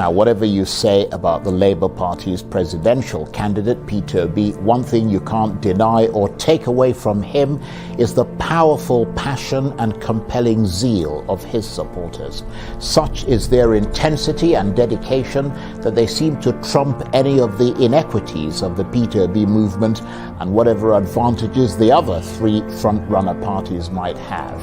Now, whatever you say about the Labour Party's presidential candidate, Peter Obi, one thing you can't deny or take away from him is the powerful passion and compelling zeal of his supporters. Such is their intensity and dedication that they seem to trump any of the inequities of the Peter Obi movement and whatever advantages the other three front-runner parties might have.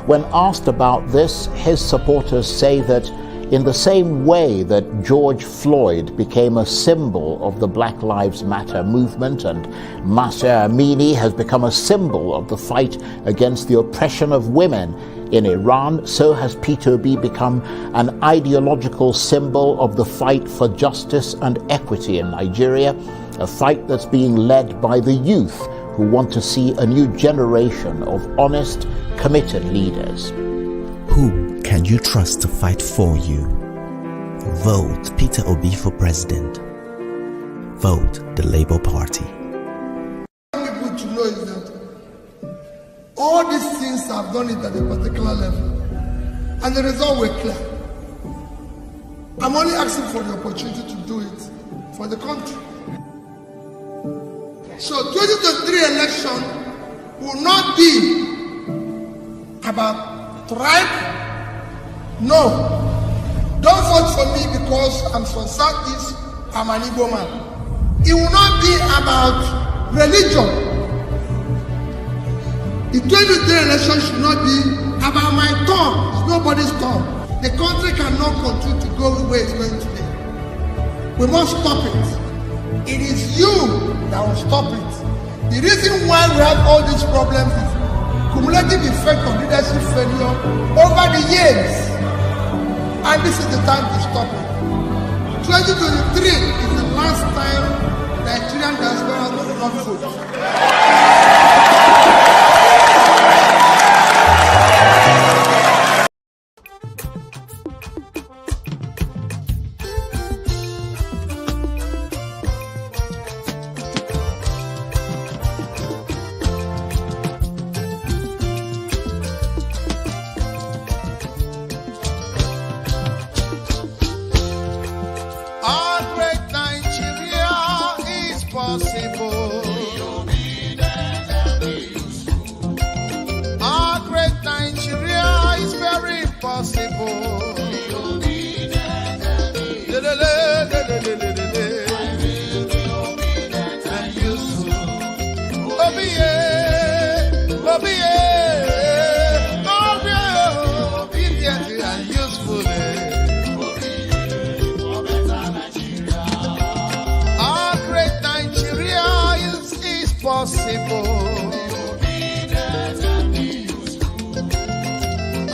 When asked about this, his supporters say that in the same way that George Floyd became a symbol of the Black Lives Matter movement and Mahsa Amini has become a symbol of the fight against the oppression of women in Iran, so has Peter Obi become an ideological symbol of the fight for justice and equity in Nigeria, a fight that's being led by the youth who want to see a new generation of honest, committed leaders. Who can you trust to fight for you? Vote Peter Obi for president. Vote the Labour Party. People to know is that all these things I've done it at a particular level, and the result were clear. I'm only asking for the opportunity to do it for the country. So 2023 election will not be about tribe. No, don't vote for me because I'm from Southeast, I'm an Igbo man. It will not be about religion. The 2023 election should not be about my turn. It's nobody's turn. The country cannot continue to go the way it's going today. We must stop it. It is you that will stop it. The reason why we have all these problems is cumulative effect of leadership failure over the years. And this is the time to stop it. 2023 is the last time Nigerian diaspora will not vote.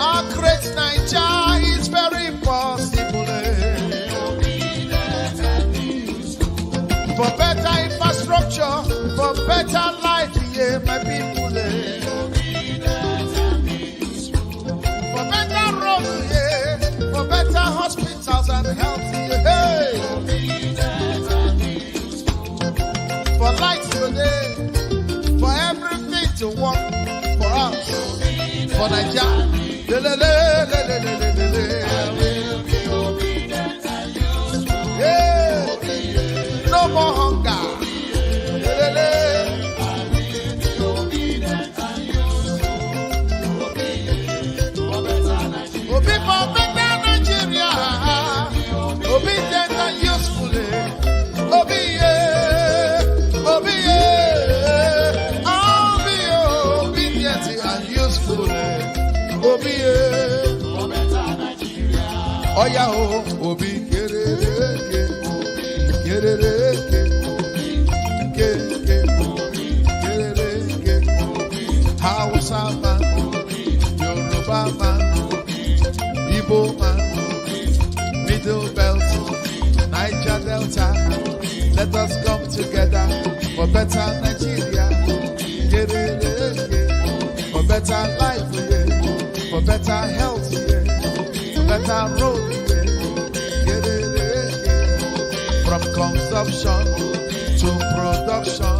Our great Nigeria is very possible. For better infrastructure, for better life, yeah, my people. For better roads, yeah, for better hospitals and health, yeah. For lights today, for everything to work for us, for Nigeria. Yeah. No more hunger. Obi for better Nigeria. Obedient and useful. Obi, yeah. Obi, yeah. I'll be obedient and useful. Obi, yeah. Oh, yeah, oh, Obi, get Hausa man, Yoruba man, Igbo man, Middle Belt, Niger Delta. Let us come together for better Nigeria. For better life, for better health, for better road. From consumption to production.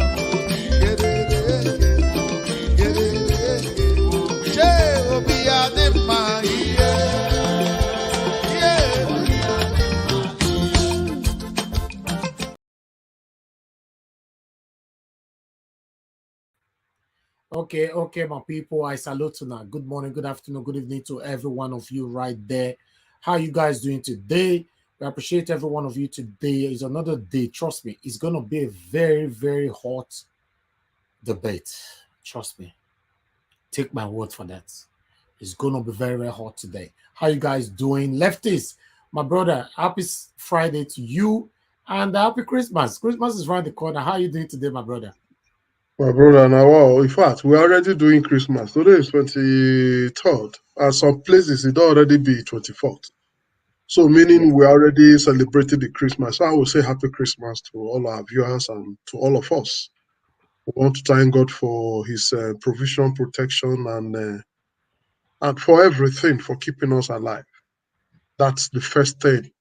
Okay, my people. I salute you now. Good morning, good afternoon, good evening to every one of you right there. How you guys doing today? We appreciate every one of you today. It's another day. Trust me, it's gonna be a very, very hot debate. Trust me. Take my word for that. It's gonna be very, very hot today. How you guys doing? Lefties, my brother, happy Friday to you and happy Christmas. Christmas is around the corner. How are you doing today, my brother? My brother, now wow, in fact, we're already doing Christmas. Today is 23rd. And some places it already be 24th. So meaning we're already celebrating the Christmas. So I will say happy Christmas to all our viewers and to all of us. We want to thank God for his provision, protection, and for everything, for keeping us alive. That's the first thing.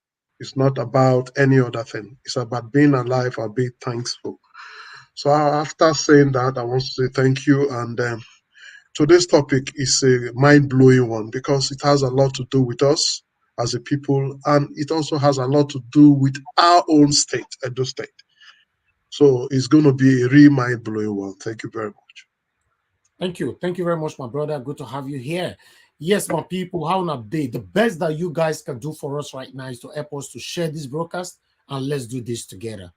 It's not about any other thing. It's about being alive and being thankful. So after saying that, I want to say thank you. And today's topic is a mind-blowing one because it has a lot to do with us as a people, and it also has a lot to do with our own state, Edo State. So it's going to be a real mind-blowing one. Thank you very much. Thank you. Thank you very much, my brother. Good to have you here. Yes, my people, how an update. The best that you guys can do for us right now is to help us to share this broadcast, and let's do this together.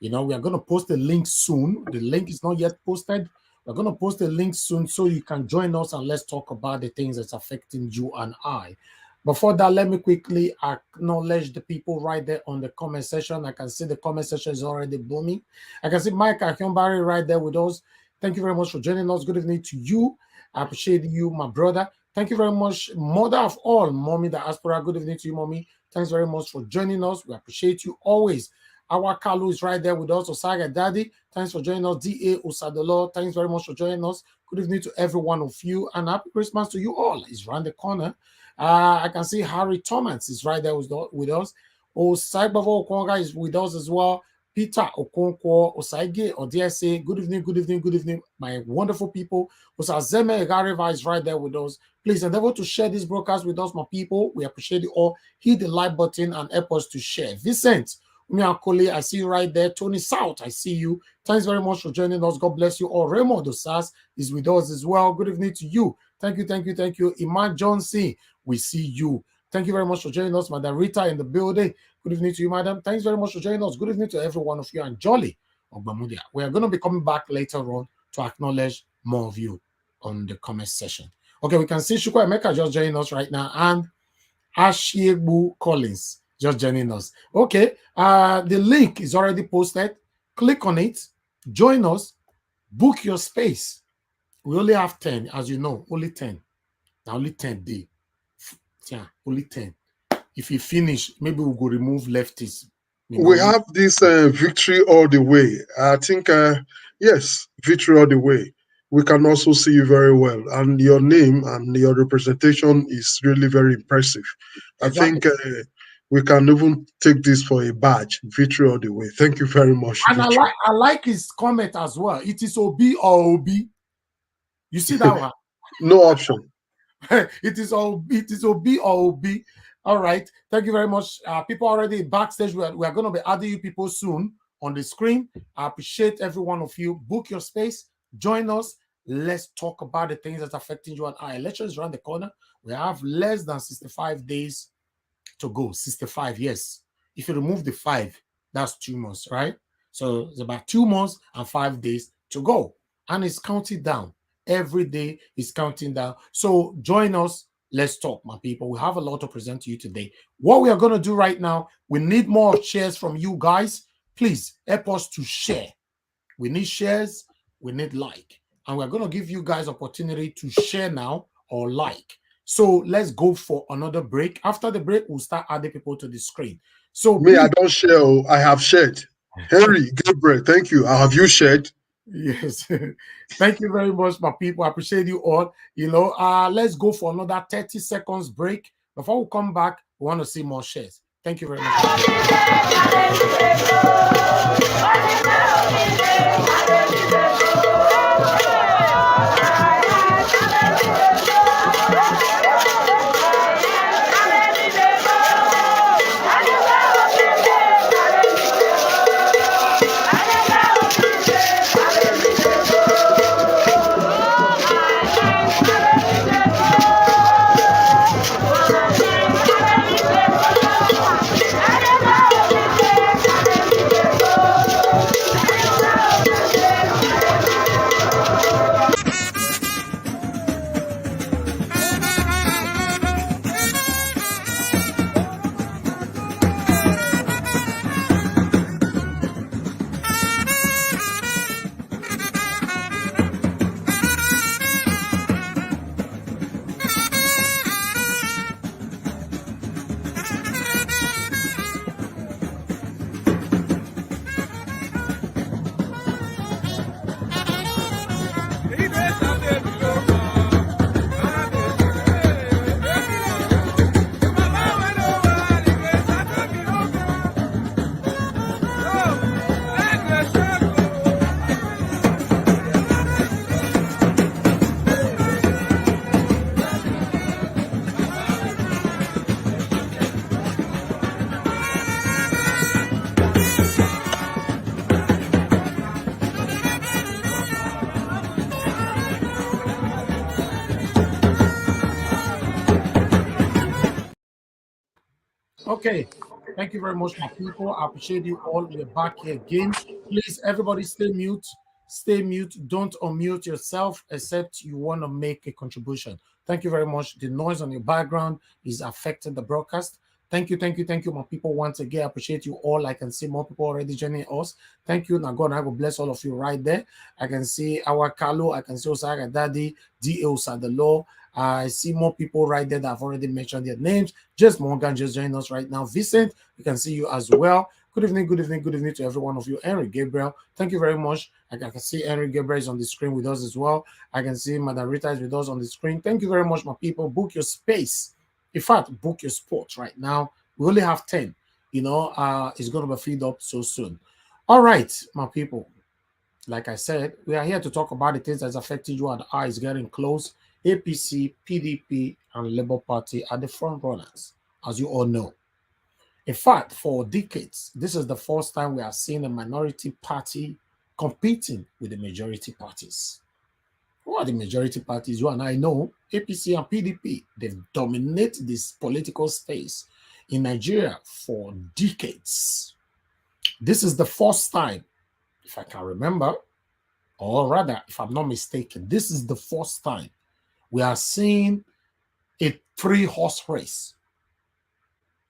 You know, we are going to post a link soon. The link is not yet posted. We're going to post a link soon so you can join us and let's talk about the things that's affecting you and I. Before that, let me quickly acknowledge the people right there on the comment section. I can see the comment section is already booming. I can see Mike Akyonbari right there with us. Thank you very much for joining us. Good evening to you. I appreciate you, my brother. Thank you very much, mother of all, Mommy Diaspora. Good evening to you, Mommy. Thanks very much for joining us. We appreciate you always. Our Kalu is right there with us. Osaga Daddy, thanks for joining us. D.A. Usadolo, thanks very much for joining us. Good evening to every one of you, and happy Christmas to you all. It's around the corner. I can see Harry Thomas is right there with us. Osaibavo Okonga is with us as well. Peter Okonkwo, Osaige, Odiese, good evening, good evening, good evening, my wonderful people. Osazeme Egariva is right there with us. Please endeavor to share this broadcast with us, my people. We appreciate you all. Hit the like button and help us to share. Vincent Miakole, I see you right there. Tony South, I see you. Thanks very much for joining us. God bless you all. Raymond Dosas is with us as well. Good evening to you. Thank you, thank you, thank you. Iman Johnson, we see you. Thank you very much for joining us. Madam Rita in the building. Good evening to you, madam. Thanks very much for joining us. Good evening to every one of you. And Jolly Ogbamudia. We are going to be coming back later on to acknowledge more of you on the comment session. Okay, we can see Shukwa Emeka just joining us right now. And Ashiebu Collins just joining us. Okay, the link is already posted. Click on it. Join us. Book your space. We only have 10, as you know, only 10. Now only 10 days. Yeah, only 10. If you finish, maybe we'll go remove lefties. We have this victory all the way. I think, yes, victory all the way. We can also see you very well. And your name and your representation is really very impressive. Exactly. I think we can even take this for a badge, victory all the way. Thank you very much. And I like his comment as well. It is OB or OB. You see that one? No option. It is OB or OB. All right. Thank you very much. People already backstage. We are going to be adding you people soon on the screen. I appreciate every one of you. Book your space. Join us. Let's talk about the things that's affecting you and I. Elections around the corner. We have less than 65 days to go. 65, yes. If you remove the 5, that's 2 months, right? So it's about 2 months and 5 days to go. And it's counting down. Every day is counting down. So join us. Let's talk, my people. We have a lot to present to you today. What we are going to do right now, we need more shares from you guys. Please help us to share. We need shares. We need like. And we're going to give you guys opportunity to share now or like. So let's go for another break. After the break, we'll start adding people to the screen. So me, please, I don't share. I have shared. Henry, Gabriel, thank you. Have you shared? Yes. Thank you very much, my people. I appreciate you all. You know, let's go for another 30 seconds break. Before we come back, we want to see more shares. Thank you very much. Okay. Thank you very much, my people. I appreciate you all. We're back here again. Please, everybody, stay mute. Stay mute. Don't unmute yourself except you want to make a contribution. Thank you very much. The noise on your background is affecting the broadcast. Thank you, my people. Once again, I appreciate you all. I can see more people already joining us. Thank you. Now, God, I will bless all of you right there. I can see our Carlo. I can see Osaka Daddy, D.A. Osadelo. I see more people right there that have already mentioned their names. Just Morgan just joined us right now. Vincent, we can see you as well. Good evening to every one of you. Henry Gabriel, thank you very much. I can see Henry Gabriel is on the screen with us as well. I can see Madam Rita is with us on the screen. Thank you very much, my people. Book your space. In fact, book your spot right now. We only have 10. It's going to be filled up so soon. All right, my people. Like I said, we are here to talk about the things that's affecting you and I. Is getting close. APC, PDP, and Labour Party are the front runners, as you all know. In fact, for decades, this is the first time we are seeing a minority party competing with the majority parties. Who are the majority parties? You and I know, APC and PDP. They've dominated this political space in Nigeria for decades. This is the first time, if I can remember, or rather, if I'm not mistaken, this is the first time we are seeing a 3-horse race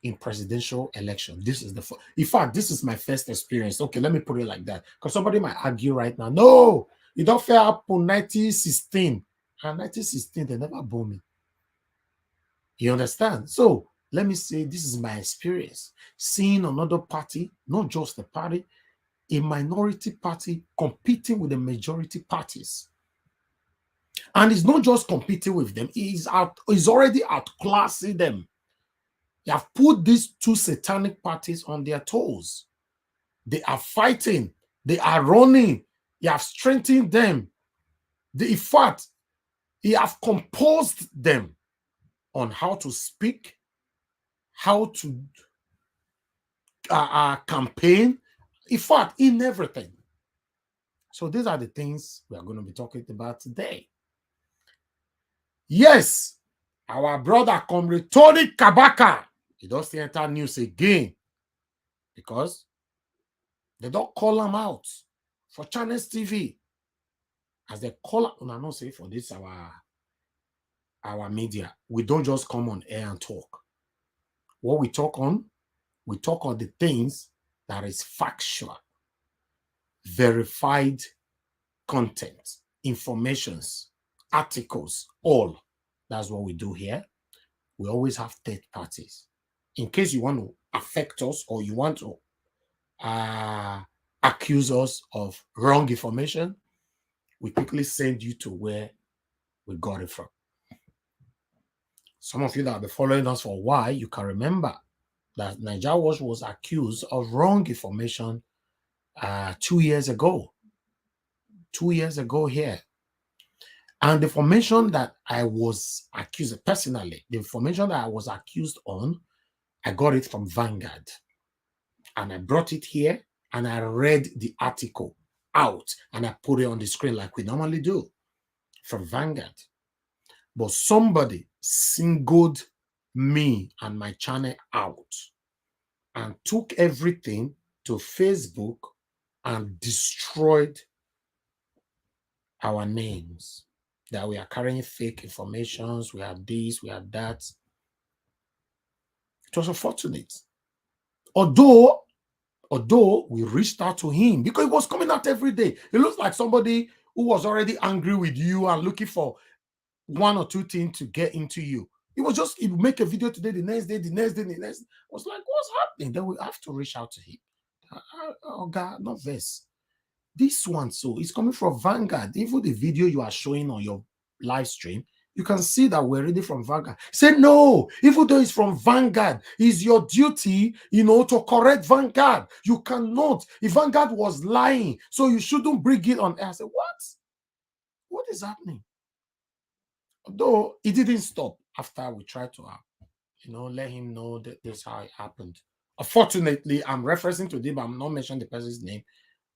in presidential election. This is in fact, this is my first experience. Okay, let me put it like that. Because somebody might argue right now, no, you don't fair up on 1916. And 1916, they never bore me. You understand? So let me say this is my experience. Seeing another party, not just the party, a minority party competing with the majority parties. And it's not just competing with them, he's already outclassing them. They have put these two satanic parties on their toes. They are fighting. They are running. He have strengthened them. In fact, he have composed them on how to speak, how to campaign, in fact, in everything. So these are the things we are going to be talking about today. Yes, our brother comrade Tony Kabaka, he does enter news again because they don't call him out for Channels TV. As they call out, I don't say for this our media, we don't just come on air and talk. What we talk on the things that is factual, verified content, informations, articles, all. That's what we do here. We always have third parties. In case you want to affect us or you want to accuse us of wrong information, we quickly send you to where we got it from. Some of you that have been following us for a while, you can remember that Nigeria Watch was accused of wrong information 2 years ago. 2 years ago here. And the information that I was accused, personally, the information that I was accused on, I got it from Vanguard. And I brought it here and I read the article out and I put it on the screen like we normally do from Vanguard. But somebody singled me and my channel out and took everything to Facebook and destroyed our names. That we are carrying fake informations, we have this, we have that. It was unfortunate. Although we reached out to him because it was coming out every day. It looks like somebody who was already angry with you and looking for one or two things to get into you. It was just, he would make a video today, the next day, the next day, the next. I was like, what's happening? Then we have to reach out to him. Oh God, not this. This one, so it's coming from Vanguard. Even the video you are showing on your live stream, you can see that we're reading from Vanguard. Say no, even though it's from Vanguard, it's your duty, to correct Vanguard. You cannot. If Vanguard was lying, so you shouldn't bring it on air. I said, what? What is happening? Though it didn't stop after we tried to, let him know that this is how it happened. Unfortunately, I'm referencing to them, but I'm not mentioning the person's name.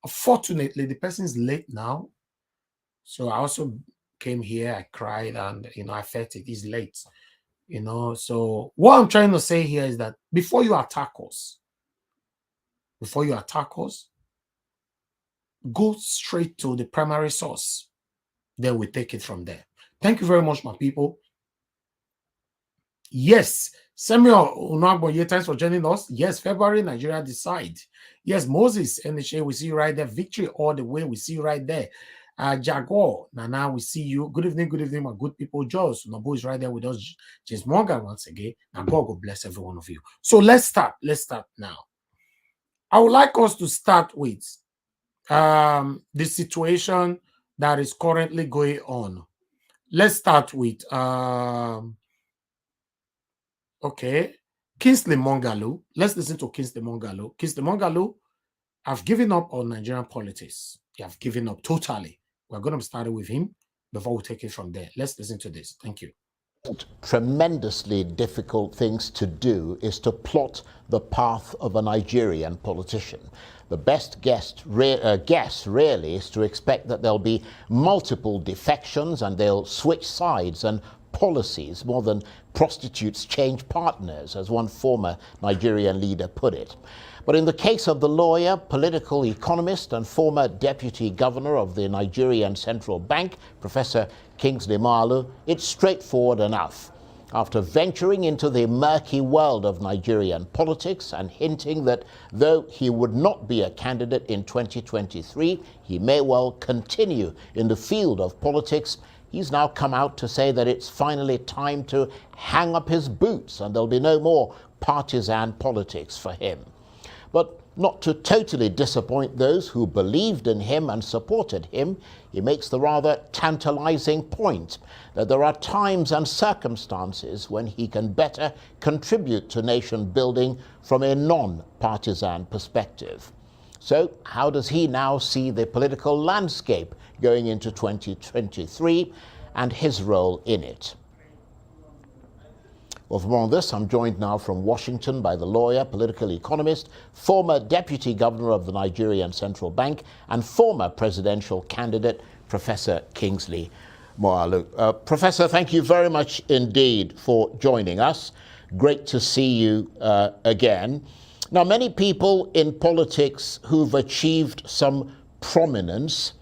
Unfortunately, the person is late now. So I also came here, I cried, and I felt it is late. You know, so what I'm trying to say here is that before you attack us, go straight to the primary source. Then we take it from there. Thank you very much, my people. Yes, Samuel Unagboye, thanks for joining us. Yes, February, Nigeria decide. Yes, Moses, NHA, we see you right there. Victory all the way, we see you right there. Jaguar, Nana, we see you. Good evening, my good people. Jones, Nobu is right there with us. James Morgan once again. And God bless every one of you. So let's start. Let's start now. I would like us to start with the situation that is currently going on. Let's start with okay, Kingsley Moghalu. Let's listen to Kingsley Moghalu. Kingsley Moghalu have given up on Nigerian politics. They have given up totally. We're going to be starting with him before we take it from there. Let's listen to this. Thank you. Tremendously difficult things to do is to plot the path of a Nigerian politician. The best guess really is to expect that there'll be multiple defections and they'll switch sides and policies more than prostitutes change partners, as one former Nigerian leader put it. But in the case of the lawyer, political economist and former deputy governor of the Nigerian Central Bank, Professor Kingsley Moghalu, it's straightforward enough. After venturing into the murky world of Nigerian politics and hinting that though he would not be a candidate in 2023, he may well continue in the field of politics, he's now come out to say that it's finally time to hang up his boots and there'll be no more partisan politics for him. But not to totally disappoint those who believed in him and supported him, he makes the rather tantalizing point that there are times and circumstances when he can better contribute to nation building from a non-partisan perspective. So how does he now see the political landscape going into 2023 and his role in it? Well, for more on this, I'm joined now from Washington by the lawyer, political economist, former deputy governor of the Nigerian Central Bank, and former presidential candidate, Professor Kingsley Moghalu. Professor, thank you very much indeed for joining us. Great to see you again. Now, many people in politics who've achieved some prominence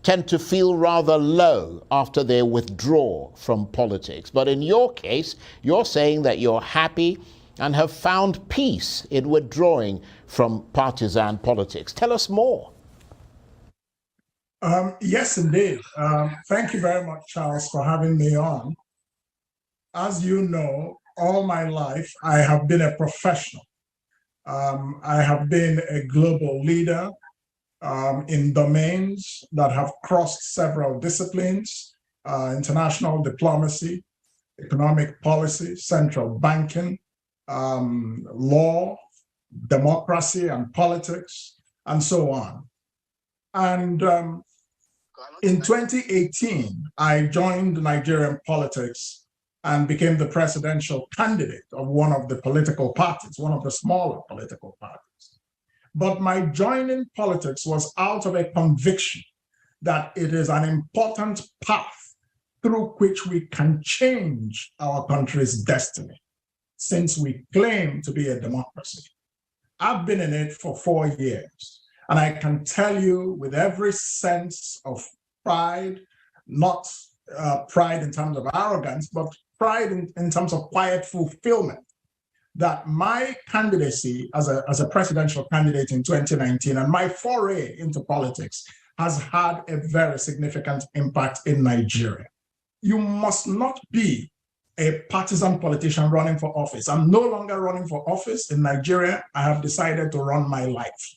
tend to feel rather low after they withdraw from politics. But in your case, you're saying that you're happy and have found peace in withdrawing from partisan politics. Tell us more. Yes, indeed. Thank you very much, Charles, for having me on. As you know, all my life, I have been a professional. I have been a global leader in domains that have crossed several disciplines, international diplomacy, economic policy, central banking, law, democracy and politics, and so on. And in 2018, I joined Nigerian politics and became the presidential candidate of one of the political parties, one of the smaller political parties. But my joining politics was out of a conviction that it is an important path through which we can change our country's destiny, since we claim to be a democracy. I've been in it for 4 years, and I can tell you with every sense of pride, not pride in terms of arrogance, but pride in terms of quiet fulfillment, that my candidacy as a presidential candidate in 2019 and my foray into politics has had a very significant impact in Nigeria. You must not be a partisan politician running for office. I'm no longer running for office in Nigeria. I have decided to run my life.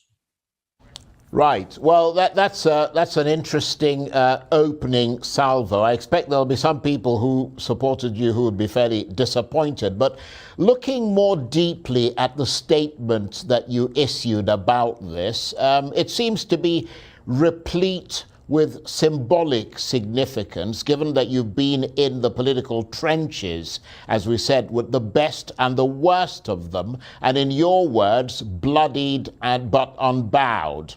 Right. Well, that's an interesting opening salvo. I expect there'll be some people who supported you who would be fairly disappointed. But looking more deeply at the statement that you issued about this, it seems to be replete with symbolic significance, given that you've been in the political trenches, as we said, with the best and the worst of them, and in your words, bloodied but unbowed.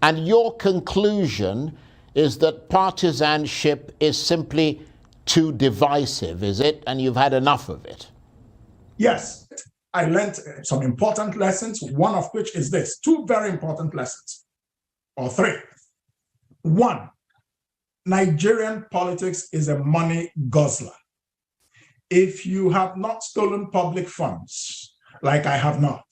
And your conclusion is that partisanship is simply too divisive, is it? And you've had enough of it? Yes, I learned some important lessons, one of which is this, two very important lessons, or three. One, Nigerian politics is a money guzzler. If you have not stolen public funds, like I have not,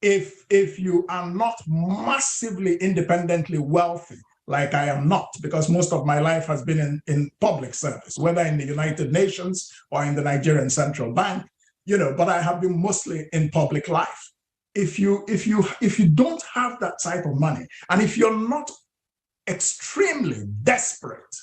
if you are not massively independently wealthy, like I am not, because most of my life has been in public service, whether in the United Nations or in the Nigerian Central Bank, but I have been mostly in public life. If you don't have that type of money, and if you're not extremely desperate,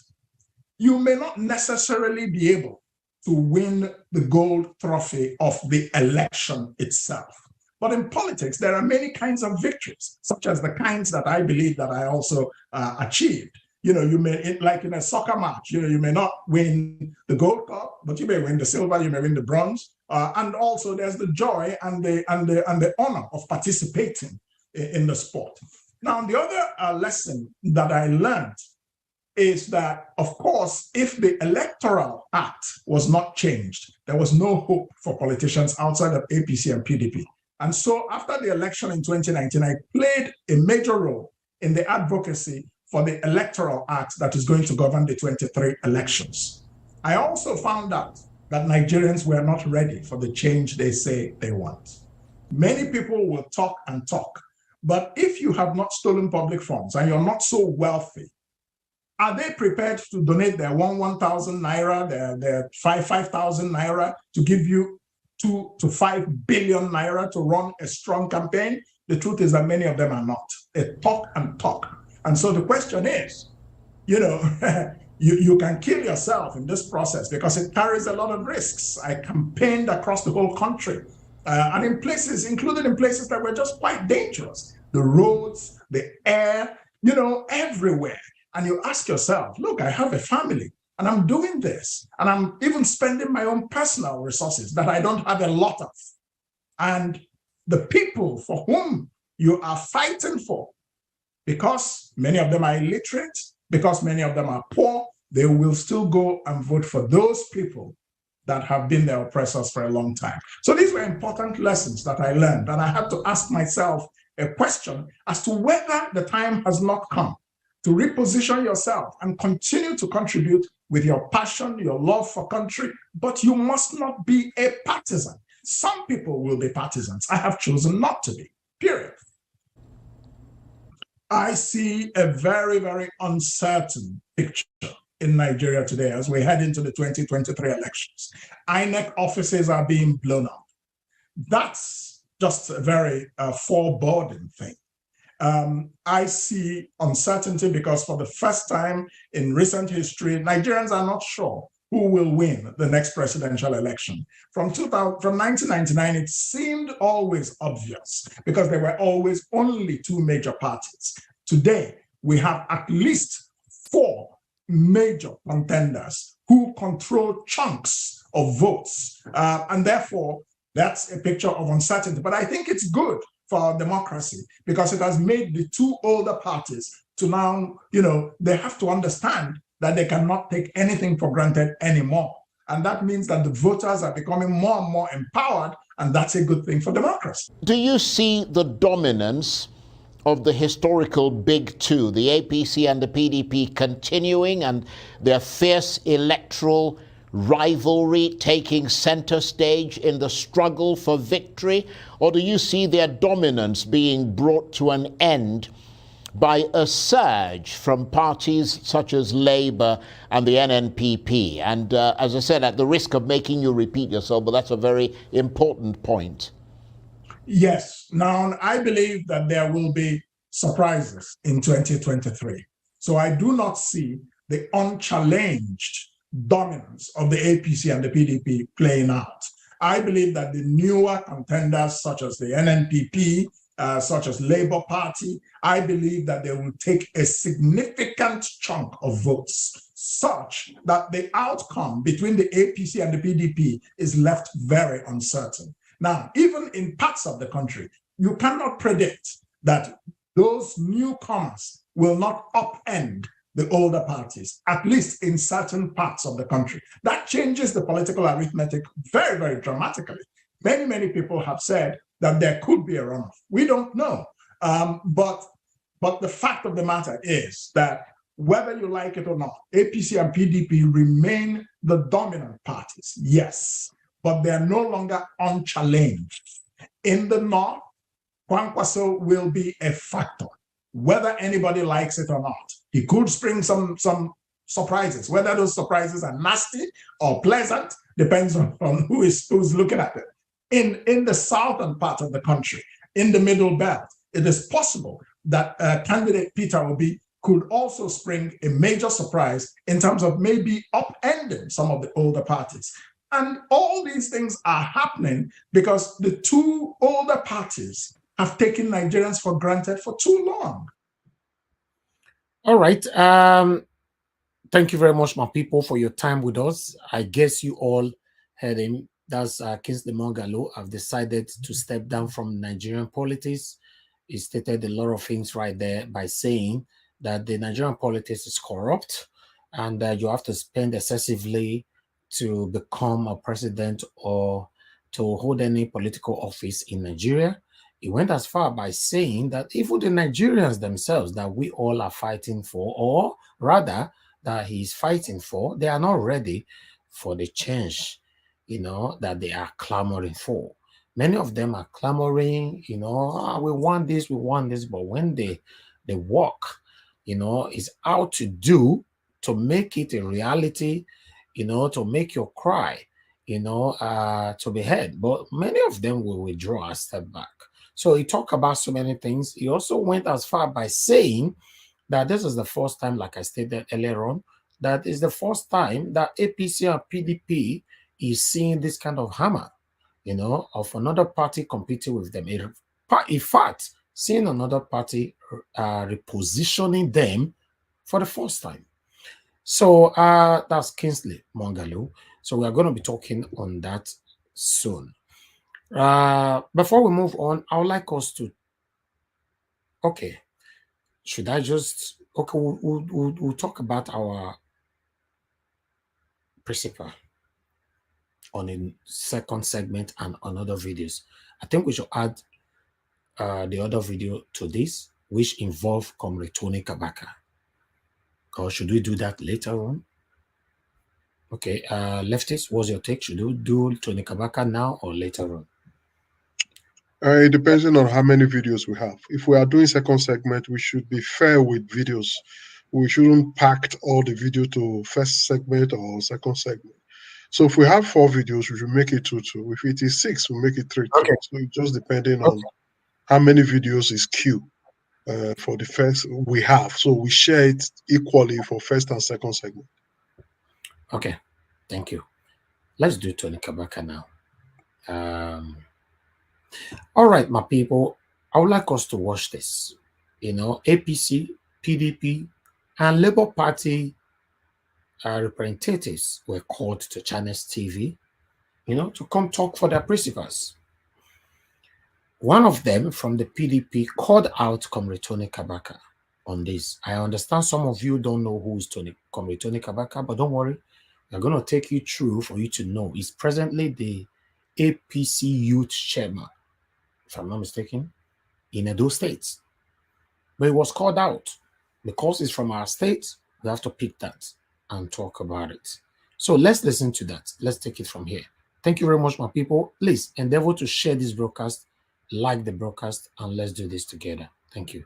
you may not necessarily be able to win the gold trophy of the election itself. But in politics, there are many kinds of victories, such as the kinds that I believe that I also achieved. You may, like in a soccer match, you may not win the gold cup, but you may win the silver, you may win the bronze. And also there's the joy and the honor of participating in the sport. Now, the other lesson that I learned is that, of course, if the Electoral Act was not changed, there was no hope for politicians outside of APC and PDP. And so after the election in 2019, I played a major role in the advocacy for the Electoral Act that is going to govern the 23 elections. I also found out that Nigerians were not ready for the change they say they want. Many people will talk and talk, but if you have not stolen public funds and you're not so wealthy, are they prepared to donate their 1,000 naira, their 5,000 naira to give you 2 to 5 billion naira to run a strong campaign? The truth is that many of them are not. They talk and talk. And so the question is, you can kill yourself in this process because it carries a lot of risks. I campaigned across the whole country and in places, including in places that were just quite dangerous. The roads, the air, everywhere. And you ask yourself, look, I have a family and I'm doing this. And I'm even spending my own personal resources that I don't have a lot of. And the people for whom you are fighting for, because many of them are illiterate, because many of them are poor, they will still go and vote for those people that have been their oppressors for a long time. So these were important lessons that I learned. And I had to ask myself a question as to whether the time has not come to reposition yourself and continue to contribute with your passion, your love for country, but you must not be a partisan. Some people will be partisans. I have chosen not to be, period. I see a very, very uncertain picture in Nigeria today as we head into the 2023 elections. INEC offices are being blown up. That's just a very foreboding thing. I see uncertainty because for the first time in recent history, Nigerians are not sure who will win the next presidential election. From 1999, it seemed always obvious because there were always only two major parties. Today, we have at least 4 major contenders who control chunks of votes. And therefore, that's a picture of uncertainty. But I think it's good for our democracy because it has made the 2 older parties to now, they have to understand that they cannot take anything for granted anymore. And that means that the voters are becoming more and more empowered, and that's a good thing for democracy. Do you see the dominance of the historical big two, the APC and the PDP, continuing and their fierce electoral rivalry taking center stage in the struggle for victory? Or do you see their dominance being brought to an end by a surge from parties such as Labour and the NNPP? And as I said, at the risk of making you repeat yourself, but that's a very important point. Yes. Now, I believe that there will be surprises in 2023. So I do not see the unchallenged dominance of the APC and the PDP playing out. I believe that the newer contenders, such as the NNPP, such as Labour Party, I believe that they will take a significant chunk of votes, such that the outcome between the APC and the PDP is left very uncertain. Now, even in parts of the country, you cannot predict that those newcomers will not upend the older parties, at least in certain parts of the country. That changes the political arithmetic very, very dramatically. Many, many people have said that there could be a runoff. We don't know. But the fact of the matter is that whether you like it or not, APC and PDP remain the dominant parties, yes, but they're no longer unchallenged. In the North, Kwankwaso will be a factor, whether anybody likes it or not. He could spring some surprises. Whether those surprises are nasty or pleasant depends on who's looking at it. In the southern part of the country, in the middle belt, it is possible that candidate Peter Obi could also spring a major surprise in terms of maybe upending some of the older parties. And all these things are happening because the two older parties have taken Nigerians for granted for too long. All right. Thank you very much, my people, for your time with us. I guess you all heard him. That's Kingsley Moghalu. I've decided to step down from Nigerian politics. He stated a lot of things right there by saying that the Nigerian politics is corrupt and that you have to spend excessively to become a president or to hold any political office in Nigeria. He went as far by saying that even the Nigerians themselves that we all are fighting for, or rather that he's fighting for, they are not ready for the change, that they are clamoring for. Many of them are clamoring, we want this, but when they work, is how to do to make it a reality, to make you cry, to be heard. But many of them will withdraw a step back. So he talked about so many things. He also went as far by saying that this is the first time, like I stated earlier on, that is the first time that APC and PDP is seeing this kind of hammer, of another party competing with them. In fact, seeing another party repositioning them for the first time. So that's Kingsley Moghalu. So we are going to be talking on that soon. Before we move on, I would like us to, we'll talk about our principal on the second segment and on other videos. I think we should add the other video to this, which involve Comrade Tony Kabaka. Or should we do that later on? Okay, Leftist, what's your take? Should we do Tony Kabaka now or later on? It depends on how many videos we have. If we are doing second segment, we should be fair with videos. We shouldn't pack all the video to first segment or second segment. So if we have 4 videos, we should make it 2-2. If it is 6, we'll make it 3-3. Okay. So it's just depending on how many videos is queue for the first we have. So we share it equally for first and second segment. Okay, thank you. Let's do Tony Kabaka now. All right, my people, I would like us to watch this. APC, PDP, and Labour Party representatives were called to Channels TV, to come talk for their principals. One of them from the PDP called out Comrade Tony Kabaka on this. I understand some of you don't know who is Comrade Tony Kabaka, but don't worry. We're going to take you through for you to know. He's presently the APC Youth Chairman, if I'm not mistaken, in Edo State. But he was called out. Because it's from our state, we have to pick that and talk about it. So let's listen to that. Let's take it from here. Thank you very much, my people. Please endeavor to share this broadcast, like the broadcast, and let's do this together. Thank you.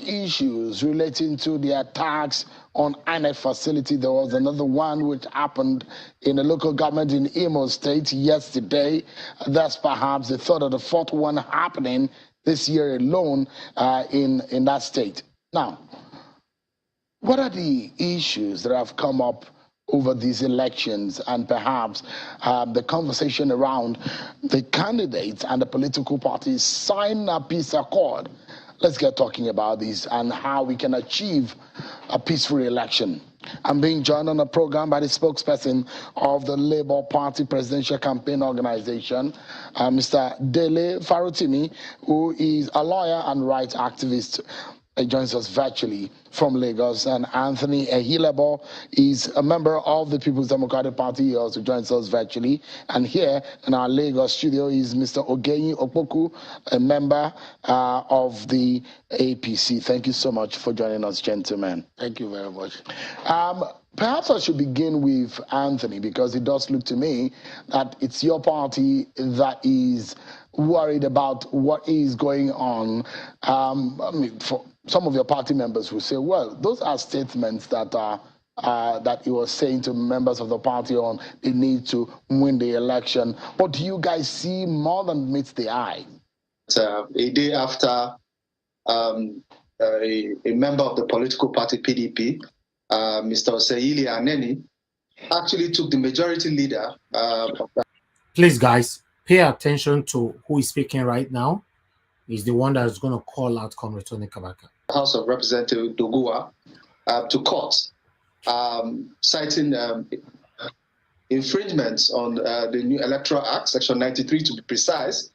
Issues relating to the attacks on INEC facility. There was another one which happened in the local government in Imo State yesterday. That's perhaps the third or the fourth one happening this year alone in that state. Now, what are the issues that have come up over these elections and perhaps the conversation around the candidates and the political parties sign a peace accord? Let's get talking about this and how we can achieve a peaceful election. I'm being joined on the program by the spokesperson of the Labour Party Presidential Campaign Organization, Mr. Dele Farutimi, who is a lawyer and rights activist. joins us virtually from Lagos. And Anthony Ehilebo is a member of the People's Democratic Party. He also joins us virtually. And here in our Lagos studio is Mr. Ogenyi Okpoku, a member of the APC. Thank you so much for joining us, gentlemen. Thank you very much. Perhaps I should begin with Anthony, because it does look to me that it's your party that is worried about what is going on. For some of your party members will say, well, those are statements that that he was saying to members of the party on the need to win the election. What do you guys see more than meets the eye? A day after a member of the political party PDP, Mr. Oseyili Aneni, actually took the majority leader. Please, guys, pay attention to who is speaking right now. He's the one that is going to call out Comrade Tony Kabaka. House of Representatives Doguwa to court, citing infringements on the new Electoral Act, Section 93 to be precise,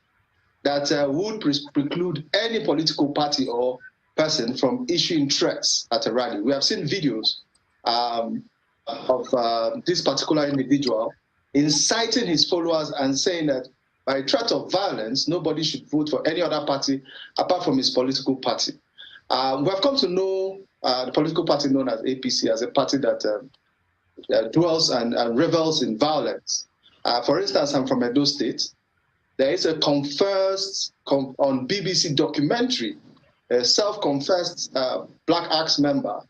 that would preclude any political party or person from issuing threats at a rally. We have seen videos of this particular individual inciting his followers and saying that by threat of violence, nobody should vote for any other party apart from his political party. We have come to know the political party known as APC as a party that dwells and revels in violence. For instance, I'm from Edo State. There is a confessed on BBC documentary, a self-confessed Black Axe member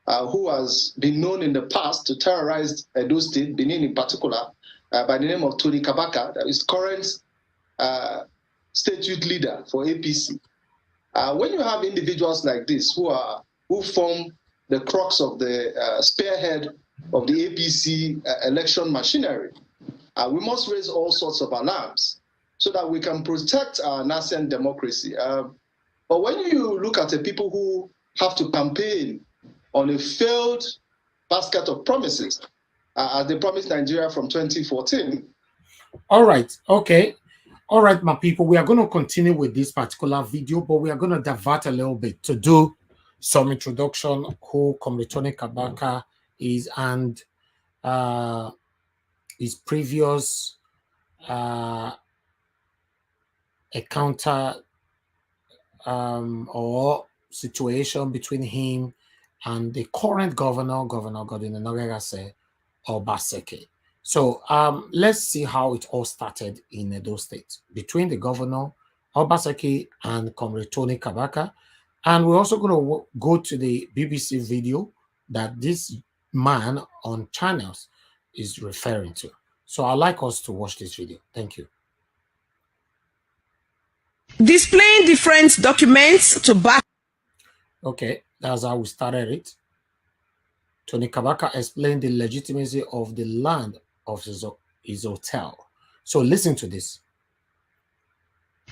who has been known in the past to terrorize Edo State, Benin in particular, by the name of Tony Kabaka, that is current state youth leader for APC. When you have individuals like this who form the crux of the spearhead of the APC election machinery, we must raise all sorts of alarms so that we can protect our nascent democracy. But when you look at the people who have to campaign on a failed basket of promises, as they promised Nigeria from 2014. All right, okay. All right, my people, we are going to continue with this particular video, but we are going to divert a little bit to do some introduction who Comrade Tony Kabaka is and his previous encounter or situation between him and the current governor, Governor Godwin Emeagwali Obaseki. So let's see how it all started in Edo State between the governor, Obaseki, and Comrade Tony Kabaka. And we're also going to go to the BBC video that this man on channels is referring to. So I'd like us to watch this video. Thank you. Displaying different documents to back. Okay, that's how we started it. Tony Kabaka explained the legitimacy of the land of his hotel. So listen to this.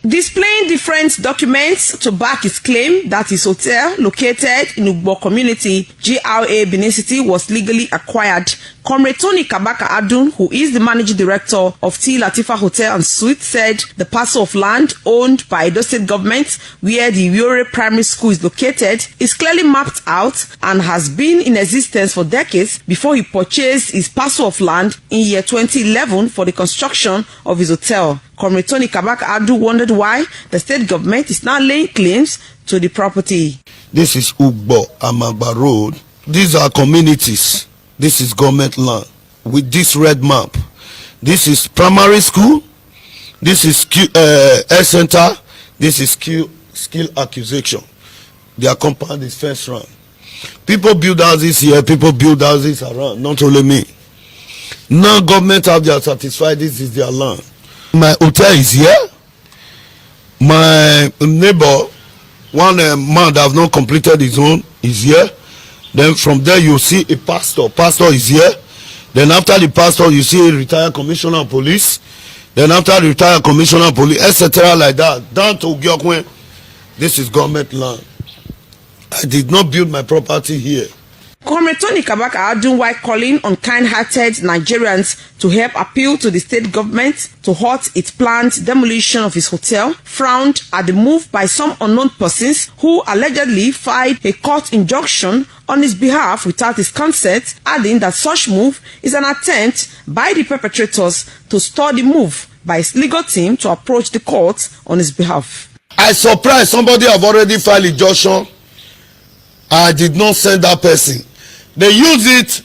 Displaying different documents to back his claim that his hotel, located in Ugbo community, GRA Benin City, was legally acquired. Comrade Tony Kabaka Adun, who is the managing director of T. Latifa Hotel and Suite, said the parcel of land owned by Edo State government, where the Iwore Primary School is located, is clearly mapped out and has been in existence for decades before he purchased his parcel of land in year 2011 for the construction of his hotel. Comrade Tony Kabaka Adu wondered why the state government is now laying claims to the property. This is Ugbo Amagba Road. These are communities. This is government land with this red map. This is primary school. This is health center. This is skill acquisition. Their compound is first round. People build houses here. People build houses around. Not only me. Now government have their satisfied. This is their land. My hotel is here. My neighbor, one man that have not completed his own, is here. Then from there you see a pastor. Pastor is here. Then after the pastor you see a retired commissioner of police. Then after the retired commissioner of police, etc. like that. Down to Gyokwe. This is government land. I did not build my property here. Comrade Tony Kabaka Adun, while calling on kind-hearted Nigerians to help appeal to the state government to halt its planned demolition of his hotel, frowned at the move by some unknown persons who allegedly filed a court injunction on his behalf without his consent, adding that such move is an attempt by the perpetrators to stall the move by his legal team to approach the court on his behalf. I surprised somebody have already filed injunction. I did not send that person. They use it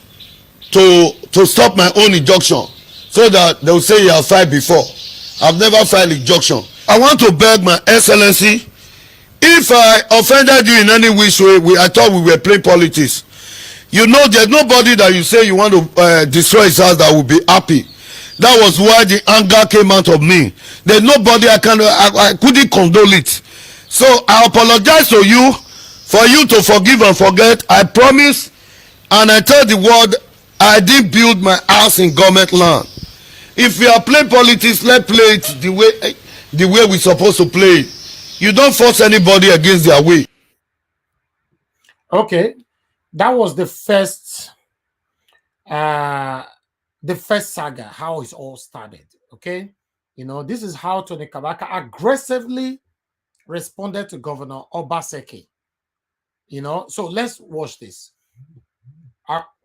to stop my own injunction so that they will say you have filed before. I've never filed injunction. I want to beg my excellency, if I offended you in any which way, I thought we were playing politics. You know, there's nobody that you say you want to destroy his house that will be happy. That was why the anger came out of me. There's nobody I couldn't condole it. So I apologize to you for you to forgive and forget. I promise, and I tell the world, I didn't build my house in government land. If we are playing politics, let's play it the way we're supposed to play it. You don't force anybody against their way. Okay, that was the first saga, how it all started. Okay, you know, this is how Tony Kabaka aggressively responded to Governor Obaseki. You know, so let's watch this.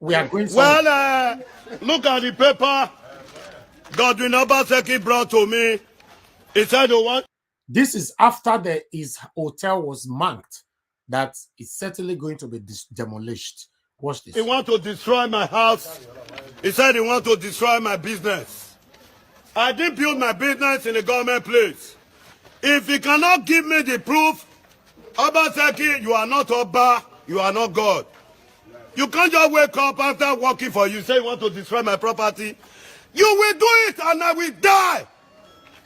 We are going. Well, look at the paper Godwin Obaseki brought to me. He said the one. This is after his hotel was marked that it's certainly going to be demolished. Watch this. He want to destroy my house. He said he want to destroy my business. I didn't build my business in a government place. If he cannot give me the proof, Obaseki, you are not Oba, you are not God. You can't just wake up after working for you, say you want to destroy my property. You will do it and I will die.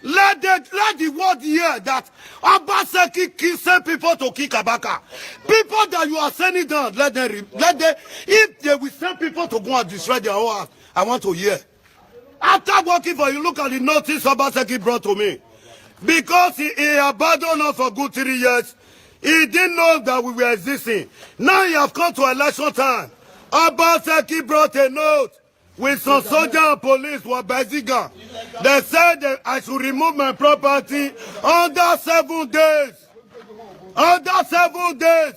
Let the world hear that Obaseki send people to kill Kabaka. People that you are sending down, if they will send people to go and destroy their own house, I want to hear. After working for you, look at the notice Obaseki brought to me. Because he abandoned us for good 3 years, he didn't know that we were existing. Now he have come to election time. Obaseki brought a note with some soldiers and police were Baziga. They said that I should remove my property under 7 days. Under 7 days.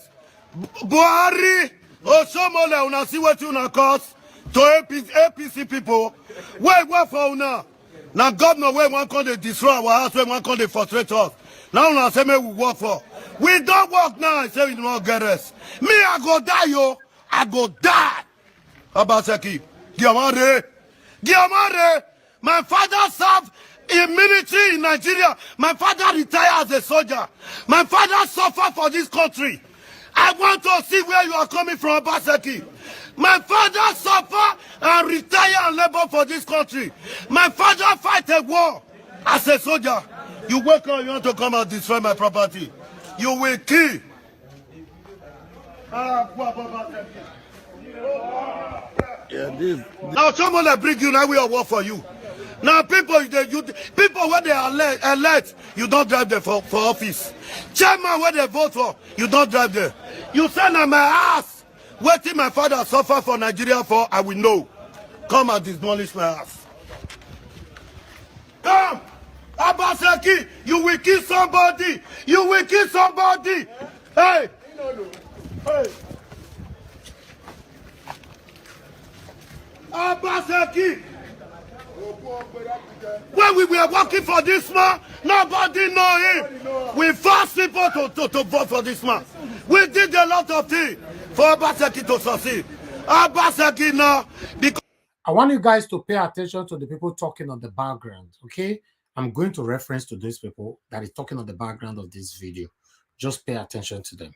Buhari, Oshomole, una see what you na cause to APC people. Wait, what for now? Now governor, where one can they destroy our house, where one can they frustrate us. Now una say me we work for. We don't work now, I say we do not get us. Me, I go die, yo. I go die. Obaseki. Giamare, my father served in military in Nigeria. My father retired as a soldier. My father suffered for this country. I want to see where you are coming from, Obaseki. My father suffered and retired and labor for this country. My father fight a war as a soldier. You wake up, you want to come and destroy my property. You will kill. Now someone that bring you, now we will work for you. Now people when they are elect, you don't drive them for office. Chairman when they vote for, you don't drive them. You send on my ass. Waiting my father suffer for Nigeria for, I will know. Come and demolish my ass. Come! Obaseki, you will kill somebody. You will kill somebody. Hey! Hey! Obaseki! When we were working for this man, nobody know him. We forced people to vote for this man. We did a lot of things for Obaseki to succeed. Obaseki now, because I want you guys to pay attention to the people talking on the background, okay? I'm going to reference to these people that is talking on the background of this video. Just pay attention to them.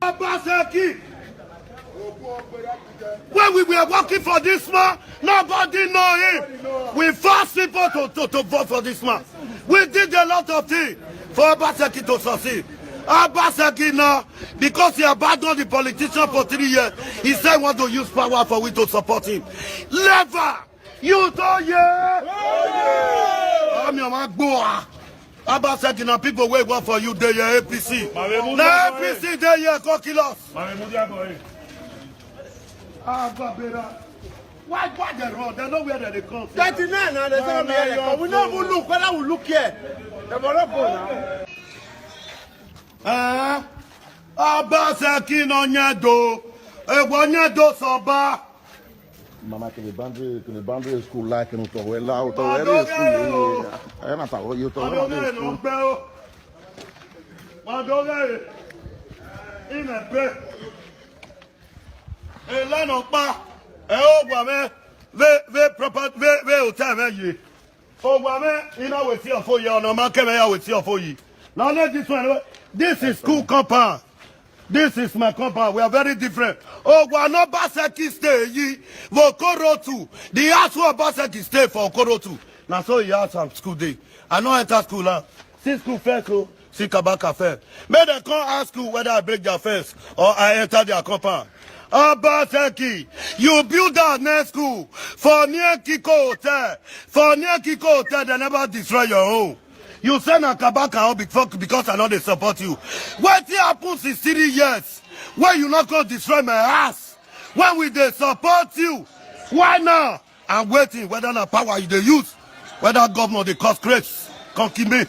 Obaseki! When we were working for this man, nobody know him. We forced people to vote for this man. We did a lot of things for Obaseki to succeed. Obaseki now, because he abandoned the politician for 3 years, he said he want to use power for we to support him. Never! You told yeah! I'm your man, Abaseki na people wey work for you dey your APC. Na APC dey here go kill us. Why they run? They know where they come from. 39 and they say where they come. We don't even look. Whether we look here, they will not go now. Abaseki no nyedo. Ewa nyedo soba. Mama que le bandre school like no to we la to we school. I na ta you to we. Madogere. Ina pe. Elano pa. Ogwa me ve proper ve hotel me yi. Ogwa me ina we see ofo yi ona ma keme ya we see ofo yi. Now let this one. This is school compound. This is my compound. We are very different. Ogwa no Baseki stay yi. Vokorotu. The house where Baseki stay for Okorotu. Now so he has some school day. I know enter school now. See school first so see Kabaka first. May they come ask you whether I break their fence or I enter their compound. Abaseki, you build that next school for near Kiko Hotel. For near Kiko Hotel, they never destroy your home. You send a Kabaka home because I know they support you. What happens in 3 years? Why you not going to destroy my house? When will they support you? Why now? I'm waiting whether the power you they use, whether governor they cause grace. Come keep me.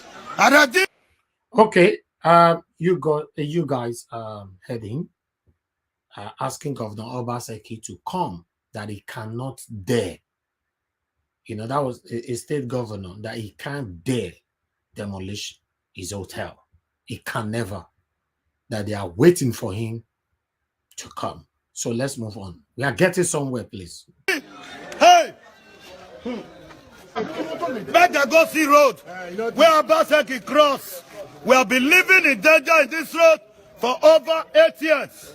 Okay, you guys heading. Asking Governor Obaseki to come, that he cannot dare. You know, that was a state governor, that he can't dare demolish his hotel. He can never. That they are waiting for him to come. So let's move on. We are getting somewhere, please. Hey! Better go see road. Where Obaseki cross. We have been living in danger in this road for over 8 years.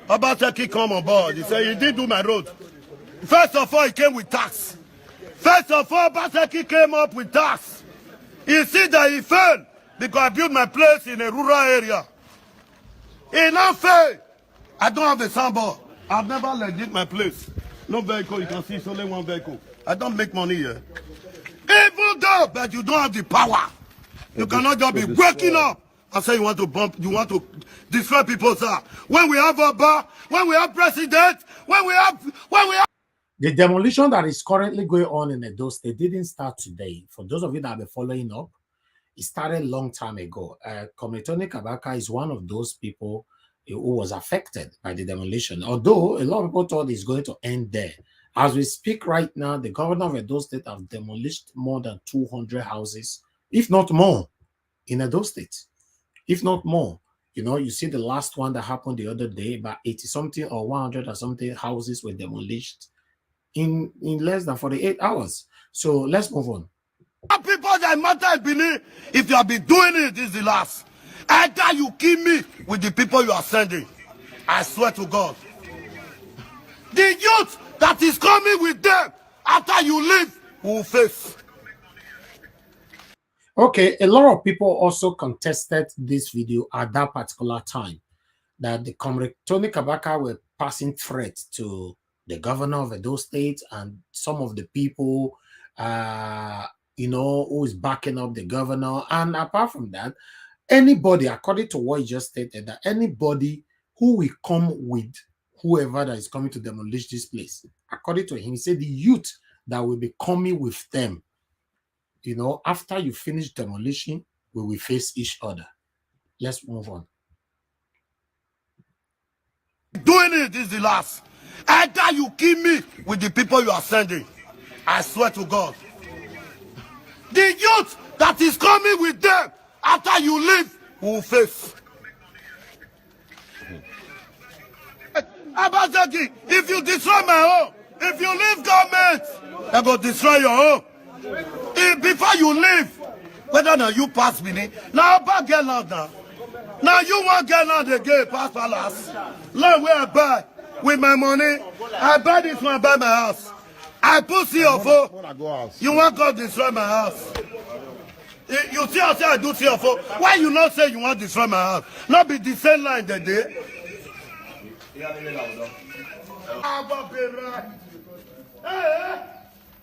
Obaseki come on board. He said, he didn't do my road. First of all, he came with tax. First of all, Obaseki came up with tax. You see that he failed because I built my place in a rural area. He now failed. I don't have a soundboard. I've never legit my place. No vehicle, you can see it's only one vehicle. I don't make money here. Even though, but you don't have the power. You cannot just be waking up. I say you want to bump, you want to destroy people's heart. When we have a bar, when we have president, when we have. The demolition that is currently going on in Edo State didn't start today. For those of you that have been following up, it started a long time ago. Tony Kabaka is one of those people who was affected by the demolition. Although a lot of people thought it's going to end there. As we speak right now, the governor of Edo State have demolished more than 200 houses, if not more, in Edo State. If not more. You know, you see the last one that happened the other day, about 80-something or 100 or something houses were demolished in less than 48 hours. So let's move on. People that matter believe, if you have been doing it, this is the last. Either you kill me with the people you are sending. I swear to God. The youth that is coming with them, after you leave, will face. Okay, a lot of people also contested this video at that particular time, that the comrade Tony Kabaka were passing threats to the governor of Edo State and some of the people, you know, who is backing up the governor. And apart from that, anybody, according to what he just stated, that anybody who will come with whoever that is coming to demolish this place, according to him, he said the youth that will be coming with them, you know, after you finish demolition, we will face each other. Let's move on. Doing it, this is the last. Either you kill me with the people you are sending. I swear to God. The youth that is coming with them, after you leave, will face. Abazaki, if you destroy my home, if you leave government, they go destroy your home. Before you leave, whether now you pass me, now back get out now. Now you want get out again, pass palace. Learn where I buy with my money. I buy this one, buy my house. I put CFO. You want to destroy my house. You see how say I do CFO. Why you not say you want to destroy my house? Not be the same line that day. Hey,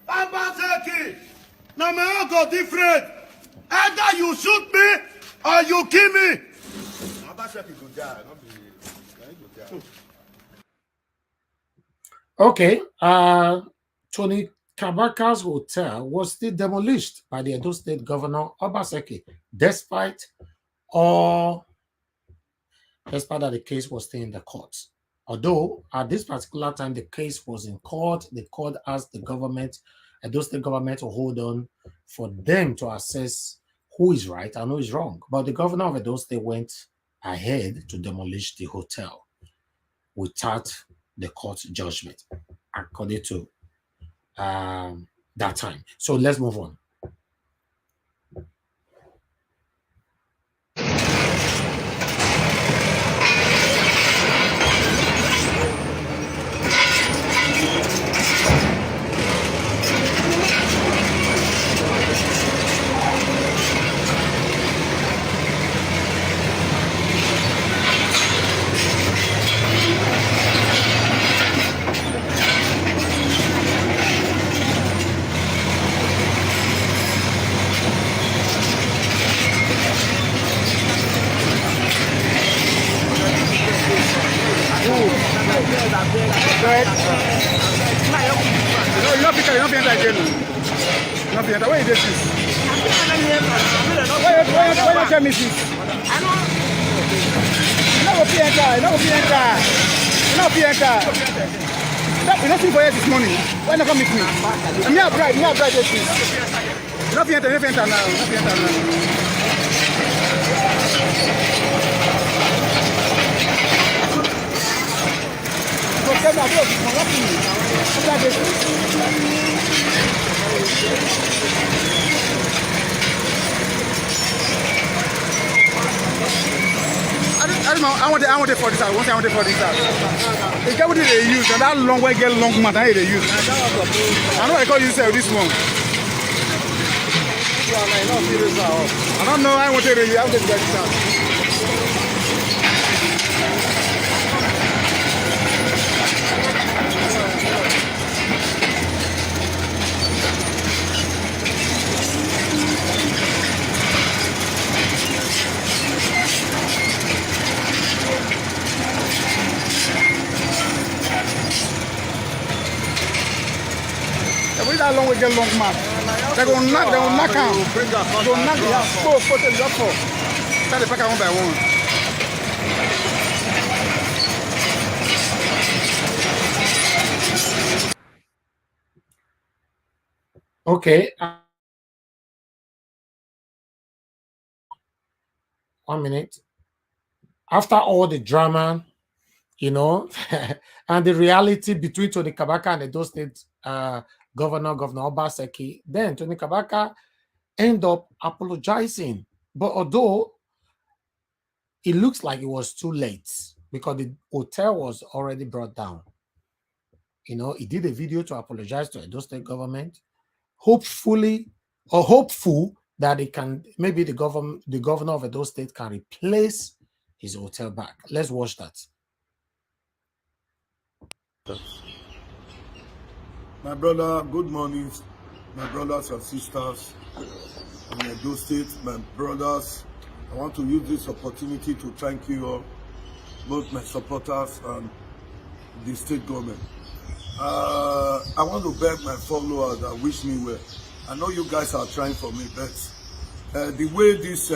Abaseki. Now my uncle different. I Either you shoot me or you kill me. Okay. Tony Kabaka's hotel was still demolished by the Edo State Governor Obaseki, despite that the case was still in the courts. Although at this particular time the case was in court, the court asked the government, Edo State government, to hold on for them to assess who is right and who is wrong. But the governor of Edo State went ahead to demolish the hotel without the court judgment, according to that time. So let's move on. I want it for this out. I want it for this out. It's what they use, and that long way get long mat, they use. I know I call you sell this one. I don't know. I want it really. I want it to get this out. That long we get long man. They go knock out. Go knock the house. Go put it up for. Start the pack one by one. Okay. 1 minute. After all the drama, and the reality between Tony Kabaka and the Edo State Governor Obaseki, then Tony Kabaka ended up apologizing. But although it looks like it was too late because the hotel was already brought down, he did a video to apologize to Edo State government, hopeful that maybe the governor of Edo State can replace his hotel back. Let's watch that. My brother, good morning, my brothers and sisters in Edo State, my brothers. I want to use this opportunity to thank you all, both my supporters and the state government. I want to beg my followers that wish me well. I know you guys are trying for me, but the way this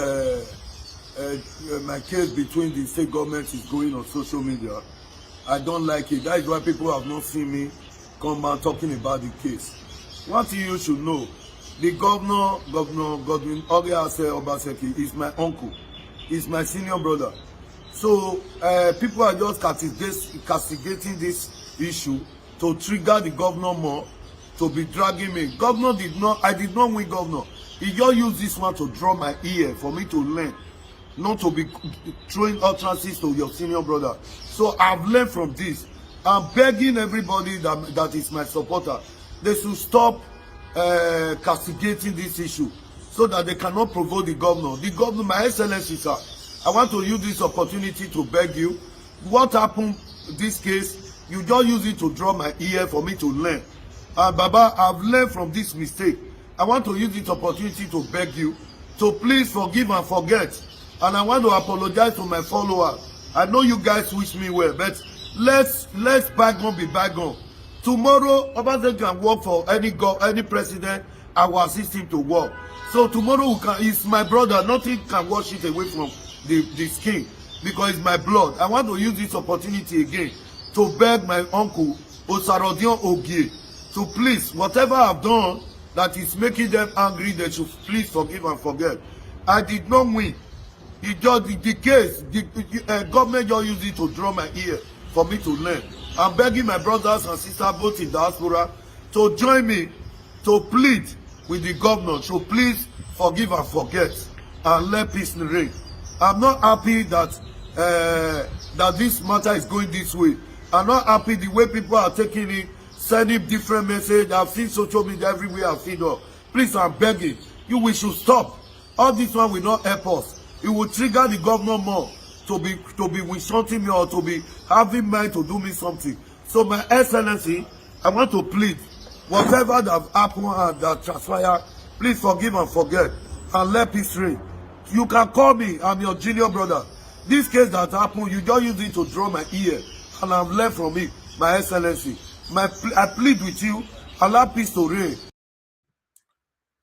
my case between the state government is going on social media, I don't like it. That is why people have not seen me come out talking about the case. One thing you should know, the Governor Godwin Obaseki is my uncle. He's my senior brother. So people are just castigating this issue to trigger the governor more, to be dragging me. I did not win governor. He just used this one to draw my ear for me to learn, not to be throwing utterances to your senior brother. So I've learned from this. I'm begging everybody that is my supporter, they should stop castigating this issue so that they cannot provoke the governor. The governor, my excellency, sir, I want to use this opportunity to beg you. What happened in this case, you just use it to draw my ear for me to learn. And Baba, I've learned from this mistake. I want to use this opportunity to beg you. to please forgive and forget. And I want to apologize to my followers. I know you guys wish me well, but let's bygone be bygone. Tomorrow, Obasanjo can work for any president. I will assist him to work. So tomorrow he's my brother. Nothing can wash it away from the skin because it's my blood. I want to use this opportunity again to beg my uncle Osarodion Ogie to please, whatever I've done that is making them angry, they should please forgive and forget. I did not win. The case, government just used it to draw my ear for me to learn. I'm begging my brothers and sisters both in diaspora to join me to plead with the governor to please forgive and forget and let peace reign. I'm not happy that that this matter is going this way. I'm not happy the way people are taking it, sending different messages. I've seen social media everywhere. I've seen all. Please, I'm begging you. We should stop. All this one will not help us. It will trigger the governor more to be insulting me or to be having mind to do me something. So, my Excellency, I want to plead, whatever that happened and that transpired, please forgive and forget and let peace reign. You can call me. I'm your junior brother. This case that happened, you just use it to draw my ear, and I've learned from it, my Excellency. I plead with you, allow peace to reign.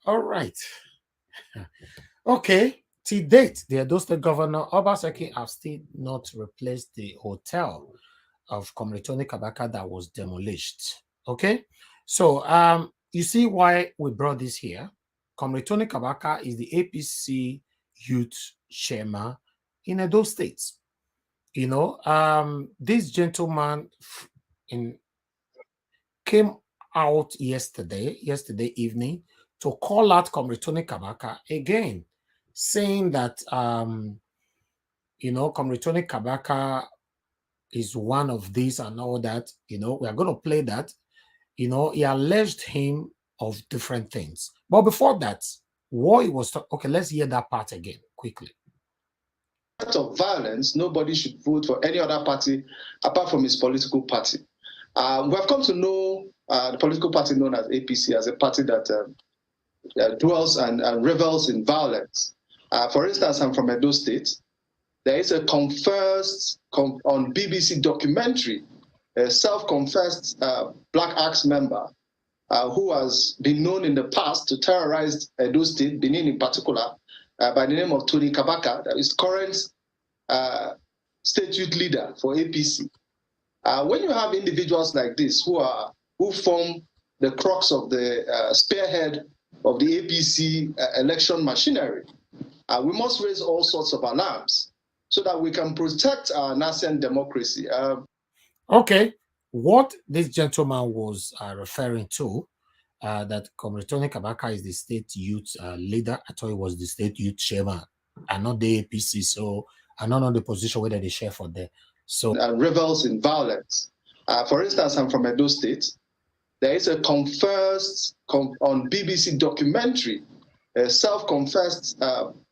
All right. Okay. To date, the Edo State Governor Obaseki have still not replaced the hotel of Comrade Tony Kabaka that was demolished. Okay. So you see why we brought this here. Comrade Tony Kabaka is the APC youth chairman in Edo State. You know, this gentleman came out yesterday evening to call out Comrade Tony Kabaka again, saying that you know, Comrade Tony Kabaka is one of these and all that. You know, we are going to play that. You know, he alleged him of different things. But before that, what he was okay, let's hear that part again quickly. Of violence, nobody should vote for any other party apart from his political party. We have come to know the political party known as APC as a party that dwells and revels in violence. For instance, I'm from Edo State. There is a confessed on BBC documentary, a self-confessed Black Axe member who has been known in the past to terrorize Edo State, Benin in particular, by the name of Tony Kabaka, that is current state youth leader for APC. When you have individuals like this who form the crux of the spearhead of the APC election machinery, we must raise all sorts of alarms so that we can protect our nascent democracy. Okay, what this gentleman was referring to, that Comrade Tony Kabaka is the state youth leader. I thought he was the state youth chairman and not the APC. So I don't know the position whether they share for there. So revels in violence. For instance, I'm from Edo State. There is a confessed on BBC documentary, a self-confessed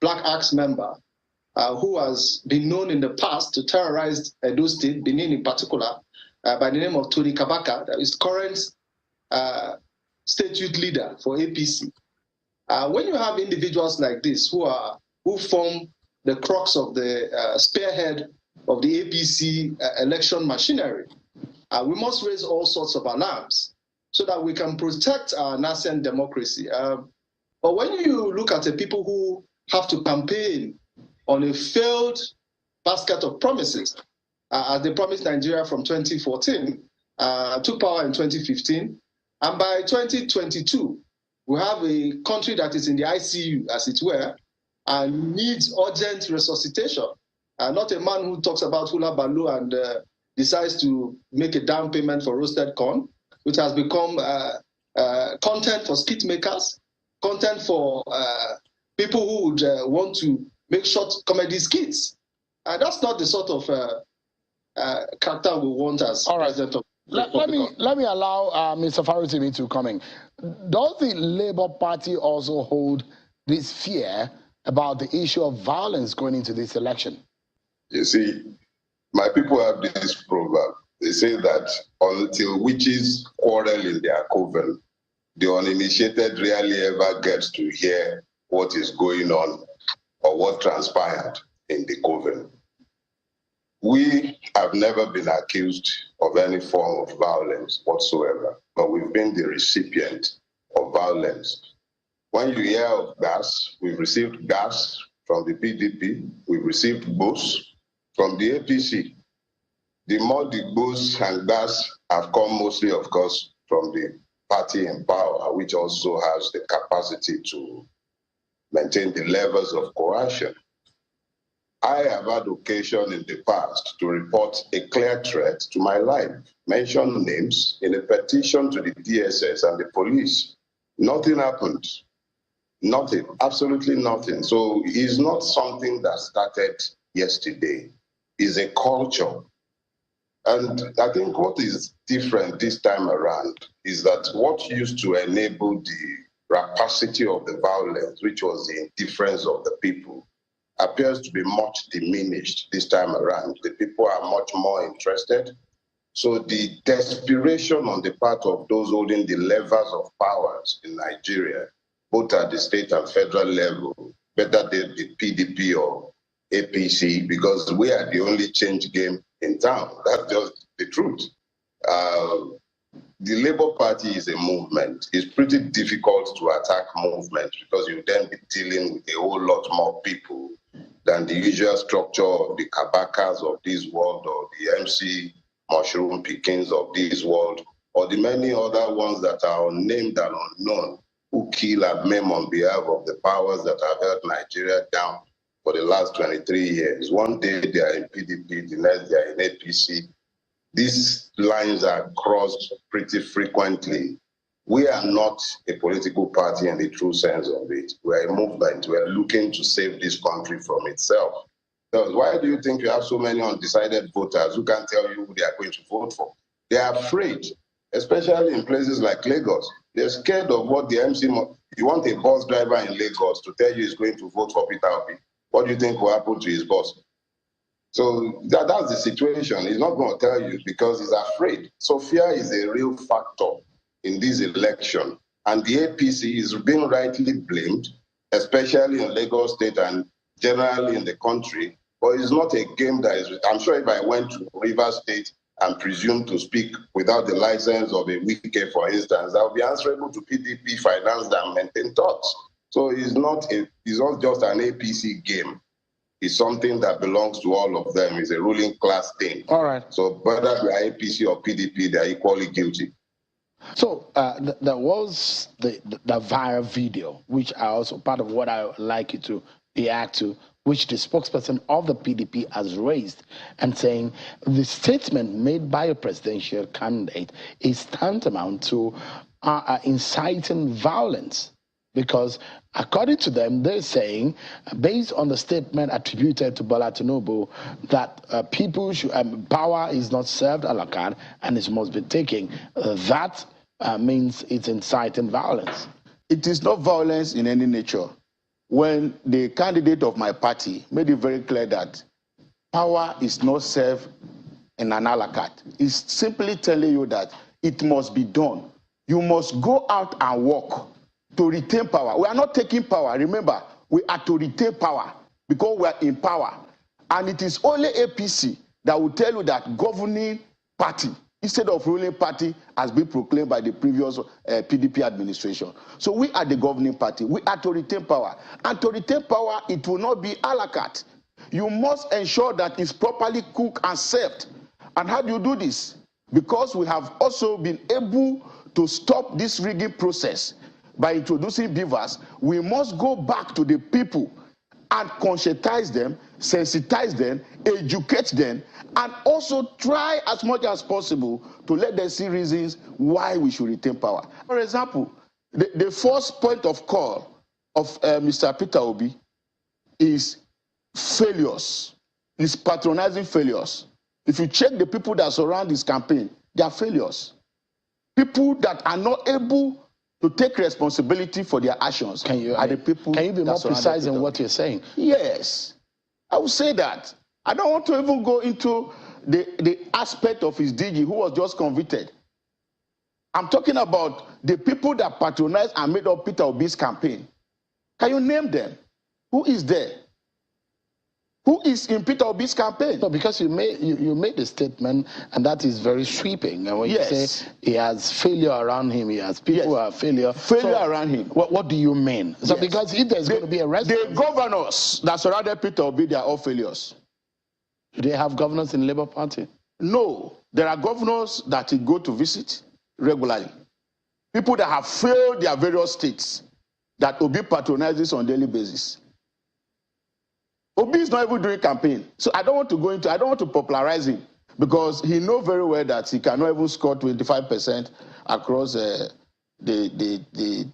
Black Axe member who has been known in the past to terrorize Edo State, Benin in particular, by the name of Tony Kabaka, that is current state youth leader for APC. When you have individuals like this who form the crux of the spearhead of the APC election machinery, we must raise all sorts of alarms so that we can protect our nascent democracy. But when you look at the people who have to campaign on a failed basket of promises, as they promised Nigeria from 2014, took power in 2015, and by 2022, we have a country that is in the ICU, as it were, and needs urgent resuscitation. Not a man who talks about hula baloo and decides to make a down payment for roasted corn, which has become content for skit makers, content for people who would want to make short comedy skits. That's not the sort of character we want as president of. Let me allow Mr. Farutimi to come in. Does the Labour Party also hold this fear about the issue of violence going into this election? You see, my people have this proverb. They say that until witches quarrel in their coven, the uninitiated rarely ever gets to hear what is going on or what transpired in the Coven. We have never been accused of any form of violence whatsoever, but we've been the recipient of violence. When you hear of gas, we've received gas from the PDP, we've received booze from the APC. The more the booze and gas have come mostly, of course, from the party in power, which also has the capacity to maintain the levels of coercion. I have had occasion in the past to report a clear threat to my life, mention names in a petition to the DSS and the police. Nothing happened. Nothing, absolutely nothing. So it's not something that started yesterday. It's a culture. And I think what is different this time around is that what used to enable the rapacity of the violence, which was the indifference of the people, appears to be much diminished this time around. The people are much more interested. So the desperation on the part of those holding the levers of powers in Nigeria, both at the state and federal level, whether they be PDP or APC, because we are the only change game in town. That's just the truth. The Labour Party is a movement. It's pretty difficult to attack movement because you then be dealing with a whole lot more people than the usual structure of the Kabakas of this world or the MC Mushroom Pickings of this world or the many other ones that are unnamed and unknown who kill and maim on behalf of the powers that have held Nigeria down for the last 23 years. One day they are in PDP, the next they are in APC. These lines are crossed pretty frequently. We are not a political party in the true sense of it. We're a movement. We're looking to save this country from itself. So why do you think you have so many undecided voters who can't tell you who they are going to vote for? They are afraid, especially in places like Lagos. They're scared of what the MC... You want a bus driver in Lagos to tell you he's going to vote for Peter Obi. What do you think will happen to his boss? So that's the situation. He's not going to tell you because he's afraid. So fear is a real factor in this election. And the APC is being rightly blamed, especially in Lagos State and generally in the country. But it's not a game that is... I'm sure if I went to Rivers State and presumed to speak without the license of a Wike, for instance, I would be answerable to PDP, finance, and maintain thoughts. So it's not just an APC game. It's something that belongs to all of them. It's a ruling class thing. All right. So whether they are APC or PDP, they are equally guilty. So there was the viral video, which are also part of what I would like you to react to, which the spokesperson of the PDP has raised and saying the statement made by a presidential candidate is tantamount to inciting violence. Because according to them, they're saying, based on the statement attributed to Bola Tinubu, that people should, power is not served a la carte and it must be taken. That means it's inciting violence. It is not violence in any nature. When the candidate of my party made it very clear that power is not served in an a la carte, it's simply telling you that it must be done. You must go out and work to retain power. We are not taking power. Remember, we are to retain power because we are in power. And it is only APC that will tell you that governing party instead of ruling party has been proclaimed by the previous PDP administration. So we are the governing party. We are to retain power. And to retain power, it will not be a la carte. You must ensure that it's properly cooked and served. And how do you do this? Because we have also been able to stop this rigging process by introducing beavers, we must go back to the people and conscientize them, sensitize them, educate them, and also try as much as possible to let them see reasons why we should retain power. For example, the first point of call of Mr. Peter Obi is failures, is patronizing failures. If you check the people that surround this campaign, they are failures. People that are not able to take responsibility for their actions are the people. Can you be more precise in what you're saying? Yes, I would say that. I don't want to even go into the aspect of his DG who was just convicted. I'm talking about the people that patronized and made up Peter Obi's campaign. Can you name them? Who is there? Who is in Peter Obi's campaign? No, because you made a statement, and that is very sweeping. And when you say he has failure around him, he has people who are failure around him. What do you mean? So because if there's going to be a response, the governors that surrounded Peter Obi, they are all failures. Do they have governors in the Labour Party? No, there are governors that he go to visit regularly. People that have failed their various states that Obi patronizes on a daily basis. Obi is not even doing campaign. So I don't want to popularize him because he knows very well that he cannot even score 25% across the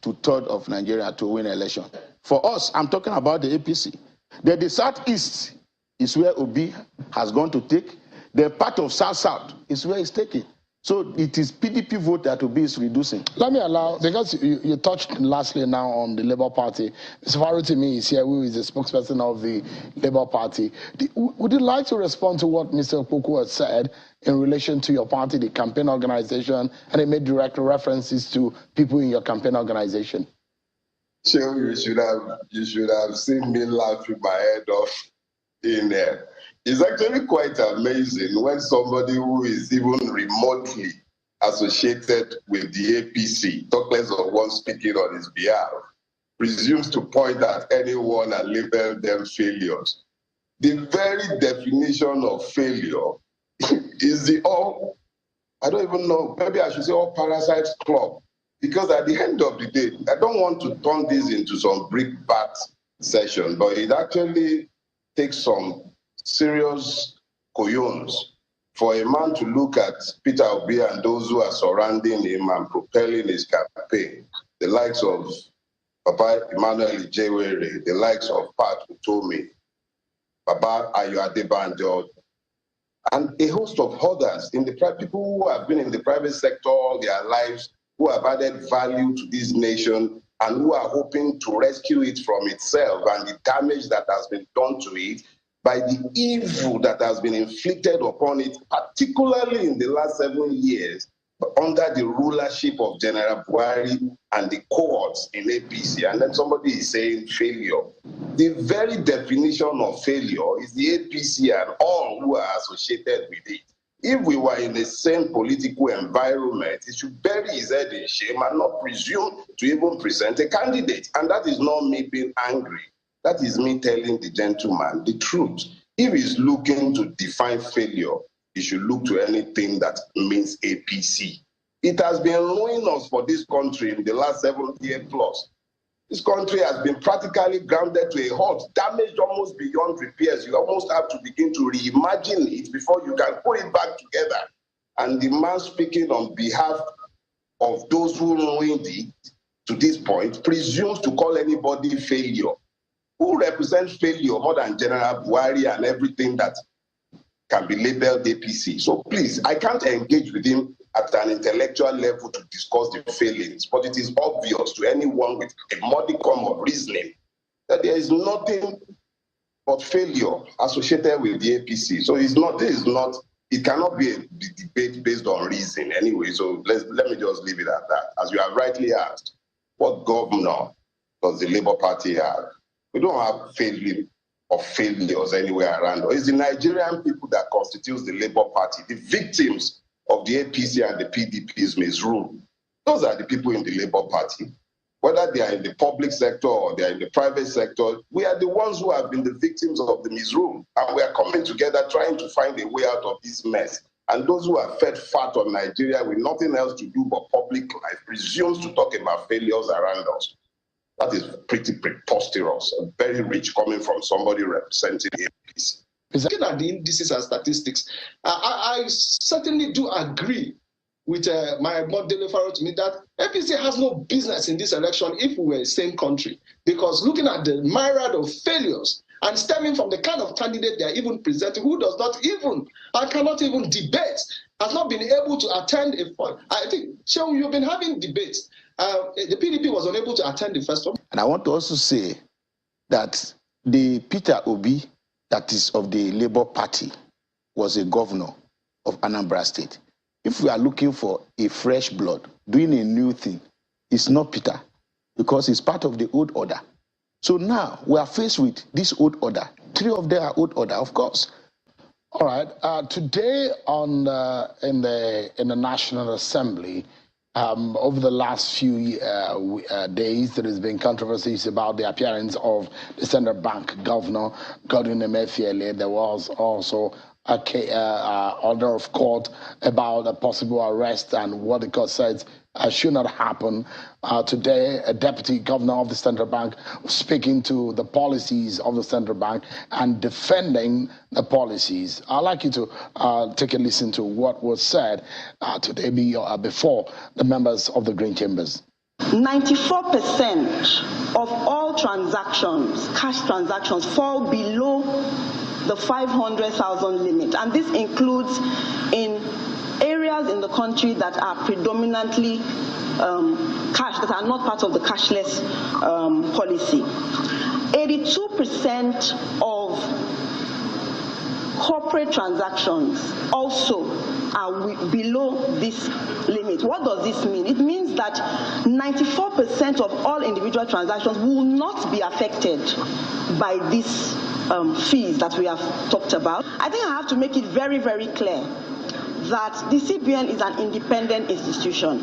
two-thirds of Nigeria to win an election. For us, I'm talking about the APC. The Southeast is where Obi has gone to take. The part of South-South is where he's taking. So it is PDP vote that Obi is reducing. Let me allow, because you touched lastly now on the Labour Party. Mr. Farutimi is here, who is the spokesperson of the Labour Party. Would you like to respond to what Mr. Opoku has said in relation to your party, the campaign organization, and he made direct references to people in your campaign organization? Sure, you should have seen me laughing my head off in there. It's actually quite amazing when somebody who is even remotely associated with the APC, talk less of one speaking on his behalf, presumes to point at anyone and label them failures. The very definition of failure is I don't even know, maybe I should say all parasites club. Because at the end of the day, I don't want to turn this into some brickbat session, but it actually takes some serious cojones for a man to look at Peter Obi and those who are surrounding him and propelling his campaign, the likes of Papa Emmanuel Ijewere, the likes of Pat Utomi, Baba Ayo Adebanjo, and a host of others, people who have been in the private sector all their lives, who have added value to this nation and who are hoping to rescue it from itself and the damage that has been done to it by the evil that has been inflicted upon it, particularly in the last 7 years, under the rulership of General Buhari and the cohorts in APC. And then somebody is saying failure. The very definition of failure is the APC and all who are associated with it. If we were in the same political environment, he should bury his head in shame and not presume to even present a candidate. And that is not me being angry. That is me telling the gentleman the truth. If he's looking to define failure, he should look to anything that means APC. It has been ruining us for this country in the last 7 years plus. This country has been practically grounded to a halt, damaged almost beyond repairs. You almost have to begin to reimagine it before you can put it back together. And the man speaking on behalf of those who ruined it to this point presumes to call anybody failure. Who represents failure more than General Buhari and everything that can be labeled APC? So please, I can't engage with him at an intellectual level to discuss the failings, but it is obvious to anyone with a modicum of reasoning that there is nothing but failure associated with the APC. So it cannot be a debate based on reason anyway. So let me just leave it at that. As you have rightly asked, what governor does the Labour Party have? We don't have failure or failures anywhere around. It's the Nigerian people that constitutes the Labour Party, the victims of the APC and the PDP's misrule. Those are the people in the Labour Party. Whether they are in the public sector or they are in the private sector, we are the ones who have been the victims of the misrule. And we are coming together trying to find a way out of this mess. And those who are fed fat on Nigeria with nothing else to do but public life presumes to talk about failures around us. That is pretty preposterous and very rich coming from somebody representing APC. Looking at the indices and statistics, I certainly do agree with my Modele Farutimi that APC has no business in this election if we were the same country. Because looking at the myriad of failures and stemming from the kind of candidate they are even presenting, who does not even, and cannot even debate, has not been able to attend I think, Shehu, you've been having debates. The PDP was unable to attend the first one. And I want to also say that the Peter Obi, that is of the Labour Party, was a governor of Anambra State. If we are looking for a fresh blood, doing a new thing, it's not Peter, because it's part of the old order. So now we are faced with this old order. 3 of them are old order, of course. All right. Today in the National Assembly, over the last few days, there has been controversies about the appearance of the central bank governor, Godwin Emefiele. There was also order of court about a possible arrest and what the court said should not happen. Today, a deputy governor of the central bank was speaking to the policies of the central bank and defending the policies. I'd like you to take a listen to what was said today before the members of the Green Chambers. 94% of all transactions, cash transactions, fall below the 500,000 limit, and this includes in areas in the country that are predominantly cash, that are not part of the cashless policy. 82% of corporate transactions also are below this limit. What does this mean? It means that 94% of all individual transactions will not be affected by these fees that we have talked about. I think I have to make it very, very clear that the CBN is an independent institution.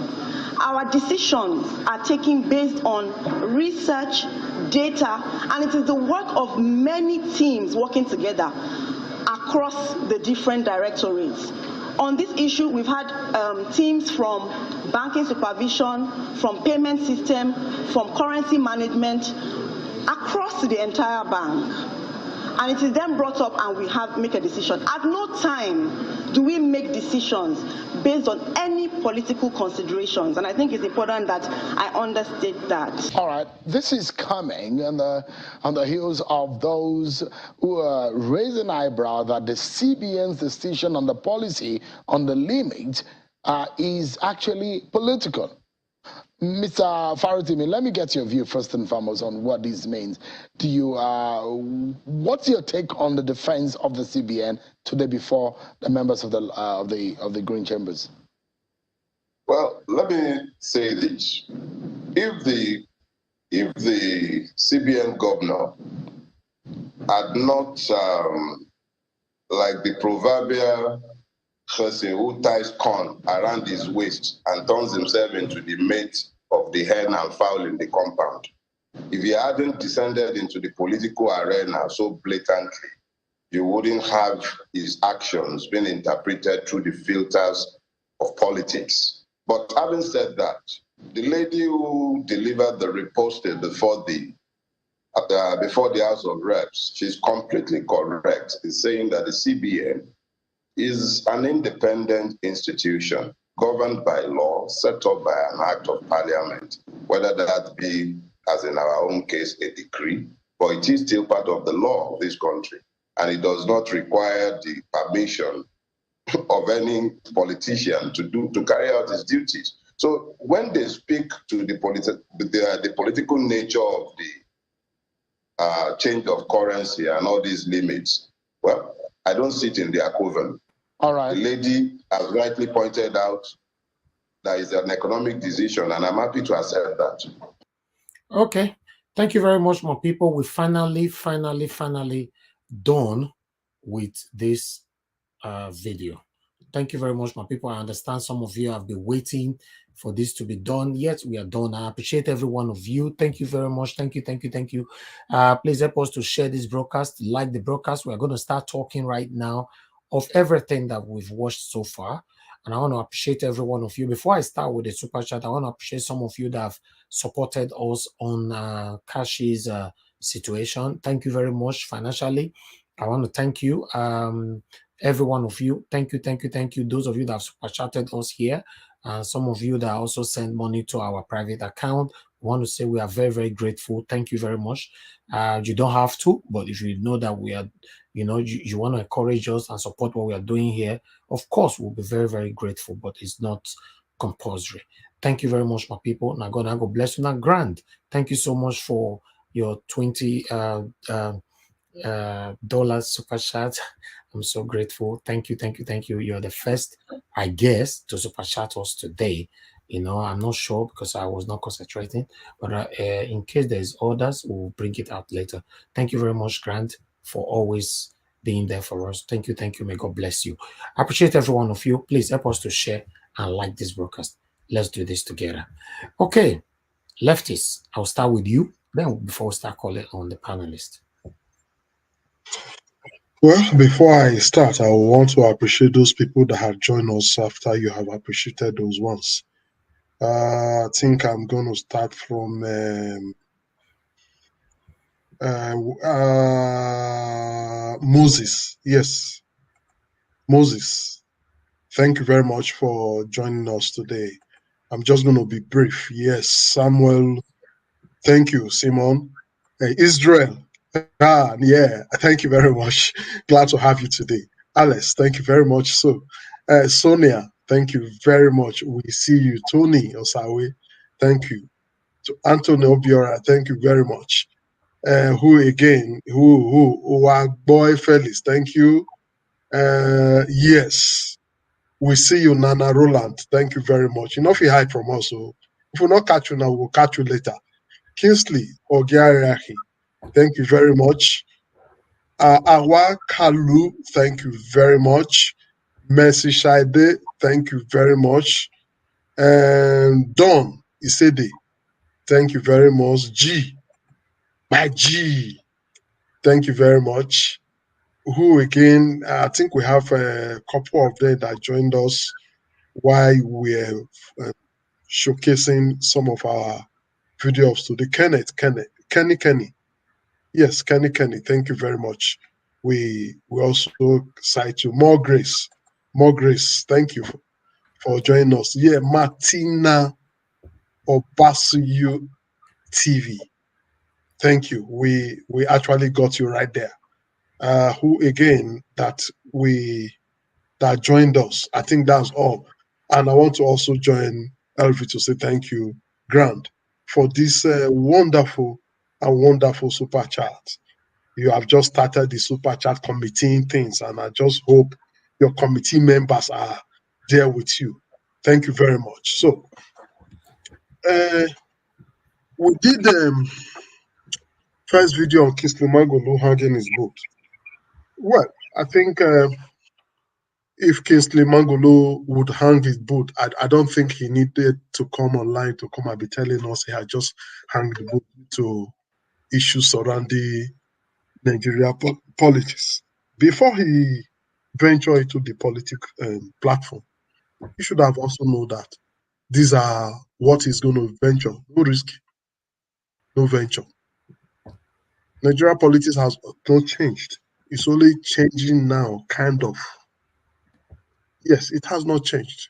Our decisions are taken based on research, data, and it is the work of many teams working together across the different directorates. On this issue, we've had teams from banking supervision, from payment system, from currency management, across the entire bank. And it is then brought up and we make a decision. At no time do we make decisions based on any political considerations. And I think it's important that I understate that. All right, this is coming on the heels of those who are raising eyebrow that the CBN's decision on the policy on the limit is actually political. Mr. Farutimi, let me get your view first and foremost on what this means. What's your take on the defense of the CBN today before the members of the Green Chambers? Well, let me say this: if the CBN governor had not, like the proverbial person who ties corn around his waist and turns himself into the mate of the hen and fowl in the compound, if he hadn't descended into the political arena so blatantly, you wouldn't have his actions being interpreted through the filters of politics. But having said that, the lady who delivered the report before the House of Reps, she's completely correct in saying that the CBN is an independent institution governed by law, set up by an act of parliament, whether that be, as in our own case, a decree, but it is still part of the law of this country, and it does not require the permission of any politician to carry out his duties. So when they speak to the political nature of the change of currency and all these limits, well, I don't see it in their coven. All right. The lady has rightly pointed out that it's an economic decision, and I'm happy to accept that. Okay. Thank you very much, my people. We finally done with this video. Thank you very much, my people. I understand some of you have been waiting for this to be done. Yet we are done. I appreciate every one of you. Thank you very much. Thank you. Please help us to share this broadcast, like the broadcast. We're going to start talking right now of everything that we've watched so far. And I want to appreciate every one of you. Before I start with the super chat, I want to appreciate some of you that have supported us on Kashi's situation. Thank you very much financially. I want to thank you, every one of you. Thank you. Those of you that have super chatted us here. Some of you that also send money to our private account. I want to say we are very, very grateful. Thank you very much. You don't have to, but if you know that we are, you want to encourage us and support what we are doing here, of course, we'll be very, very grateful, but it's not compulsory. Thank you very much, my people. Now, God bless you. Now, Grant, thank you so much for your $20 super chat. I'm so grateful. Thank you. You're the first, I guess, to super chat us today. I'm not sure because I was not concentrating, but in case there's others, we'll bring it out later. Thank you very much, Grant, for always being there for us. Thank you. May God bless you. I appreciate every one of you. Please help us to share and like this broadcast. Let's do this together. Okay, leftists, I'll start with you. Then before we start calling on the panelists. Well, before I start, I want to appreciate those people that have joined us after you have appreciated those ones. I think I'm going to start from Moses. Yes, Moses. Thank you very much for joining us today. I'm just going to be brief. Yes, Samuel. Thank you, Simon. Israel. Yeah, thank you very much. Glad to have you today. Alice, thank you very much. So, Sonia, thank you very much. We see you. Tony Osawe, thank you. To Anthony Obiora, thank you very much. Our boy Felix, thank you. Yes, we see you, Nana Roland. Thank you very much. You know, if you hide from us, so if we not catch you now, we'll catch you later. Kingsley Moghalu, thank you very much. Awa Kalu, thank you very much. Mercy Shaide, thank you very much. And Don Isede, thank you very much. My G, thank you very much. Who again? I think we have a couple of them that joined us while we're showcasing some of our videos today. Kenny. Yes, Kenny. Thank you very much. We also cite you. More grace. Thank you for joining us. Yeah, Martina Obasuyu TV. Thank you. We actually got you right there. Who again that joined us? I think that's all. And I want to also join Elvi to say thank you, Grant, for this wonderful super chat. You have just started the super chat committee things, and I just hope your committee members are there with you. Thank you very much. So we did first video on Kingsley Moghalu hanging his boot. Well, I think if Kingsley Moghalu would hang his boot, I don't think he needed to come online to come and be telling us he had just hung the boot to issues surrounding Nigeria politics. Before he ventured into the political platform, he should have also known that these are what he's going to venture. No risk, no venture. Nigeria politics has not changed. It's only changing now, kind of. Yes, it has not changed.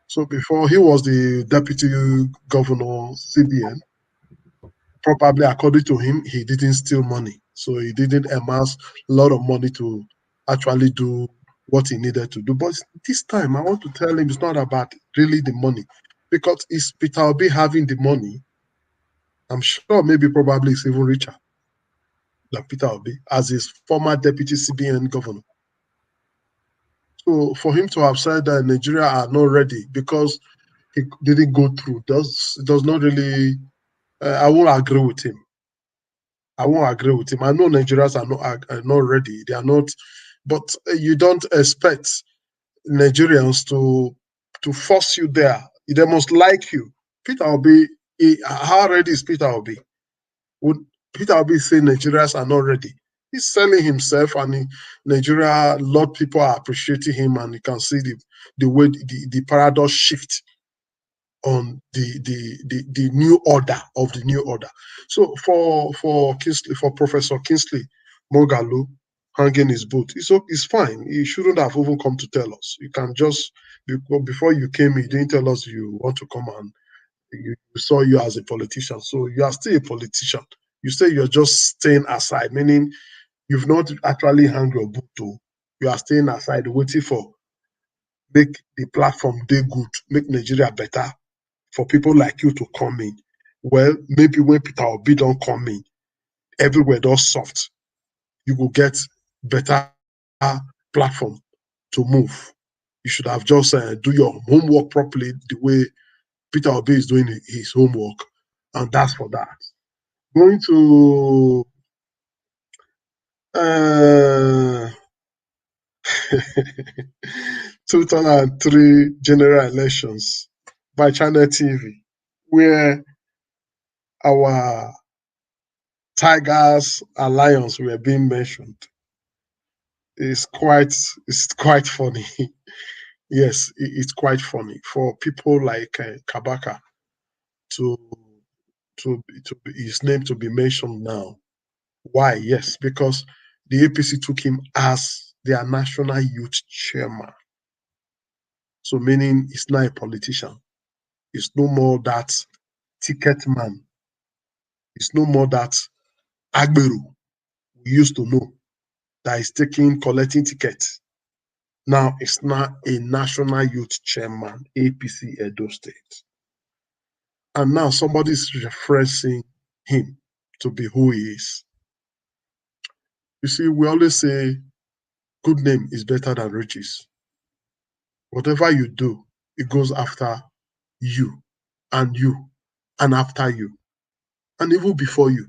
So before he was the deputy governor, CBN, probably according to him, he didn't steal money. So he didn't amass a lot of money to actually do what he needed to do. But this time, I want to tell him it's not about really the money. Because it's Peter Obi having the money, I'm sure maybe probably it's even richer than Peter Obi as his former deputy CBN governor. So for him to have said that Nigeria are not ready because he didn't go through, does not really, I won't agree with him. I know Nigerians are not ready. They are not, but you don't expect Nigerians to force you there. They must like you. Peter Obi, how ready is Peter Obi? Would Peter Obi say Nigerians are not ready? He's selling himself, and Nigeria, a lot of people are appreciating him, and you can see the way the paradox shift on the new order of the new order. So for Professor Kingsley Moghalu hanging his boot, it's fine. He shouldn't have even come to tell us. You can just, before you came, you didn't tell us you want to come, and you saw you as a politician. So you are still a politician. You say you're just staying aside, meaning you've not actually hung your boot to. You are staying aside, waiting for make the platform do good, make Nigeria better, for people like you to come in. Well, maybe when Peter Obi don't come in, everywhere does soft. You will get better platform to move. You should have just do your homework properly the way Peter Obi is doing his homework, and that's for that. Going to 2003 general elections by Channel TV, where our Tigers Alliance were being mentioned. It's quite funny. Yes, it's quite funny for people like Kabaka to his name to be mentioned now. Why? Yes, because the APC took him as their national youth chairman. So meaning he's not a politician. He's no more that ticket man. He's no more that Agberu we used to know that is collecting tickets. Now it's not a national youth chairman, APC Edo State. And now somebody's referencing him to be who he is. You see, we always say good name is better than riches. Whatever you do, it goes after you and after you and even before you.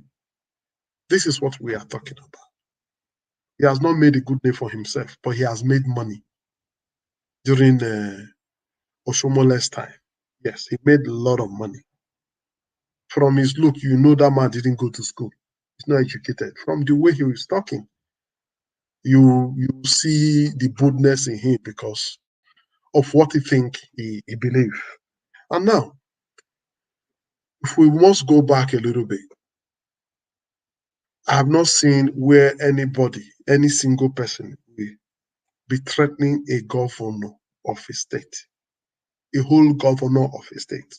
This is what we are talking about. He has not made a good name for himself, but he has made money during Oshomole's time. Yes, he made a lot of money. From his look, you know that man didn't go to school. He's not educated. From the way he was talking, you see the boldness in him because of what he think he believes. And now, if we must go back a little bit, I have not seen where anybody, any single person will be threatening a governor of a state, a whole governor of a state.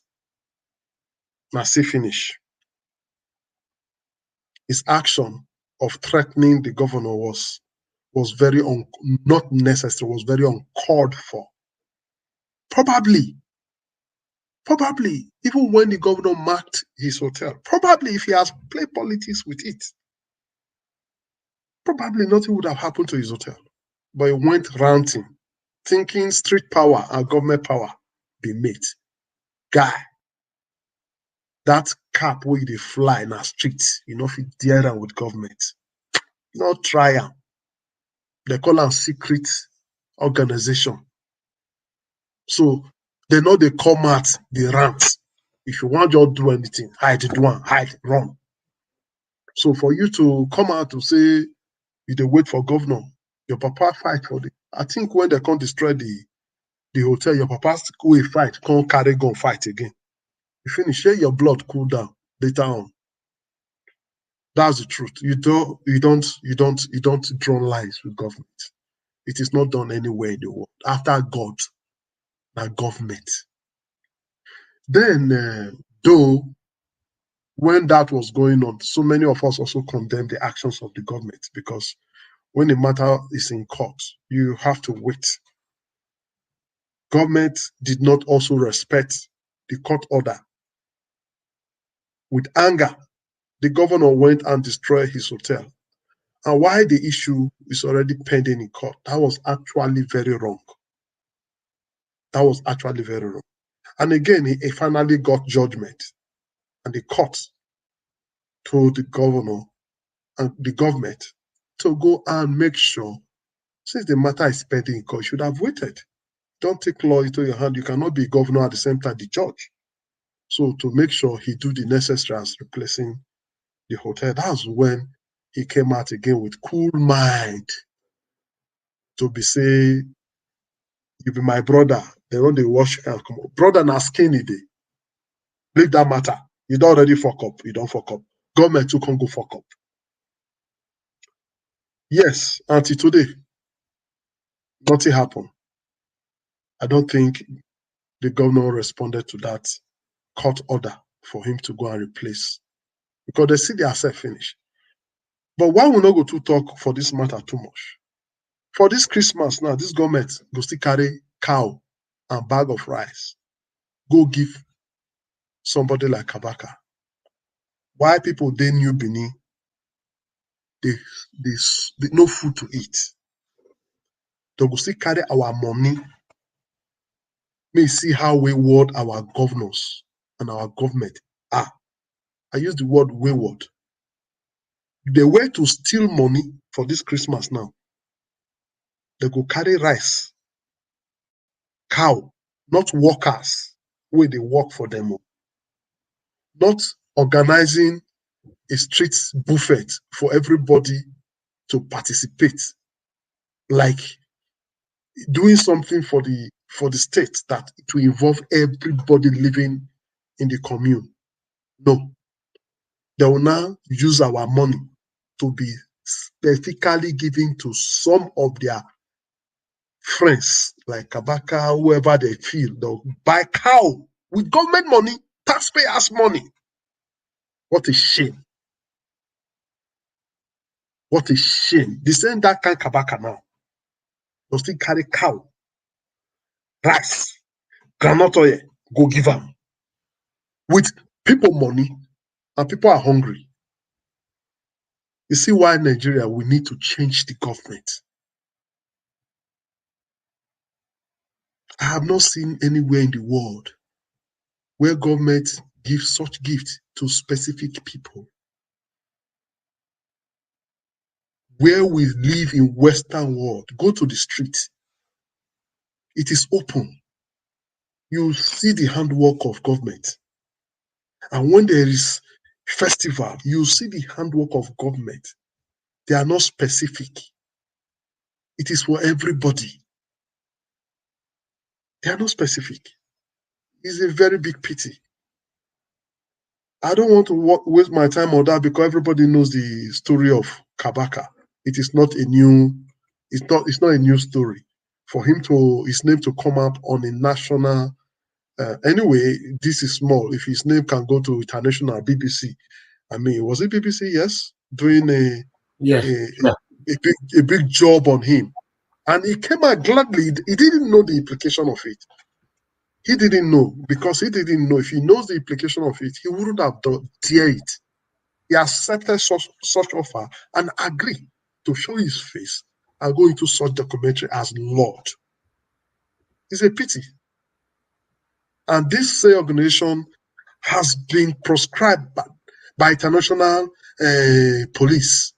Now see finish. His action of threatening the governor was very not necessary, was very uncalled for. Probably, even when the governor marked his hotel, probably if he has played politics with it, probably nothing would have happened to his hotel. But he went ranting, thinking street power and government power be made. Guy, that cap where they fly in our streets, you know, if you dare them with government, not try them. They call them secret organization. So they know they come out the ranks. If you want to do anything, hide, run. So for you to come out to say you dey wait for governor, your papa fight for the. I think when they can't destroy the hotel, your papa go fight, can't carry gun fight again. You finish, let your blood cool down later on. That's the truth. You don't draw lines with government. It is not done anywhere in the world. After God, na government. Then, though, when that was going on, so many of us also condemned the actions of the government because when the matter is in court, you have to wait. Government did not also respect the court order. With anger, the governor went and destroyed his hotel. And why the issue is already pending in court, that was actually very wrong. That was actually very wrong. And again, he finally got judgment. And the court told the governor and the government to go and make sure, since the matter is pending in court, you should have waited. Don't take law into your hand. You cannot be governor at the same time the judge. So to make sure he do the necessary as replacing the hotel, that's when he came out again with cool mind to be say, you be my brother. They don't they wash and come up. Brother na skinny day. Leave that matter. You don't already fuck up. You don't fuck up. Government too can't go fuck up. Yes, until today, nothing happened. I don't think the governor responded to that court order for him to go and replace because they see themselves finish. But why we not go to talk for this matter too much? For this Christmas now, this government go still carry cow and bag of rice, go give somebody like Kabaka. Why people they New Benin, they no food to eat. They go still carry our money, may see how wayward our governors and our government are. I use the word wayward. They were to steal money for this Christmas now. They go carry rice, cow, not workers where they work for them, not organizing a street buffet for everybody to participate, like doing something for the state that it will involve everybody living in the commune. No, they will now use our money to be specifically given to some of their friends, like Kabaka, whoever they feel. They'll buy cow with government money, taxpayers' money. What a shame. What a shame. The same that can Kabaka now. They'll still carry cow, rice, groundnut oil, go give them. With people money, and people are hungry. You see why Nigeria, we need to change the government. I have not seen anywhere in the world where government gives such gifts to specific people. Where we live in Western world, go to the street. It is open. You see the handwork of government. And when there is festival, you see the handwork of government. They are not specific. It is for everybody. They are not specific. It's a very big pity. I don't want to waste my time on that because everybody knows the story of Kabaka. It is not a new, it's not a new story. For his name to come up on a national, anyway, this is small. If his name can go to international BBC, I mean, was it BBC? Yes, doing a big job on him, and he came out gladly. He didn't know the implication of it. He didn't know because he didn't know. If he knows the implication of it, he wouldn't have dared it. He accepted such offer and agreed to show his face and go into such documentary as Lord. It's a pity. And this organization has been proscribed by international police.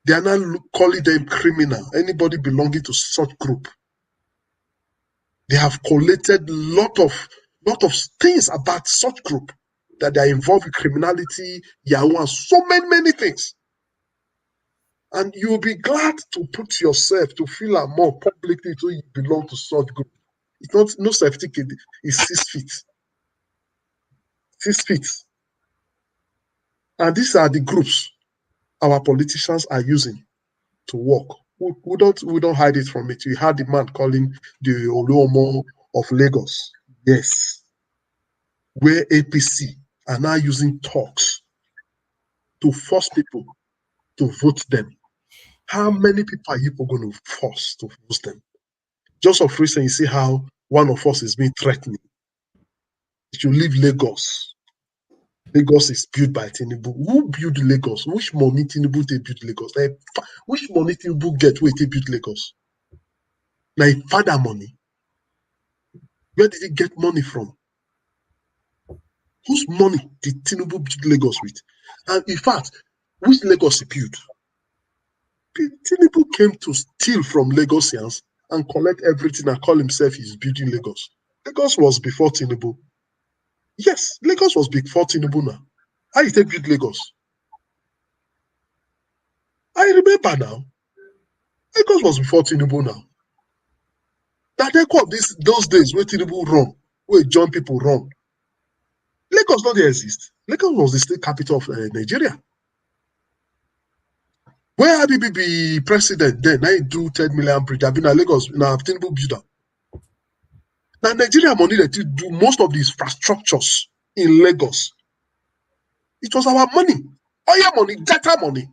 They are now calling them criminal. Anybody belonging to such group. They have collated lot of things about such group that they are involved in criminality, Yahoo, and so many things. And you will be glad to put yourself to feel more publicly so you belong to such group. It's not no certificate, it's 6 feet. 6 feet. And these are the groups our politicians are using to work. We don't hide it from it. You had the man calling the Oluomo of Lagos. Yes. Where APC are now using talks to force people to vote them. How many people are you going to force to vote them? Just of recent, you see how one of us is being threatened. If you leave Lagos, Lagos is built by Tinubu. Who built Lagos? Which money Tinubu they built Lagos? Like, which money Tinubu get where they built Lagos? Like father money. Where did he get money from? Whose money did Tinubu build Lagos with? And in fact, which Lagos he built? Tinubu came to steal from Lagosians and collect everything and call himself he's building Lagos. Lagos was before Tinubu. Yes, Lagos was before Tinubu now. How did they build Lagos? I remember now. Lagos was before Tinubu now. That they call those days where Tinubu run, where John people run. Lagos not exist. Lagos was the state capital of Nigeria. Where Abibi be president then, I do 10 million bridge. I've been in Lagos, now Tinubu build up. Now Nigeria money that do most of the infrastructures in Lagos. It was our money, oil money, data money.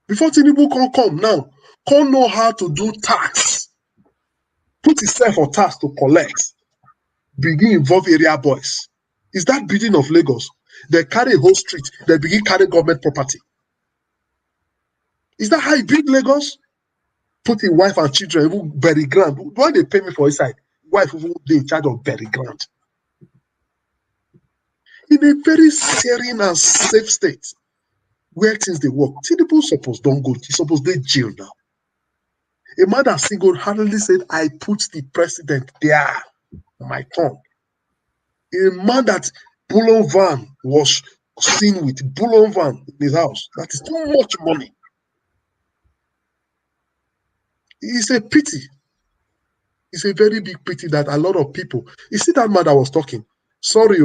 Before Tinubu come now, can't know how to do tax. Put himself on tax to collect. Begin involve area boys. Is that building of Lagos? They carry a whole street. They begin carry government property. Is that how he build Lagos? Put his wife and children, even bury ground. Why they pay me for his side? wife who dey in charge of bury ground. In a very serene and safe state where things they work, Tinubu suppose don't go, he suppose they jail now. A man that single-handedly said, I put the president there on my tongue. A man that Bullion Van was seen with Bullion Van in his house. That is too much money. It's a pity. It's a very big pity that a lot of people, you see that man that was talking, sorry,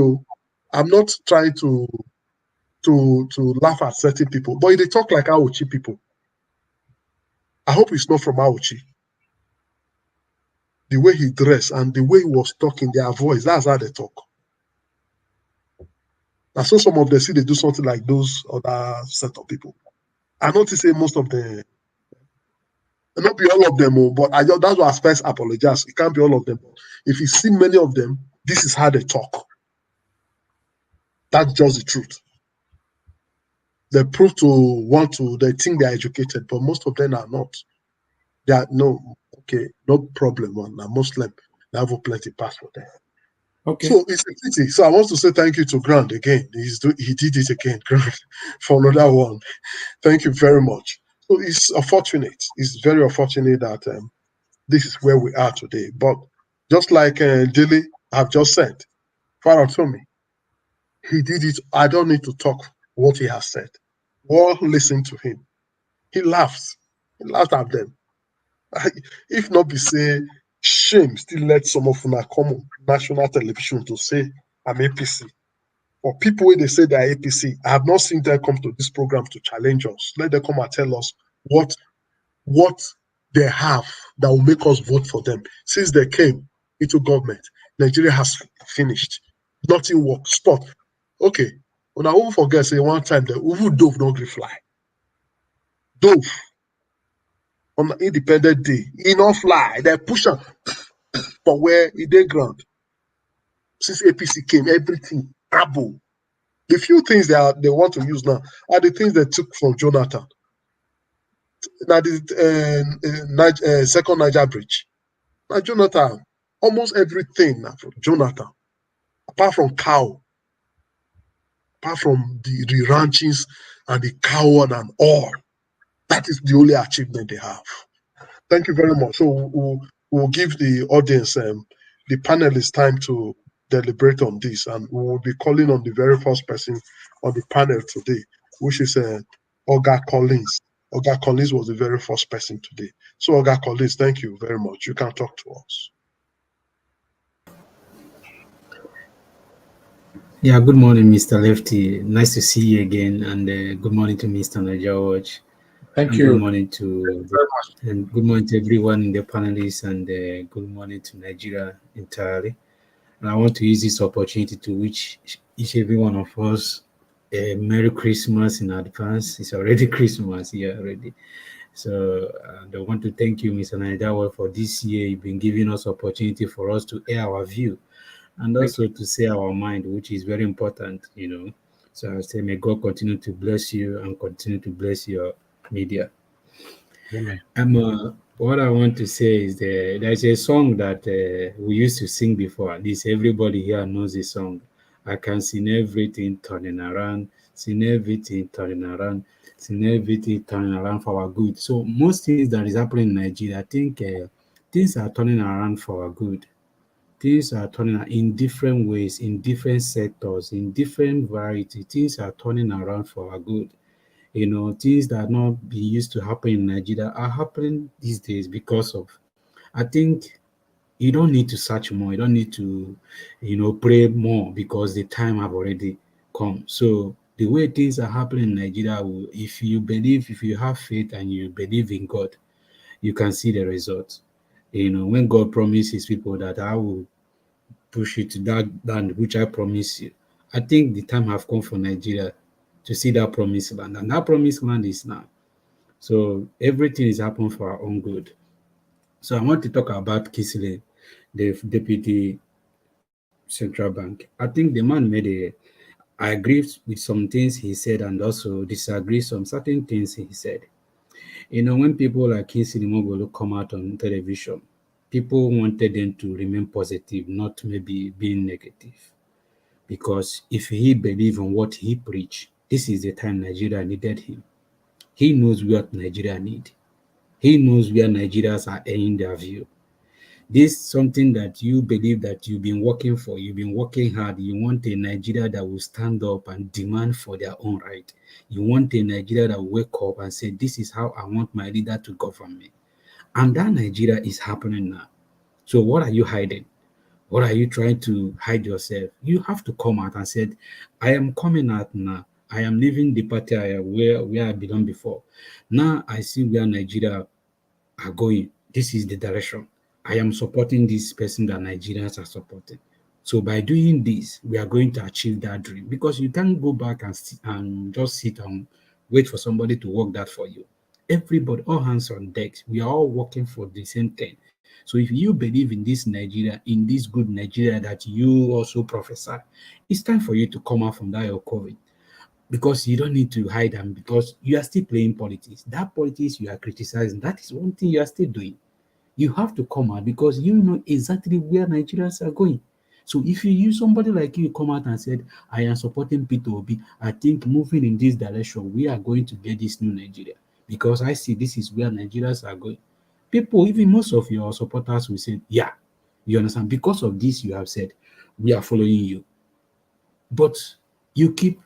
I'm not trying to laugh at certain people, but they talk like Auchi people. I hope it's not from Auchi. The way he dressed and the way he was talking, their voice, that's how they talk. I saw some of them see they do something like those other set of people. I noticed say most of them, not be all of them, but that's why I first apologize. It can't be all of them. If you see many of them, this is how they talk. That's just the truth. They prove they think they're educated, but most of them are not. They are no problem. I'm Muslim. They have plenty passport there. Okay. So it's a pity. So I want to say thank you to Grant again. He did it again, Grant, for another one. Thank you very much. So it's unfortunate. It's very unfortunate that this is where we are today. But just like Dilly have just said, Father told me, he did it. I don't need to talk what he has said. All listen to him. He laughs. He laughed at them. If not be say, shame still let some of them come on national television to say, I'm APC. For people when they say they're APC, I have not seen them come to this program to challenge us. Let them come and tell us what they have that will make us vote for them. Since they came into government, Nigeria has finished. Nothing works. Stop. Okay. When I won't forget, say one time the Uvu Dove don't fly. Dove on the Independent Day, he don't fly. They push up for where he did ground. Since APC came, everything abo. The few things they want to use now are the things they took from Jonathan. Now the second Niger bridge. Now Jonathan, almost everything now from Jonathan, apart from cow, apart from the ranchings and the cow and all. That is the only achievement they have. Thank you very much. So we'll give the audience, the panelists, time to deliberate on this, and we will be calling on the very first person on the panel today, which is Oga Collins. Oga Collins was the very first person today. So Oga Collins, thank you very much. You can talk to us. Yeah, good morning, Mr. Lefty. Nice to see you again, and good morning to Mr. Niger Watch. Thank you. Good morning to everyone in the panelists, and good morning to Nigeria entirely. And I want to use this opportunity to wish each and every one of us a Merry Christmas in advance. It's already Christmas here already. So I want to thank you, Mr. Niger, for this year. You've been giving us opportunity for us to air our view and also to say our mind, which is very important, So I say, may God continue to bless you and continue to bless your media. Amen. What I want to say is there's a song that we used to sing before. At least everybody here knows this song. I can see everything turning around, see everything turning around, see everything turning around for our good. So most things that is happening in Nigeria, I think things are turning around for our good. Things are turning around in different ways, in different sectors, in different variety. Things are turning around for our good. Things that are not being used to happen in Nigeria are happening these days because of, I think you don't need to search more. You don't need to, pray more because the time have already come. So the way things are happening in Nigeria, if you have faith and you believe in God, you can see the results. When God promises people that I will push you to that land which I promise you, I think the time have come for Nigeria to see that promised land, and that promised land is now. So everything is happening for our own good. So I want to talk about Kingsley, the deputy central bank. I think the man I agree with some things he said and also disagree some certain things he said. When people like Kingsley Moghalu come out on television, People wanted them to remain positive, not maybe being negative. Because if he believed in what he preached, this is the time Nigeria needed him. He knows what Nigeria need. He knows where Nigerians are in their view. This something that you believe that you've been working for, you've been working hard. You want a Nigeria that will stand up and demand for their own right. You want a Nigeria that will wake up and say, this is how I want my leader to govern me. And that Nigeria is happening now. So what are you hiding? What are you trying to hide yourself? You have to come out and say, I am coming out now. I am leaving the party where I belong before. Now I see where Nigeria are going. This is the direction. I am supporting this person that Nigerians are supporting. So by doing this, we are going to achieve that dream, because you can't go back and just sit and wait for somebody to work that for you. Everybody, all hands on deck. We are all working for the same thing. So if you believe in this Nigeria, in this good Nigeria that you also prophesy, it's time for you to come out from that your COVID, because you don't need to hide them, because you are still playing politics. That politics you are criticizing, that is one thing you are still doing. You have to come out because you know exactly where Nigerians are going. So if you use somebody like you come out and said, I am supporting Peter Obi, I think moving in this direction, we are going to get this new Nigeria, because I see this is where Nigerians are going. People, even most of your supporters will say, yeah, you understand, because of this you have said, we are following you. But you keep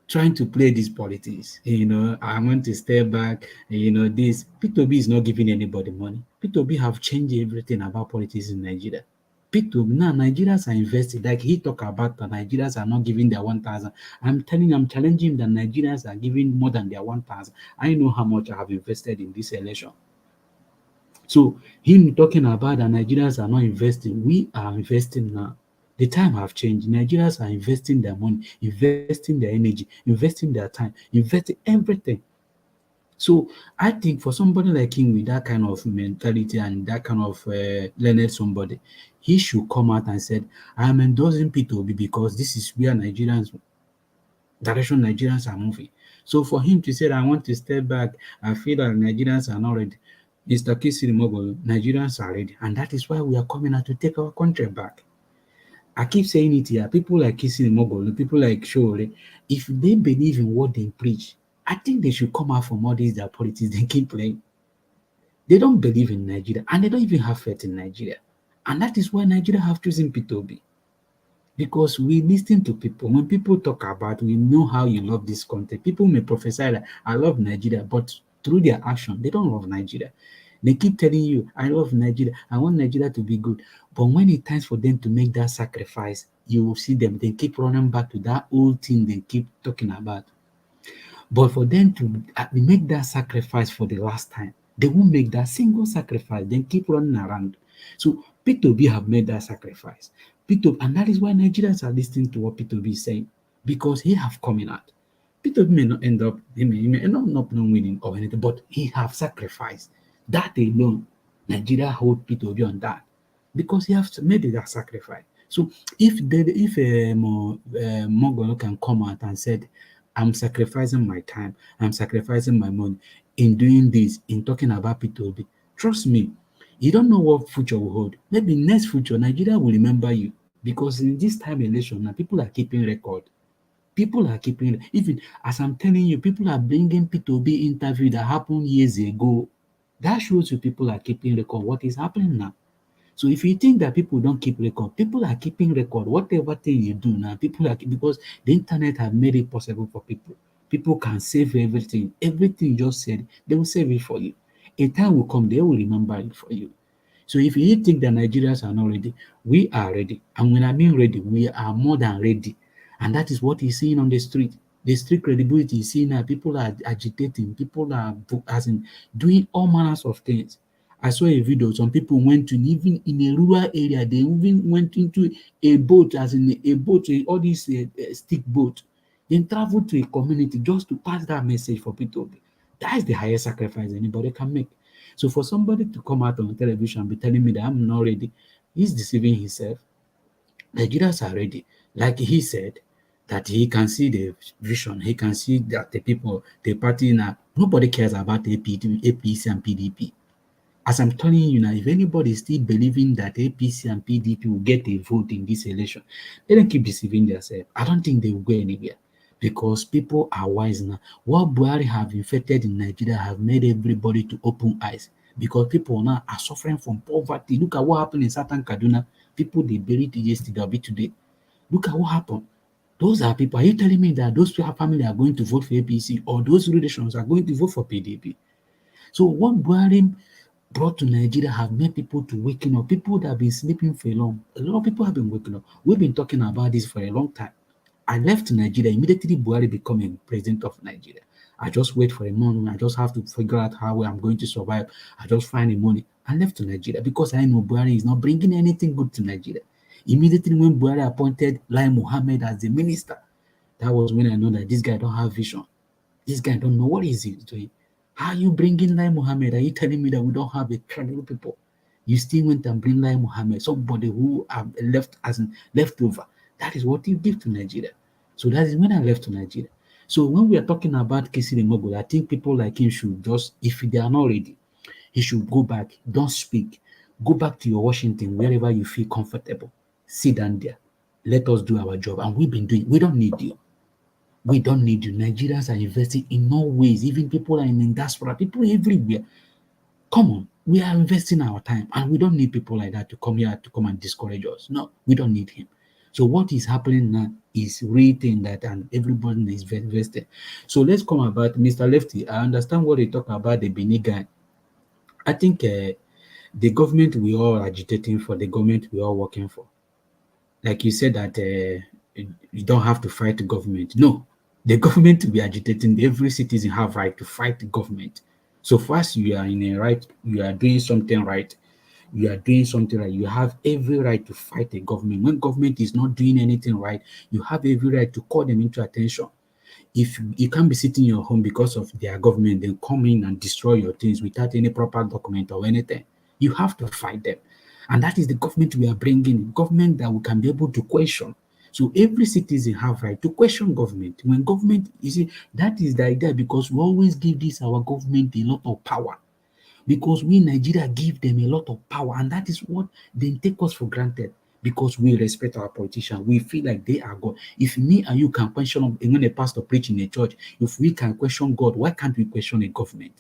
trying to play this politics. I want to step back. This P2B is not giving anybody money. P2B have changed everything about politics in Nigeria. P2B now, Nigerians are invested. Like he talk about the Nigerians are not giving their 1,000. I'm challenging him that Nigerians are giving more than their 1,000. I know how much I have invested in this election. So him talking about that Nigerians are not investing, we are investing now. The time have changed. Nigerians are investing their money, investing their energy, investing their time, investing everything. So I think for somebody like him with that kind of mentality and that kind of learned somebody, he should come out and said, I am endorsing P2B because this is where direction Nigerians are moving. So for him to say, I want to step back, I feel that Nigerians are not ready. Mr. Kingsley Moghalu, Nigerians are ready. And that is why we are coming out to take our country back. I keep saying it here. People like Kingsley Moghalu, people like Shore, if they believe in what they preach, I think they should come out from all these their politics they keep playing. They don't believe in Nigeria, and they don't even have faith in Nigeria. And that is why Nigeria have chosen P2B. Because we listen to people. When people talk about, we know how you love this country. People may prophesy that I love Nigeria, but through their action, they don't love Nigeria. They keep telling you, I love Nigeria. I want Nigeria to be good. But when it's time for them to make that sacrifice, you will see them. They keep running back to that old thing they keep talking about. But for them to make that sacrifice for the last time, they won't make that single sacrifice. Then keep running around. So P2B have made that sacrifice. P2B, and that is why Nigerians are listening to what P2B is saying, because he have coming out. P2B may not end up, he may end up not winning or anything, but he have sacrificed. That alone, Nigeria hold P2B on that, because he has made that sacrifice. So if Moghalu can come out and said, I'm sacrificing my time, I'm sacrificing my money in doing this, in talking about P2B, trust me, you don't know what future will hold. Maybe next future, Nigeria will remember you, because in this time election now, people are keeping record. People are keeping, even as I'm telling you, people are bringing P2B interview that happened years ago. That shows you people are keeping record what is happening now. So if you think that people don't keep record, people are keeping record. Whatever thing you do now, people are, because the internet have made it possible for people. People can save everything. Everything you just said, they will save it for you. A time will come, they will remember it for you. So if you think that Nigerians are not ready, we are ready. And when I mean ready, we are more than ready. And that is what he's seeing on the street. The street credibility is seeing now. People are agitating. People are doing all manners of things. I saw a video. Some people went to, even in a rural area, they even went into a boat, as in a boat, all these stick boat. Then traveled to a community just to pass that message for people. That is the highest sacrifice anybody can make. So for somebody to come out on television and be telling me that I'm not ready, he's deceiving himself. Nigerians are ready. Like he said, that he can see the vision. He can see that the people, the party now, nobody cares about APC and PDP. As I'm telling you now, if anybody is still believing that APC and PDP will get a vote in this election, they don't keep deceiving themselves. I don't think they will go anywhere because people are wise now. What Buhari have infected in Nigeria have made everybody to open eyes because people now are suffering from poverty. Look at what happened in Southern Kaduna. People they buried yesterday or today. Look at what happened. Those are people. Are you telling me that those family are going to vote for APC or those relations are going to vote for PDP? So what Buhari brought to Nigeria have made people to waking up. People that have been sleeping for a lot of people have been waking up. We've been talking about this for a long time. I left Nigeria immediately. Buhari becoming president of Nigeria. I just wait for a month. I just have to figure out how I'm going to survive. I just find the money. I left to Nigeria because I know Buhari is not bringing anything good to Nigeria. Immediately when Buhari appointed Lai Mohammed as the minister, that was when I know that this guy don't have vision. This guy don't know what is he doing. How are you bringing Lai Mohammed? Are you telling me that we don't have a credible people? You still went and bring Lai Mohammed, somebody who have left as leftover. That is what you give to Nigeria. So that is when I left to Nigeria. So when we are talking about Kingsley Moghalu, I think people like him should just, if they are not ready, he should go back. Don't speak. Go back to your Washington, wherever you feel comfortable. Sit down there. Let us do our job. And we've been doing. We don't need you. We don't need you. Nigerians are investing in all ways. Even people are in diaspora, people everywhere. Come on, we are investing our time, and we don't need people like that to come here to come and discourage us. No, we don't need him. So what is happening now is reading that, and everybody is invested. So let's come about Mr. Lefty. I understand what they talk about the Benin guy. I think the government we all agitating for, the government we all working for. Like you said that you don't have to fight the government. No, the government will be agitating. Every citizen have right to fight the government. So first you are in a right, you are doing something right. You are doing something right. You have every right to fight the government. When government is not doing anything right, you have every right to call them into attention. If you can't be sitting in your home because of their government, then come in and destroy your things without any proper document or anything. You have to fight them. And that is the government we are bringing, government that we can be able to question. So every citizen have right to question government. When government, you see, that is the idea because we always give this our government a lot of power. Because we in Nigeria give them a lot of power, and that is what they take us for granted. Because we respect our politicians, we feel like they are God. If me and you can question when a pastor preach in a church, if we can question God, why can't we question a government?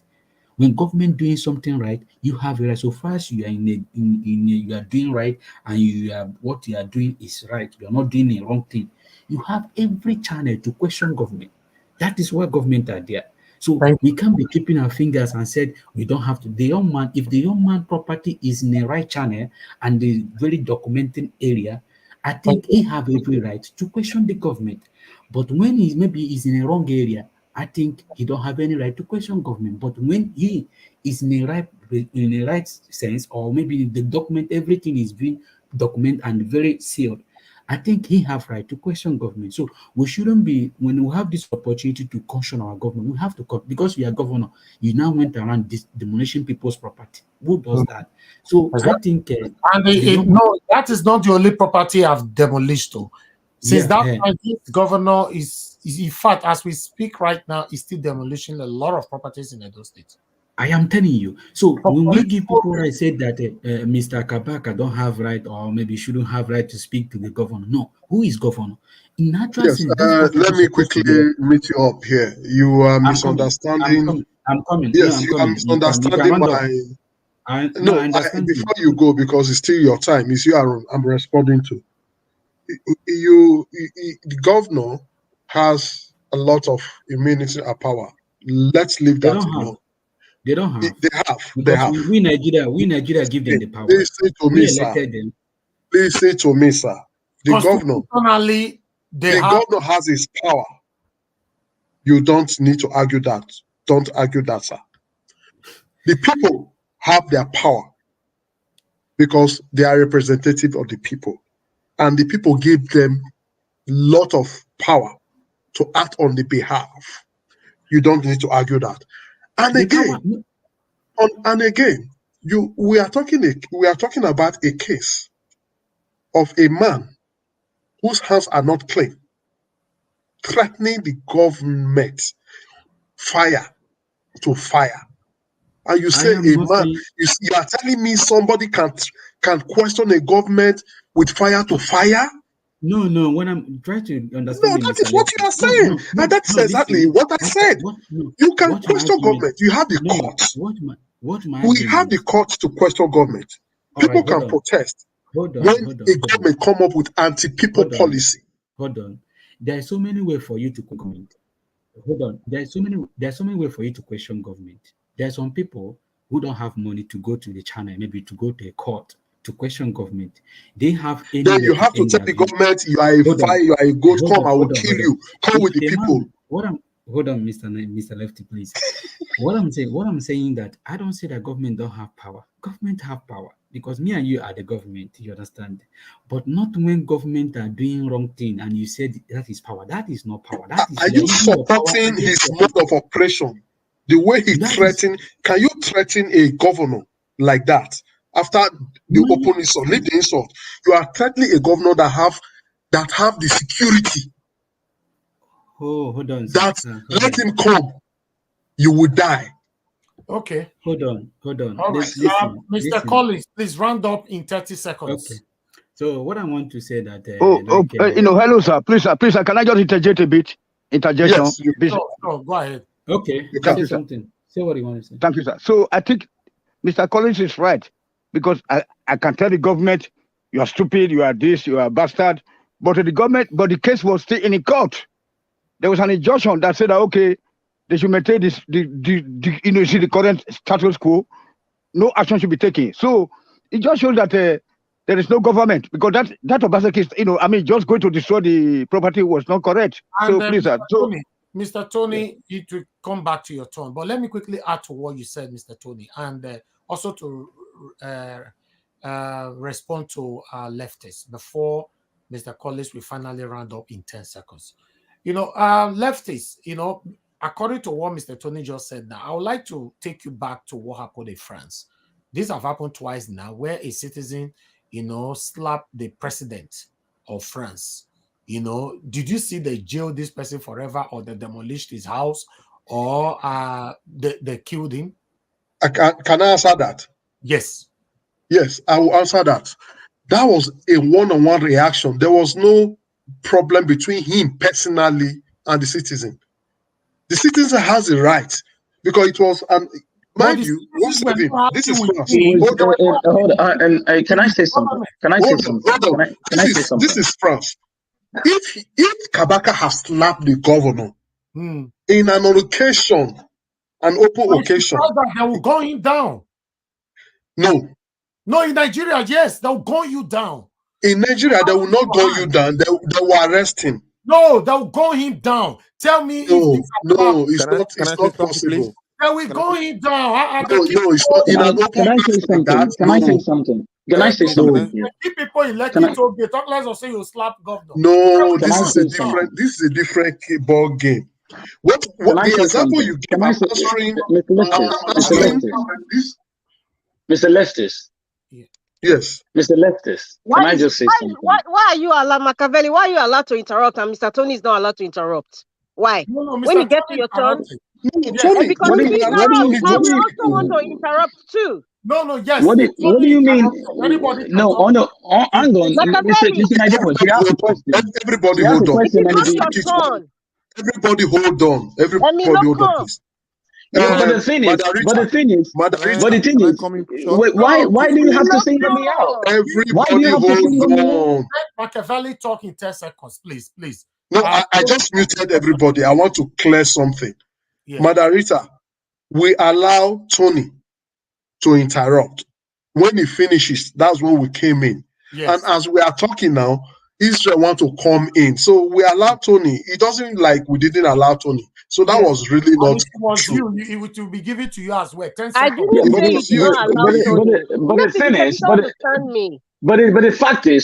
When government doing something right, you have a right. So far as you are you are doing right, and you are what you are doing is right, you are not doing a wrong thing. You have every channel to question government. That is why government are there. So we can't be keeping our fingers and said we don't have to. The young man, if the young man property is in the right channel and the very documented area, I think he have every right to question the government. But when he maybe is in a wrong area, I think he don't have any right to question government. But when he is in a right sense, or maybe the document, everything is being documented and very sealed, I think he have right to question government. So we shouldn't be, when we have this opportunity to question our government, we have to, because we are governor, you now went around demolishing people's property. Who does that? So I think no, that is not the only property I've demolished though. Since this governor is in fact, as we speak right now, is still demolishing a lot of properties in Edo State. I am telling you. So when we give people right, say that Mr. Kabaka don't have right, or maybe shouldn't have right to speak to the governor. No, who is governor? In natural yes, sense, let me quickly meet you up here. You are misunderstanding. I'm coming. Yes, I'm you coming. are misunderstanding my. I understand. Before you go, because it's still your time, it's you I'm responding to. The governor has a lot of immunity and power. Let's leave that alone. They don't have. They have. We Nigeria give them the power. Listen to me, sir. Listen to me, sir. The governor has his power. You don't need to argue that. Don't argue that, sir. The people have their power because they are representative of the people. And the people give them a lot of power to act on the behalf. You don't need to argue that. And again, we are talking about a case of a man whose hands are not clean, threatening the government to fire. And you say a man, you are telling me somebody can question a government with fire to fire? No. When I'm trying to understand, no, that is what you are saying, and that's exactly what I said. You can question government. You have the courts. We have the courts to question government. People can protest when a government come up with anti-people policy. Hold on. There are so many ways for you to comment. Hold on. There are so many ways for you to question government. There are some people who don't have money to go to the channel, maybe to go to a court to question government. They have any. Then you have to tell the government you are a fire, you are a goat. Come, I will kill you. Come with the people. Hold on, Mr. Lefty, please. What I'm saying that I don't say that government don't have power. Government have power because me and you are the government. You understand? But not when government are doing wrong thing and you said that is power. That is not power. Are you supporting his mode of operation? The way he threatened, can you threaten a governor like that? After the open insult, leave the insult. You are threatening a governor that have the security. Oh, hold on. Let him come. You will die. Okay. Hold on. All right. Mr. Collins, please round up in 30 seconds. Okay. So what I want to say that hello, sir. Please, can I just interject a bit? Interjection. Yes, no, go ahead. Okay. You can say something. Say what you want to say. Thank you, sir. So I think Mr. Collins is right because I can tell the government you are stupid, you are this, you are a bastard. But the case was still in the court. There was an injunction that said that okay, they should maintain the current status quo. No action should be taken. So it just shows that there is no government because that Obasa case, just going to destroy the property was not correct. And so please, Mr. Tony, you to come back to your turn, but let me quickly add to what you said, Mr. Tony, and also to respond to our leftists before Mr. Collins will finally round up in 10 seconds. Leftists, according to what Mr. Tony just said now, I would like to take you back to what happened in France. This have happened twice now, where a citizen, slapped the president of France. Did you see they jailed this person forever, or they demolished his house, or they killed him? Can I answer that? Yes. Yes, I will answer that. That was a one-on-one reaction. There was no problem between him personally and the citizen. The citizen has a right because it was mind you, this is France. Hold on. Can I say something? Hold on. This is France. If Kabaka has slapped the governor in an occasion, an open occasion, they will gun him down. No, in Nigeria, yes, they will gun you down. In Nigeria, they will not gun you down. They will arrest him. No, they will gun him down. Tell me it's not possible. They will gun him down. It's not in an open. Can I say something? Can I say something? Keep people elected to get talk less or say you slap governor. No, this is a different ball game. What the example you give? Mr. Leftist. Yes. Mr. Leftist, can I just say something? Why are you allowed, Machiavelli? Why are you allowed to interrupt and Mr. Tony is not allowed to interrupt? Why? No, when you get to your turn, Tony, because we also want to interrupt too. Yes. What do you mean? Hang on. Everybody hold on. Everybody hold on. Everybody hold on, please. But the thing is, why do you have to single me out? Everybody hold on. Machiavelli talk in 10 seconds, please. No, I just muted everybody. I want to clear something. Yeah. Madarita, we allow Tony to interrupt. When he finishes, that's when we came in. Yes. And as we are talking now, Israel want to come in. So we allow Tony. It doesn't like we didn't allow Tony. So that was really not true. It will be given to you as well. 10 seconds. I didn't say but the thing is,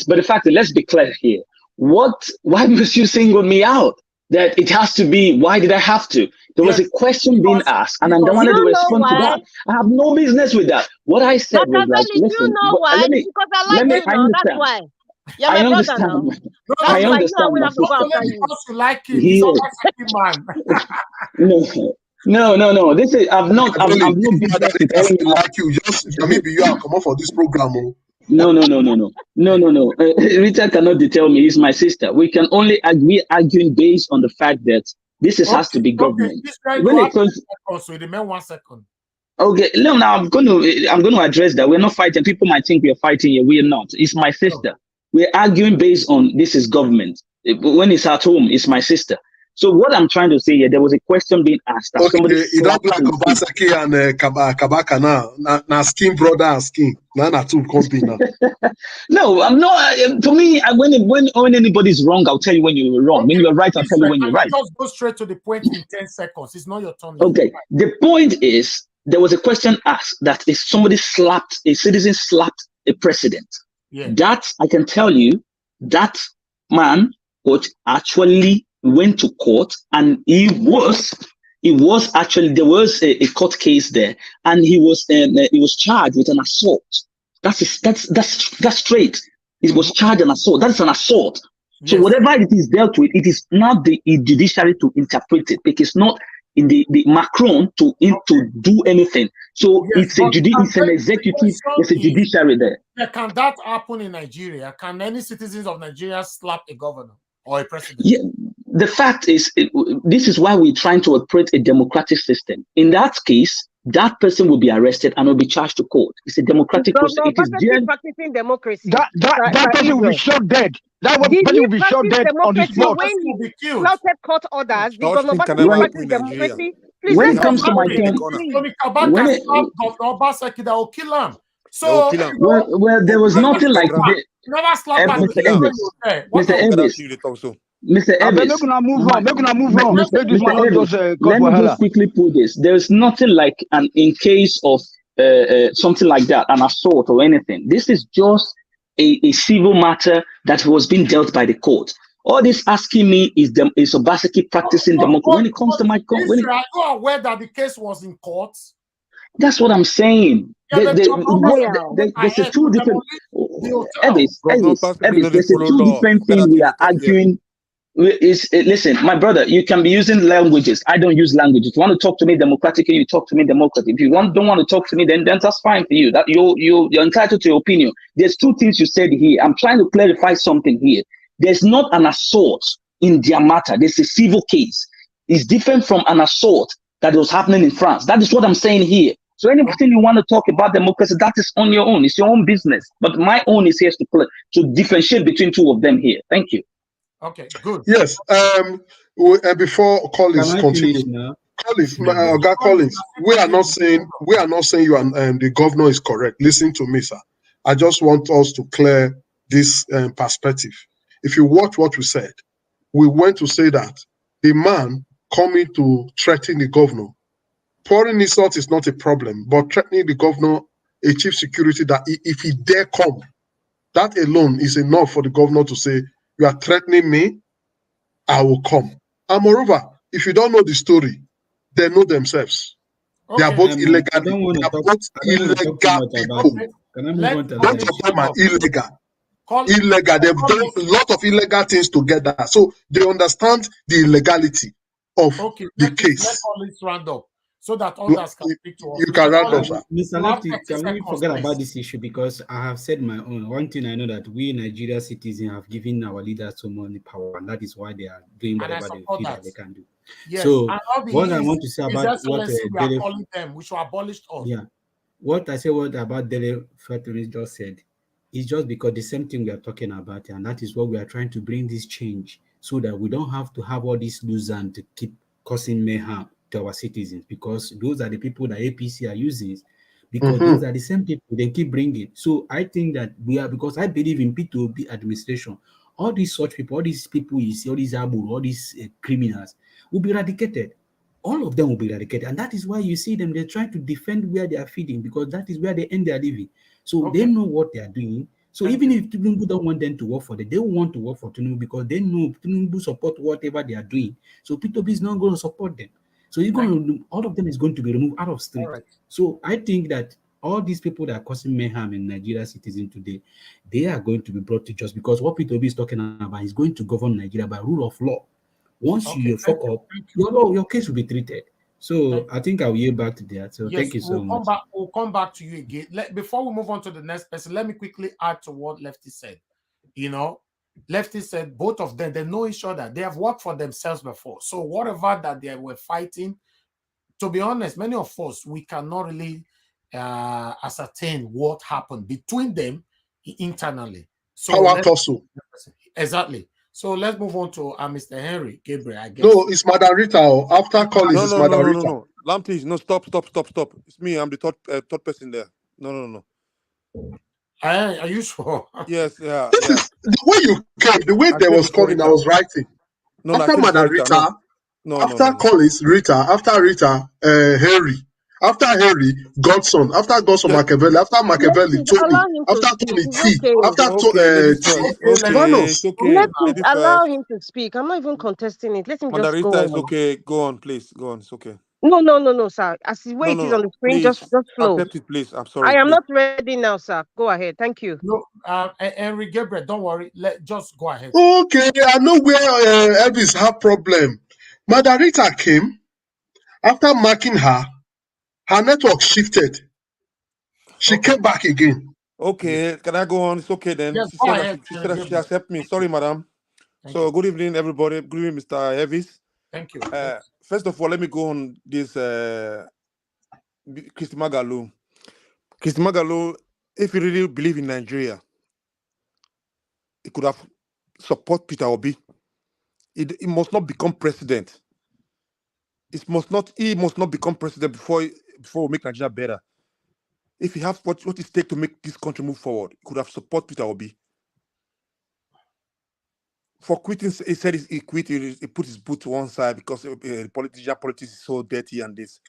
but the fact is, let's be clear here. Why must you single me out? That it has to be, why did I have to? There was a question being asked, and I don't want to respond to that. I have no business with that. What I said was like, listen, because I like you now, that's why. You're my brother now. I understand. Because you like him. He's always a man. No. This is I've not business with any. Like you, just maybe you are come up for this program. No. Rita cannot tell me. He's my sister. We can only agree arguing based on the fact that this has to be government. When it comes, also, it remain 1 second. Okay, no, now I'm going to address that. We're not fighting. People might think we are fighting here. We are not. It's my sister. We're arguing based on this is government. When it's at home, it's my sister. So what I'm trying to say here, there was a question being asked. That somebody you don't like Obaseki and Kabaka now skin brother and skin. Now two company now. No, I'm not. To me, when anybody's wrong, I'll tell you when you were wrong. When you're right, I'll tell you when you're right. Just go straight to the point in 10 seconds. It's not your turn. Okay. The point is, there was a question asked that if a citizen slapped a president, that I can tell you that man actually went to court, and he was actually, there was a court case there, and he was charged with an assault. That's straight. He was charged an assault. That's an assault. Yes. So whatever it is dealt with, it is not the judiciary to interpret it, because it's not in the Macron to do anything. So it's an executive, it's a judiciary there. Can that happen in Nigeria? Can any citizens of Nigeria slap a governor or a president? Yeah. The fact is, this is why we're trying to operate a democratic system. In that case, that person will be arrested and will be charged to court. It's a democratic process. It is practicing democracy. That person will be shot dead. That person will be shot dead on the spot. When you flouted court orders, the government practice democracy. When it comes to my turn, Tony Kabaka slapped Governor Obaseki, that will kill him. So, well, there was nothing like that. Mr. Elvis. Mr. Elvis, we're gonna move on. Let me just quickly put this. There's nothing like in case of something like that, an assault or anything. This is just a civil matter that was being dealt by the court. All this asking me is Obaseki practicing democracy. When it comes to my court, are you aware that the case was in court? That's what I'm saying. There's a two different. There's a two different things we are arguing. Listen, my brother, you can be using languages. I don't use languages. If you want to talk to me democratically, you talk to me democratically. If you don't want to talk to me, then that's fine for you. That you're entitled to your opinion. There's two things you said here. I'm trying to clarify something here. There's not an assault in their matter. There's a civil case. It's different from an assault that was happening in France. That is what I'm saying here. So anything you want to talk about democracy, that is on your own. It's your own business. But my own is here to differentiate between two of them here. Thank you. Okay, good. Yes. Before Collins continue, Collins, we are not saying you and the governor is correct. Listen to me, sir. I just want us to clear this perspective. If you watch what we said, we went to say that the man coming to threaten the governor, pouring insult is not a problem, but threatening the governor, a chief security, that if he dare come, that alone is enough for the governor to say, you are threatening me, I will come. And moreover, if you don't know the story, they know themselves. Okay. They are both illegal. They are both illegal people. Both of them are illegal. Illegal. They've done a lot of illegal things together. So they understand the illegality of the case. Let's all this round up so that others can speak to us. You can round up, sir. Mr. Lefty, can we forget about this issue? Because I have said my own. One thing I know that we Nigerian citizens have given our leaders so much power, and that is why they are doing whatever they feel that they can do. Yes. So what I want to say about what we are calling them, we should abolish us. Yeah. What I say about Dele Fatoris just said is just because the same thing we are talking about, and that is what we are trying to bring this change so that we don't have to have all this loose and to keep causing mayhem to our citizens, because those are the people that APC are using, because those are the same people they keep bringing. So I think that because I believe in P2B administration, all these such people, all these people you see, all these Abu, all these criminals will be eradicated. All of them will be eradicated. And that is why you see them, they're trying to defend where they are feeding, because that is where they end their living. So they know what they are doing. So even if Tinubu don't want them to work for them, they will want to work for Tinubu because they know Tinubu support whatever they are doing. So P2B is not going to support them. So all of them is going to be removed out of street. Right. So I think that all these people that are causing mayhem in Nigeria citizens today, they are going to be brought to justice, because what P2B is talking about is going to govern Nigeria by rule of law. Once you fuck up, your case will be treated. So I think I'll yield back to that. So Yes, thank you so much. We'll come back to you again. Before we move on to the next person, let me quickly add to what Lefty said. You know, Lefty said both of them, they know each other. They have worked for themselves before. So whatever that they were fighting, to be honest, many of us, we cannot really ascertain what happened between them internally. So Power tussle. Exactly. So let's move on to Mr. Henry Gabriel, I guess. No, it's Madam Rita. After Collins, it's Madam Rita. No. Lam, please, no, stop. It's me. I'm the third person there. No. Are you sure? Yes, yeah. This is the way you came, the way there was calling, I was writing. No, after Madam Rita, after Collins, Rita, after Rita, Henry. After Henry, Godson. After Godson, Machiavelli. After Machiavelli, Tony. After Tony, T. After T, Let me allow him to speak. I'm not even contesting it. Let him just go on. It's okay. Go on, please. Go on. It's okay. No, sir. As the way it is on the screen, just flow. Accept it, please. I'm sorry. I am not ready now, sir. Go ahead. Thank you. No, Henry Gabriel, don't worry. Just go ahead. Okay, I know where Elvis had problem. Madam Rita came. After marking her network shifted. She came back again. Okay, can I go on? It's okay then. Yes, she said she accept me. Sorry, madam. Good evening, everybody. Good evening, Mr. Elvis. Thank you. First of all, let me go on this Kingsley Moghalu. Kingsley Moghalu, if you really believe in Nigeria, he could have support Peter Obi. He must not become president. He must not become president before we make Nigeria better. If he has what it takes to make this country move forward, he could have supported Peter Obi. For quitting, he said he quit. He put his boot to one side because Nigerian politics is so dirty and this.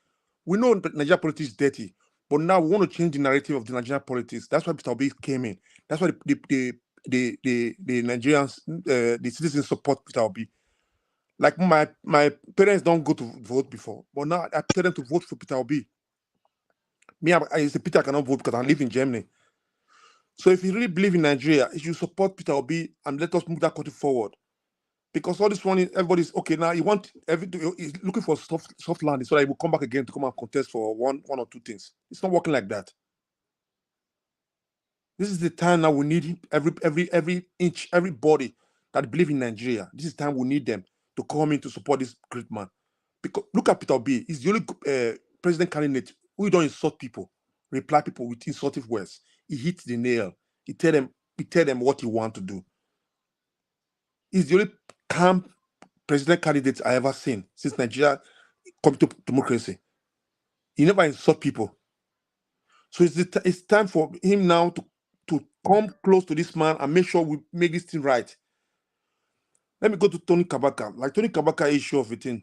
We know that Nigerian politics is dirty, but now we want to change the narrative of the Nigerian politics. That's why Peter Obi came in. That's why the Nigerians, the citizens support Peter Obi. Like my parents don't go to vote before, but now I tell them to vote for Peter Obi. Me, I say Peter cannot vote because I live in Germany. So if you really believe in Nigeria, you should support Peter Obi and let us move that country forward. Because all this one, everybody's okay now. He's looking for soft landing so that he will come back again to come and contest for one or two things. It's not working like that. This is the time now we need every inch, everybody that believe in Nigeria. This is the time we need them to come in to support this great man. Because look at Peter Obi. He's the only president candidate who don't insult people, reply people with insultive words. He hits the nail. He tell them what he want to do. He's the only calm president candidate I ever seen since Nigeria come to democracy. He never insult people. So it's time for him now to come close to this man and make sure we make this thing right. Let me go to Tony Kabaka. Like Tony Kabaka issue of it in.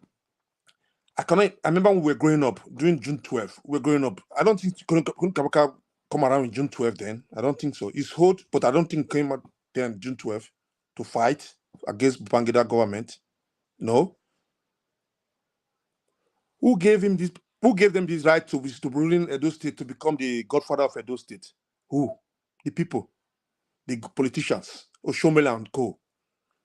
I remember when we were growing up during June 12th. We were growing up. I don't think Tony Kabaka come around in June 12th then. I don't think so. He's hot, but I don't think he came out then June 12th to fight against Babangida government. No. Who gave them this right to rule in Edo State, to become the godfather of Edo State? Who? The people, the politicians, Oshomele and co.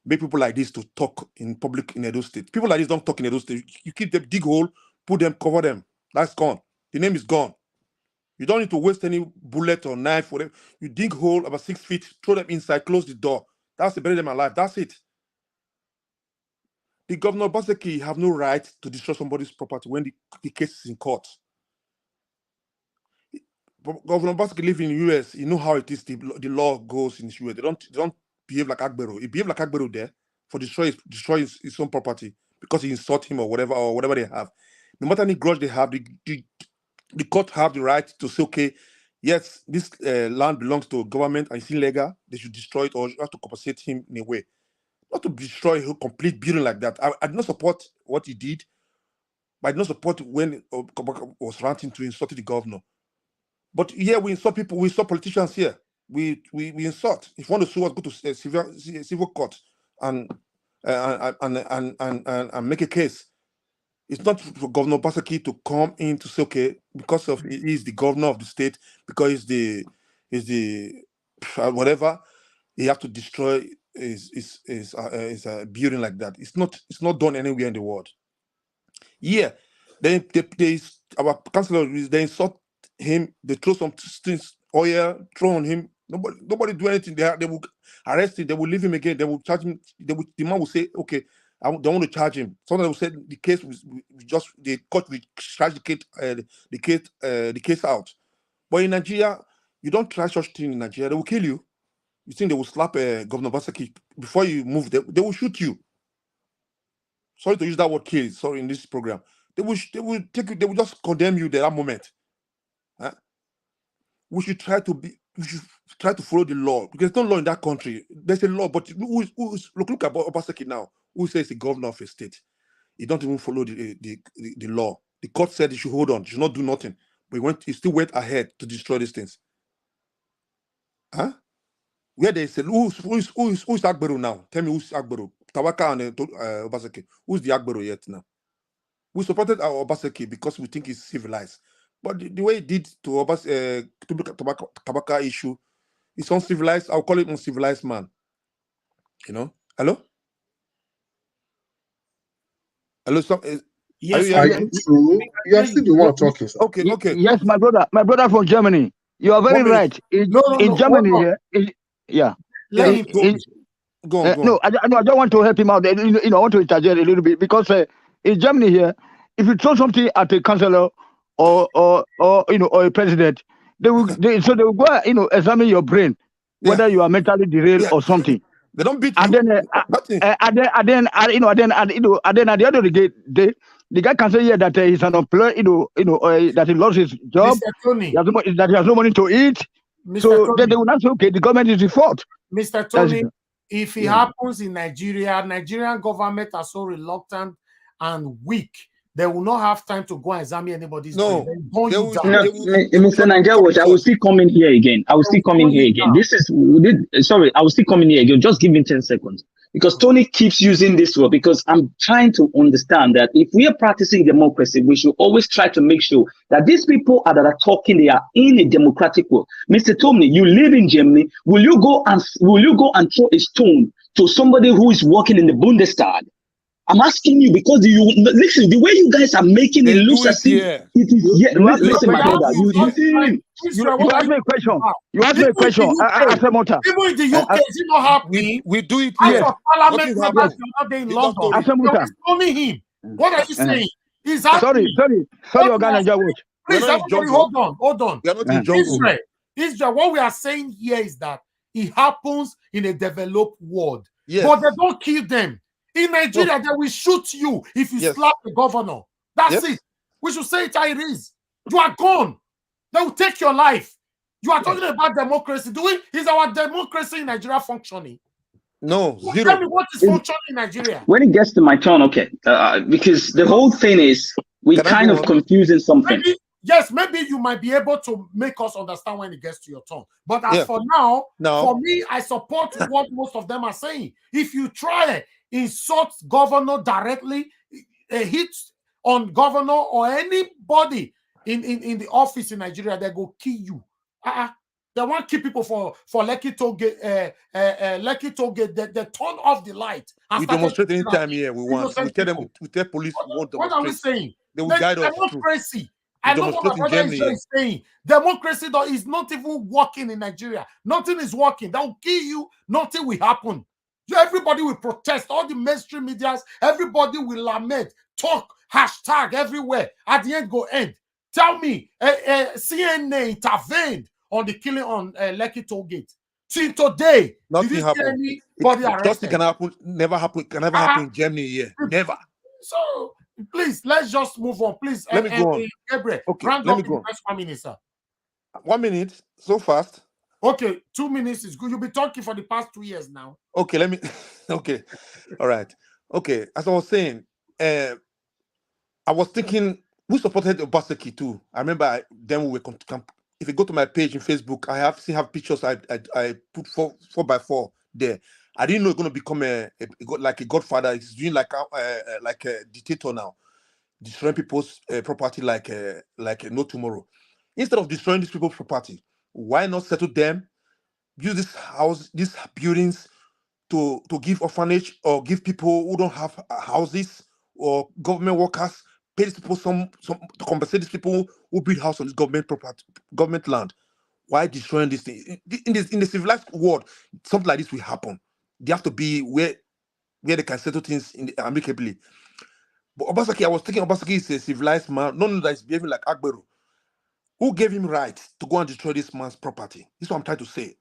Make people like this to talk in public in Edo State. People like this don't talk in Edo State. You keep them, dig hole, put them, cover them. That's gone. The name is gone. You don't need to waste any bullet or knife, whatever. You dig hole about 6 feet, throw them inside, close the door. That's the bury them alive. That's it. The governor Obaseki have no right to destroy somebody's property when the case is in court. Governor Obaseki live in the US. You know how it is. The law goes in the US. They don't behave like Agbero. He behave like Agbero there for destroy his own property because he insult him or whatever they have. No matter any grudge they have, the court have the right to say, okay, yes, this land belongs to government and it's illegal. They should destroy it or you have to compensate him in a way. Not to destroy a complete building like that. I do not support what he did, but I do not support when Kabaka was ranting to insult the governor. But here we insult people, we insult politicians here. We insult. If you want to sue us, go to civil court and make a case. It's not for Governor Obaseki to come in to say, okay, because of he's the governor of the state, because he's the whatever, he have to destroy his building like that. It's not done anywhere in the world. Yeah, Our councillor, they insult him. They throw some strings, oil, throw on him. Nobody do anything. They will arrest him. They will leave him again. They will charge him. The man will say, okay, I don't want to charge him. Sometimes they will say the case the court will charge the case out. But in Nigeria, you don't try such thing in Nigeria. They will kill you. You think they will slap Governor Basaki before you move? They will shoot you. Sorry to use that word kill. Sorry, in this program, they will take you. They will just condemn you at that moment. Huh? We should try to follow the law, because there's no law in that country. There's a law, but look at Obaseki now. Who says the governor of a state? He don't even follow the law. The court said he should hold on, he should not do nothing, but he still went ahead to destroy these things. Huh? Where they say who's Agbero now? Tell me who's Agbero? Kabaka and Obaseki. Who's the Agbero yet now? We supported our Obaseki because we think he's civilized. But the way he did to Kabaka issue, it's uncivilized. I'll call it uncivilized man. You know? Hello? Hello? Yes, you are still the one talking, sir. Okay. Yes, my brother from Germany. You are very right. In Germany here, yeah. Let him go on. No, I don't want to help him out. I want to interject a little bit, because in Germany here, if you throw something at a councillor or a president, they will go examine your brain, whether you are mentally derailed or something. They don't beat and you. then at the end of the day, the guy can say that he's unemployed, that he lost his job, that he has no money to eat. So then they will not say, okay, the government is the fault. Mr. Tony, if it happens in Nigeria, Nigerian government are so reluctant and weak, they will not have time to go and examine anybody's brain. Mr. Nigeria Watch, I will still come in here again. I will still come in here again. I will still come in here again. Just give me 10 seconds. Because Tony keeps using this word, because I'm trying to understand that if we are practicing democracy, we should always try to make sure that these people that are talking, they are in a democratic world. Mr. Tony, you live in Germany. Will you go and throw a stone to somebody who is working in the Bundestag? I'm asking you, because listen, the way you guys are making it look as if it is. Listen, my brother, you ask me a question. You ask me a question. Even in the UK, is it not happening? We do it here. Yes. Parliament members the other day in London. Only him. What are you saying? He's sorry, Organizer Watch. Please, everybody, hold on. We are not in jungle. Israel, what we are saying here is that it happens in a developed world. Yes. But they don't kill them. In Nigeria, they will shoot you if you slap the governor. That's it. We should say it how it is. You are gone. They will take your life. You are talking about democracy. Is our democracy in Nigeria functioning? No, zero. Tell me what is functioning in Nigeria. When it gets to my turn, okay. Because the whole thing is we're kind of confusing something. Maybe you might be able to make us understand when it gets to your turn. But as for now, for me, I support what most of them are saying. If you try insult governor directly, hit on governor or anybody in the office in Nigeria, they go kill you. They want to keep people for Lekki Tollgate. They turn off the light. We demonstrate anytime here we want. We tell them. We tell police we want to demonstrate. What are we saying? They will guide us. Democracy. I know what my brother is saying. Democracy is not even working in Nigeria. Nothing is working. They will kill you. Nothing will happen. Everybody will protest. All the mainstream medias, everybody will lament, talk, hashtag everywhere. At the end, go end. Tell me, CNN intervened on the killing on Lekki Tollgate. Till today, nothing happened. Justice can happen. Never happen. Can never happen in Germany here. Never. So please, let's just move on. Please, let me go on. Gabriel, okay, let me go on. 1 minute, sir. 1 minute. So fast. Okay, 2 minutes is good. You've been talking for the past 2 years now. Okay, let me. Okay, all right. Okay, as I was saying, I was thinking we supported Obaseki too. I remember then we were. If you go to my page in Facebook, I still have pictures. I put 4x4 there. I didn't know it's going to become like a godfather. He's doing like a dictator now, destroying people's property like no tomorrow. Instead of destroying these people's property, why not settle them? Use these buildings to give orphanage or give people who don't have houses or government workers, pay these people some to compensate these people who build house on this government land. Why destroying this thing? In the civilized world, something like this will happen. They have to be where they can settle things amicably. But Obasaki, I was thinking Obasaki is a civilized man, none that is behaving like Agbero. Who gave him right to go and destroy this man's property? This is what I'm trying to say.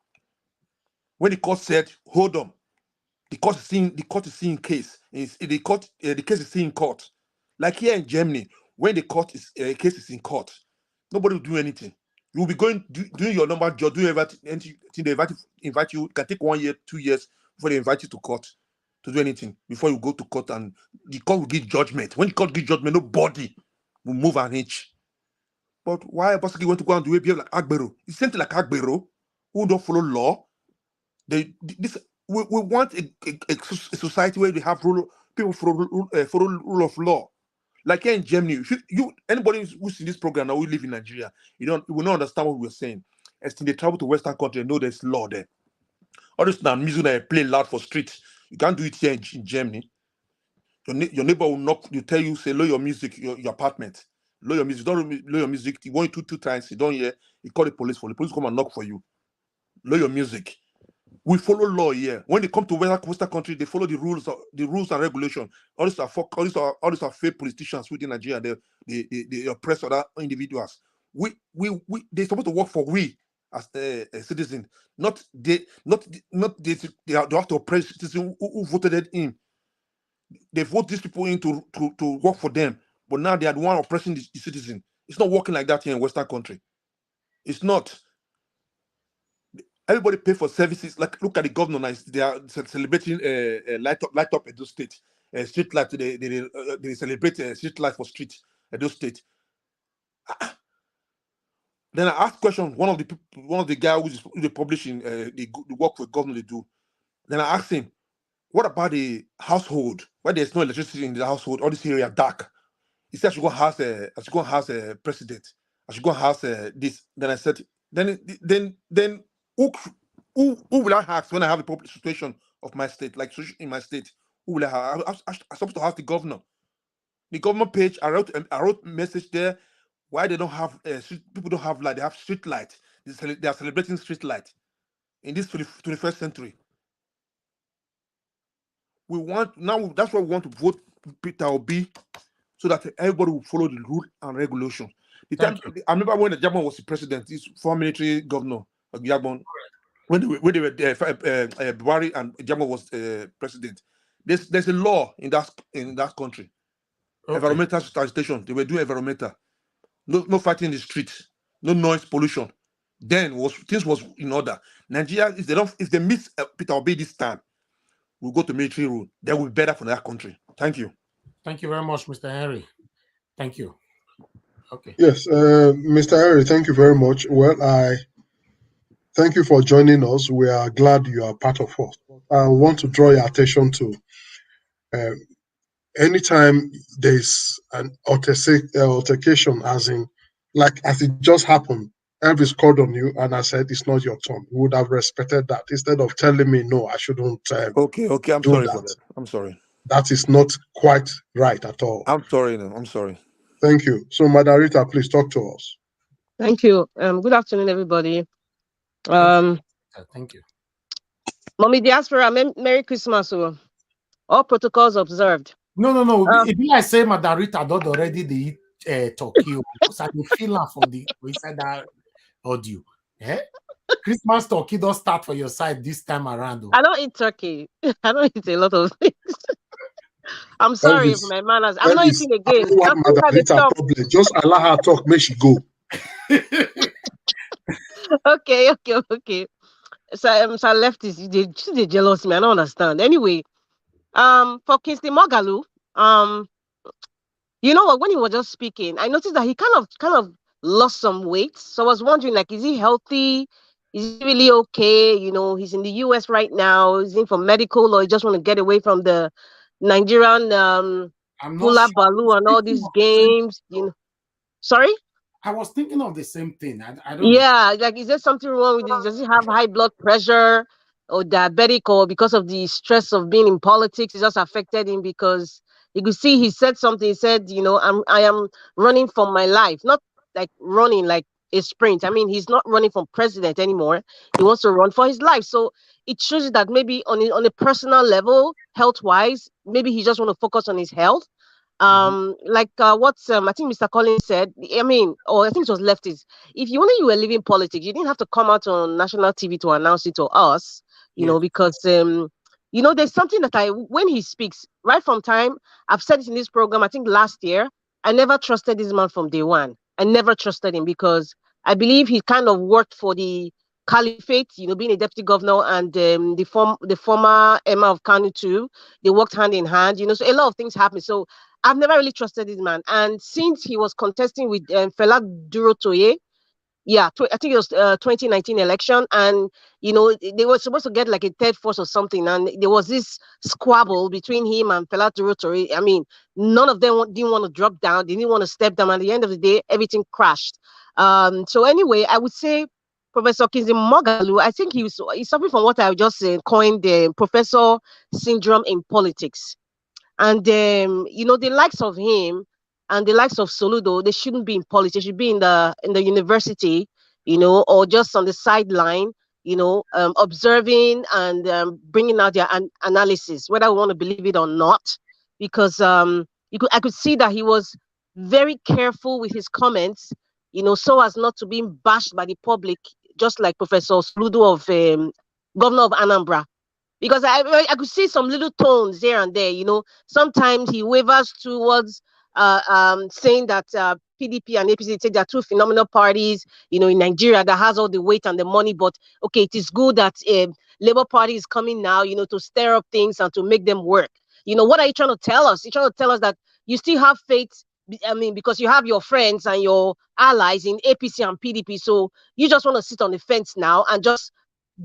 When the court said, hold on, the court is seeing case. The case is seen in court. Like here in Germany, when the case is in court, nobody will do anything. You will be doing your normal job, doing everything. They invite you. It can take 1 year, 2 years before they invite you to court to do anything. Before you go to court, and the court will give judgment. When the court gives judgment, nobody will move an inch. But why Obasaki went to go and do it behave like Agbero? It's something like Agbero who don't follow law. We want a society where they have people follow rule of law. Like here in Germany, anybody who's in this program now, we live in Nigeria, you will not understand what we're saying. As they travel to Western country, they know there's law there. All this now music that play loud for streets, you can't do it here in Germany. Your neighbor will knock, you tell you, say, lower your music, your apartment. Lower your music, don't lower your music. You want you two times, you don't hear, you call the police come and knock for you. Lower your music. We follow law here. When they come to Western country, they follow the rules and regulations. All these are fake politicians within Nigeria. They oppress other individuals. They're supposed to work for we as a citizen. They have to oppress citizens who voted in. They vote these people in to work for them. But now they are the one oppressing the citizen. It's not working like that here in Western country. It's not. Everybody pay for services. Like, look at the governor now. They are celebrating light up Edo State. Street light. They celebrate street light for street Edo State. Then I asked question. One of the guys who they publishing the work for governor they do. Then I asked him, what about the household? Why there's no electricity in the household? All this area dark. He said I should go house a president. I should go house this. Then I said, then who will I ask when I have a public situation of my state, like in my state? Who will I have? I'm supposed to ask the governor. The government page, I wrote a message there. Why they don't have people don't have light? They have street light. They are celebrating street light in this 21st century. That's why we want to vote Peter Obi, so that everybody will follow the rule and regulation. I remember when the Jabon was the president, his former military governor, Jabon, when they were there, Buhari and Jabon was president. There's a law in that country. Okay. Environmental sanitation. They were doing environmental. No fighting in the streets. No noise pollution. Then things was in order. Nigeria, if they miss Peter Obi this time, we'll go to military rule. That will be better for that country. Thank you. Thank you very much, Mr. Henry. Thank you. Okay. Yes, Mr. Henry, thank you very much. Well, I thank you for joining us. We are glad you are part of us. I want to draw your attention to anytime there's an altercation, as it just happened. Elvis called on you, and I said it's not your turn. We would have respected that instead of telling me no, I shouldn't. Okay, I'm sorry for that. I'm sorry. That is not quite right at all. I'm sorry. No, I'm sorry. Thank you. So, Madam Rita, please talk to us. Thank you. Good afternoon, everybody. Thank you. Mommy Diaspora, Merry Christmas. All protocols observed. No. If I say Madam Rita don't already the Tokyo, because I feel that from the inside that audio. Christmas turkey don't start for your side this time around. I don't eat turkey. I don't eat a lot of things. I'm sorry for my manners. I'm not eating again. Just allow her talk, make she go. Okay. So I left this. They jealous me. I don't understand. Anyway, for Kingsley Moghalu, you know what? When he was just speaking, I noticed that he kind of lost some weight. So I was wondering, like, is he healthy? Is he really okay? You know, he's in the US right now. Is he for medical, or he just want to get away from the Nigerian Hula Balu and all these games? You know, sorry. I was thinking of the same thing. I don't. Yeah, like, is there something wrong with it? Does he have high blood pressure or diabetic, or because of the stress of being in politics, it just affected him because You could see he said something. He said, I am running for my life, not like running like a sprint. I mean, he's not running for president anymore. He wants to run for his life. So it shows you that maybe on a personal level, health wise, maybe he just want to focus on his health. Like what I think Mr. Collins said. I mean, or I think it was lefties. If you were living politics, you didn't have to come out on national TV to announce it to us, because there's something that when he speaks, right from time, I've said it in this program, I think last year, I never trusted this man from day one. I never trusted him because I believe he kind of worked for the caliphate, being a deputy governor, and the former Emma of Kanu too. They worked hand in hand, so a lot of things happened. So I've never really trusted this man. And since he was contesting with Fela Durotoye, I think it was 2019 election, and they were supposed to get like a third force or something, and there was this squabble between him and Fela Durotoye. I mean, none of them didn't want to drop down, they didn't want to step down. At the end of the day, everything crashed. So anyway, I would say Professor Kingsley Moghalu, I think he's suffering from what I just coined the professor syndrome in politics. And the likes of him and the likes of Soludo, they shouldn't be in politics. They should be in the university, or just on the sideline, observing and bringing out their analysis, whether we want to believe it or not. Because I could see that he was very careful with his comments, so as not to be bashed by the public, just like Professor Soludo of Governor of Anambra. Because I could see some little tones here and there, Sometimes he wavers towards saying that PDP and APC say they're two phenomenal parties, in Nigeria that has all the weight and the money. But okay, it is good that Labour Party is coming now, to stir up things and to make them work. What are you trying to tell us? You're trying to tell us that you still have faith. I mean, because you have your friends and your allies in APC and PDP, so you just want to sit on the fence now and just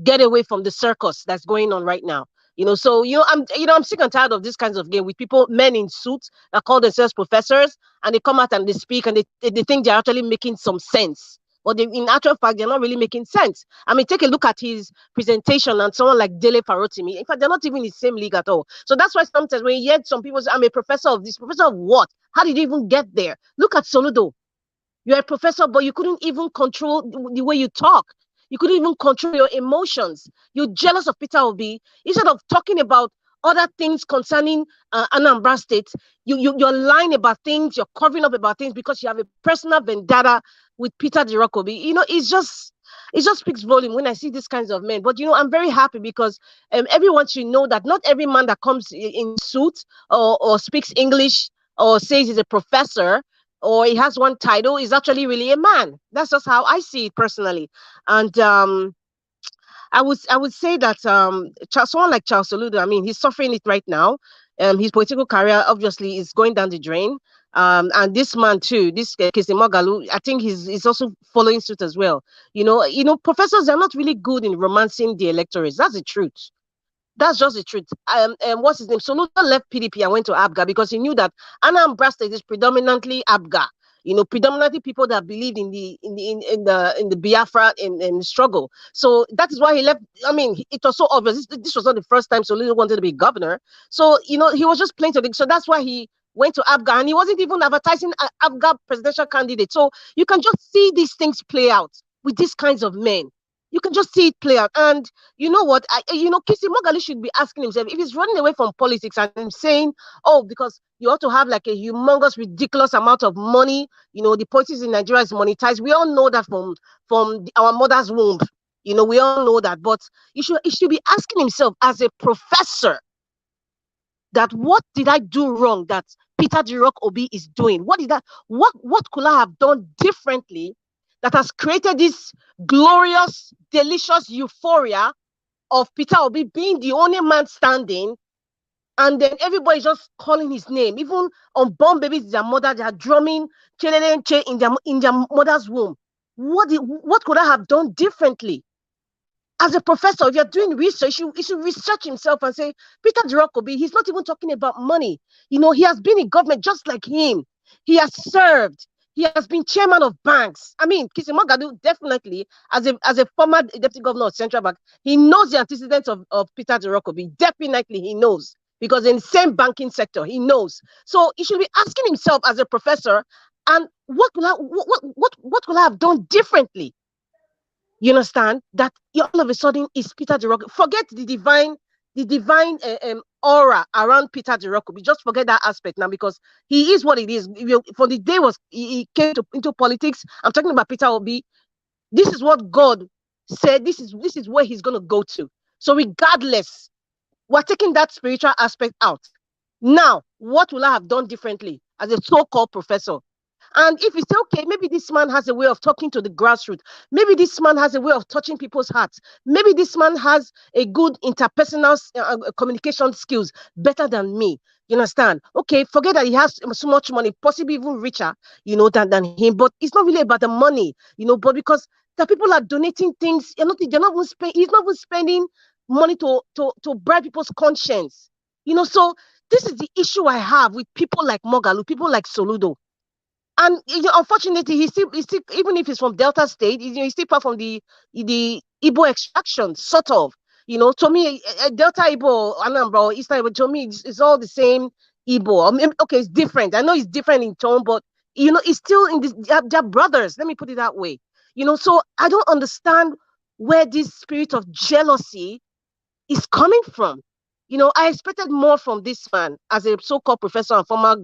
get away from the circus that's going on right now. So I'm sick and tired of this kinds of game with people, men in suits that call themselves professors, and they come out and they speak and they think they're actually making some sense. But in actual fact, they're not really making sense. I mean, take a look at his presentation and someone like Dele Farotimi. In fact, they're not even in the same league at all. So that's why sometimes when you hear some people say, I'm a professor of this, professor of what? How did you even get there? Look at Soludo. You're a professor, but you couldn't even control the way you talk. You couldn't even control your emotions. You're jealous of Peter Obi. Instead of talking about other things concerning Anambra State, you're lying about things, you're covering up about things because you have a personal vendetta with Peter Obi. It just speaks volume when I see these kinds of men. But, I'm very happy because everyone should know that not every man that comes in suit or speaks English or says he's a professor or he has one title is actually really a man. That's just how I see it personally. And I would say that someone like Charles Soludo, I mean, he's suffering it right now. His political career obviously is going down the drain. And this man too, this Kingsley Moghalu, I think he's also following suit as well. Professors are not really good in romancing the electorates. That's the truth. That's just the truth. What's his name? Soludo left PDP and went to ABGA because he knew that Anambra State is predominantly ABGA. Predominantly people that believed in the Biafra in struggle. So that is why he left. I mean, it was so obvious. This was not the first time Soludo wanted to be governor. So he was just playing to the. So that's why he went to ABGA, and he wasn't even advertising an ABGA presidential candidate. So you can just see these things play out with these kinds of men. You can just see it play out. And you know what? Kingsley Moghalu should be asking himself, if he's running away from politics and saying, oh, because you ought to have like a humongous, ridiculous amount of money. The politics in Nigeria is monetized. We all know that from our mother's womb. We all know that. But he should be asking himself as a professor that what did I do wrong that Peter Obi is doing? What could I have done differently that has created this glorious, delicious euphoria of Peter Obi being the only man standing, and then everybody just calling his name. Even unborn babies, their mother, they are drumming in their mother's womb. What could I have done differently? As a professor, if you're doing research, you should research himself and say, Peter Obi, he's not even talking about money. He has been in government just like him. He has served. He has been chairman of banks. I mean, Kingsley Moghalu definitely, as a former deputy governor of Central Bank, he knows the antecedents of Peter Obi. Definitely, he knows. because in the same banking sector, he knows. So he should be asking himself as a professor, and what will I have done differently? You understand that all of a sudden is Peter the Rock. Forget the divine aura around Peter the Rock. We just forget that aspect now, because he is what it is. For the day he came into politics, I'm talking about Peter Obi. This is what God said. This is where he's going to go to. So regardless, we're taking that spiritual aspect out. Now, what will I have done differently as a so-called professor? And if you say, okay, maybe this man has a way of talking to the grassroots. Maybe this man has a way of touching people's hearts. Maybe this man has a good interpersonal communication skills better than me. You understand? Okay, forget that he has so much money, possibly even richer, than him. But it's not really about the money, but because the people are donating things. He's not even spending money to bribe people's conscience. So this is the issue I have with people like Moghalu, people like Soludo. And unfortunately, he's still, even if he's from Delta State, he's still part from the Igbo extraction, sort of. To me, Delta Igbo, Anambra, Eastern Igbo, to me, it's all the same Igbo. I mean, okay, it's different. I know it's different in tone, but it's still in this. They're brothers. Let me put it that way. So I don't understand where this spirit of jealousy is coming from. I expected more from this man as a so-called professor and former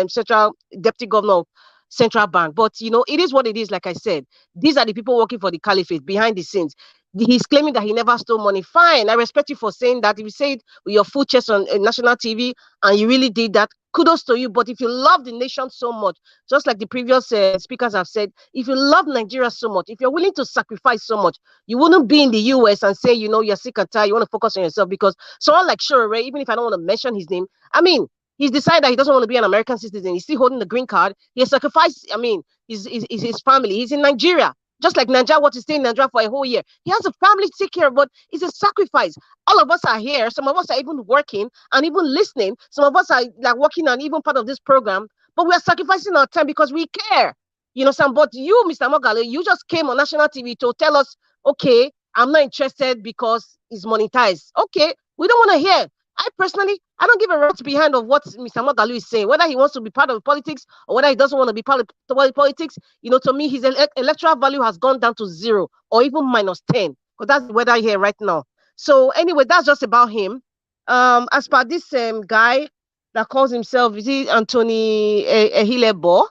central deputy governor of Central Bank. But, it is what it is. Like I said, these are the people working for the caliphate behind the scenes. He's claiming that he never stole money. Fine. I respect you for saying that. If you say it with your full chest on national TV and you really did that, kudos to you. But if you love the nation so much, just like the previous speakers have said, if you love Nigeria so much, if you're willing to sacrifice so much, you wouldn't be in the US and say, you're sick and tired, you want to focus on yourself. Because someone like Shure, even if I don't want to mention his name, he's decided that he doesn't want to be an American citizen. He's still holding the green card. He has sacrificed, his family. He's in Nigeria. Just like Nigeria, what to stay in Nigeria for a whole year. He has a family to take care of, but it's a sacrifice. All of us are here. Some of us are even working and even listening. Some of us are like working and even part of this program, but we are sacrificing our time because we care. But you, Mr. Moghalu, you just came on national TV to tell us, okay, I'm not interested because it's monetized. Okay, we don't want to hear. I don't give a rat's behind of what Mr. Moghalu is saying, whether he wants to be part of politics or whether he doesn't want to be part of the politics. To me, his electoral value has gone down to 0 or even -10, because that's the weather here right now. So anyway, that's just about him. As per this guy that calls himself, is he Anthony Ehilebo?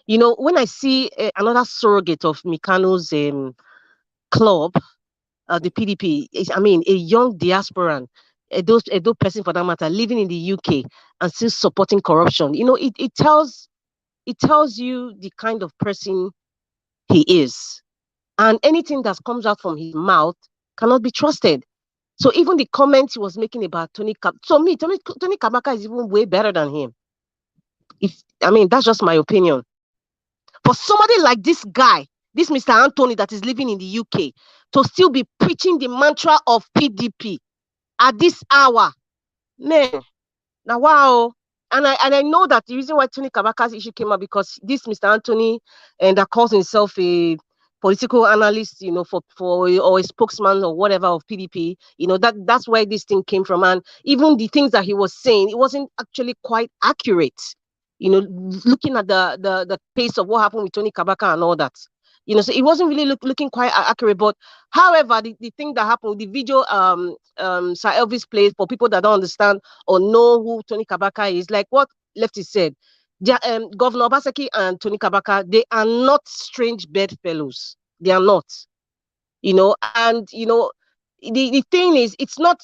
When I see another surrogate of Mikanu's club, the PDP, a young diasporan, Edo person for that matter, living in the UK and still supporting corruption. It tells you the kind of person he is, and anything that comes out from his mouth cannot be trusted. So even the comments he was making about Tony Kabaka is even way better than him. That's just my opinion. But somebody like this guy, this Mr. Anthony that is living in the UK, to still be preaching the mantra of PDP at this hour, man, now wow. And I know that the reason why Tony Kabaka's issue came up, because this Mr. Anthony, and that calls himself a political analyst, or a spokesman or whatever of PDP, that's where this thing came from. And even the things that he was saying, it wasn't actually quite accurate. Looking at the pace of what happened with Tony Kabaka and all that. So it wasn't really looking quite accurate. But however, the thing that happened, the video Sir Elvis played, for people that don't understand or know who Tony Kabaka is, like what Lefty said, Governor Obaseki and Tony Kabaka, they are not strange bedfellows. They are not. And the thing is, it's not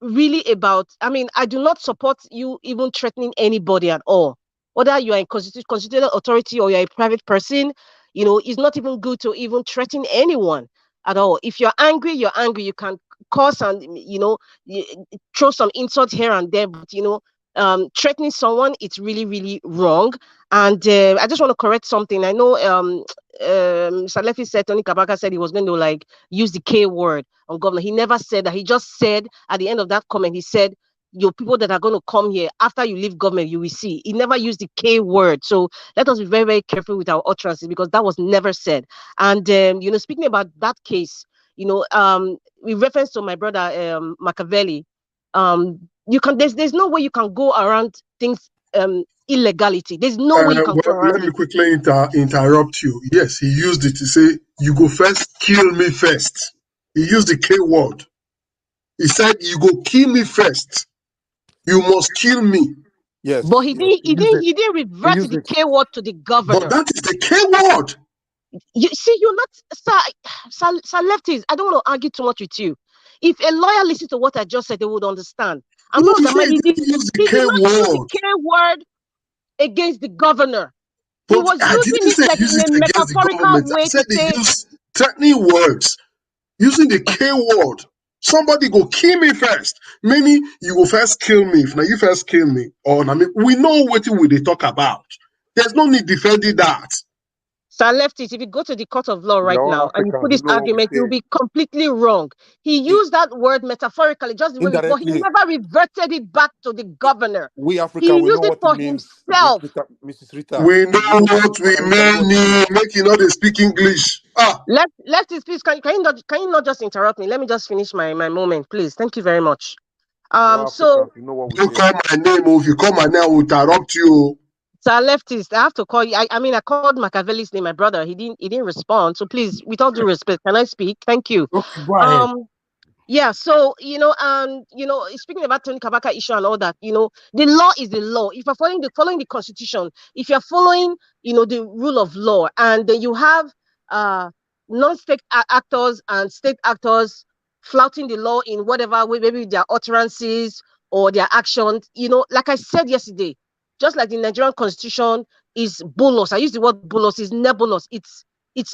really about, I do not support you even threatening anybody at all. Whether you are a constitutional authority or you're a private person, it's not even good to even threaten anyone at all. If you're angry, you're angry. You can curse and, throw some insult here and there, but, threatening someone, it's really, really wrong. And I just want to correct something. I know Salefi said, Tony Kabaka said he was going to use the K word on governor. He never said that. He just said at the end of that comment, he said, your people that are going to come here after you leave government, you will see. He never used the K word. So let us be very, very careful with our utterances, because that was never said. And, speaking about that case, with reference to my brother, Machiavelli, You can. There's no way you can go around things illegality. There's no way you can go around let me it. quickly interrupt you. Yes, he used it to say, "You go first, kill me first." He used the K word. He said, "You go kill me first. You must kill me." Yes. But he didn't revert the K word to the governor. But that is the K word. You see, you're not sir lefties. I don't want to argue too much with you. If a lawyer listens to what I just said, they would understand. I'm not undermining. He did not use the K word against the governor. He was using it like in a metaphorical way to say threatening words, using the K word. Somebody go kill me first. Meaning you go first kill me. If now you first kill me, or I mean, we know what they talk about. There's no need defending that. Sir Lefties, if you go to the court of law right now and you put this argument, you'll be completely wrong. He used that word metaphorically, just the way, but he never reverted it back to the governor. We Africans, he used it for himself. Mrs. Rita. We know what we mean. Make you know they speak English. Lefties, please, can you not just interrupt me? Let me just finish my moment, please. Thank you very much. So you know what we don't call my name. If you call my name, I will interrupt you. Sir Leftist, I have to call you. I mean, I called Machiavelli's name, my brother. He didn't respond. So please, with all due respect, can I speak? Thank you. Okay, go ahead. Yeah, so speaking about Tony Kabaka issue and all that, the law is the law. If you're following the constitution, if you're following, the rule of law, and then you have non-state actors and state actors flouting the law in whatever way, maybe their utterances or their actions, like I said yesterday, just like the Nigerian constitution is bolus. I use the word bolus, is nebulous. It's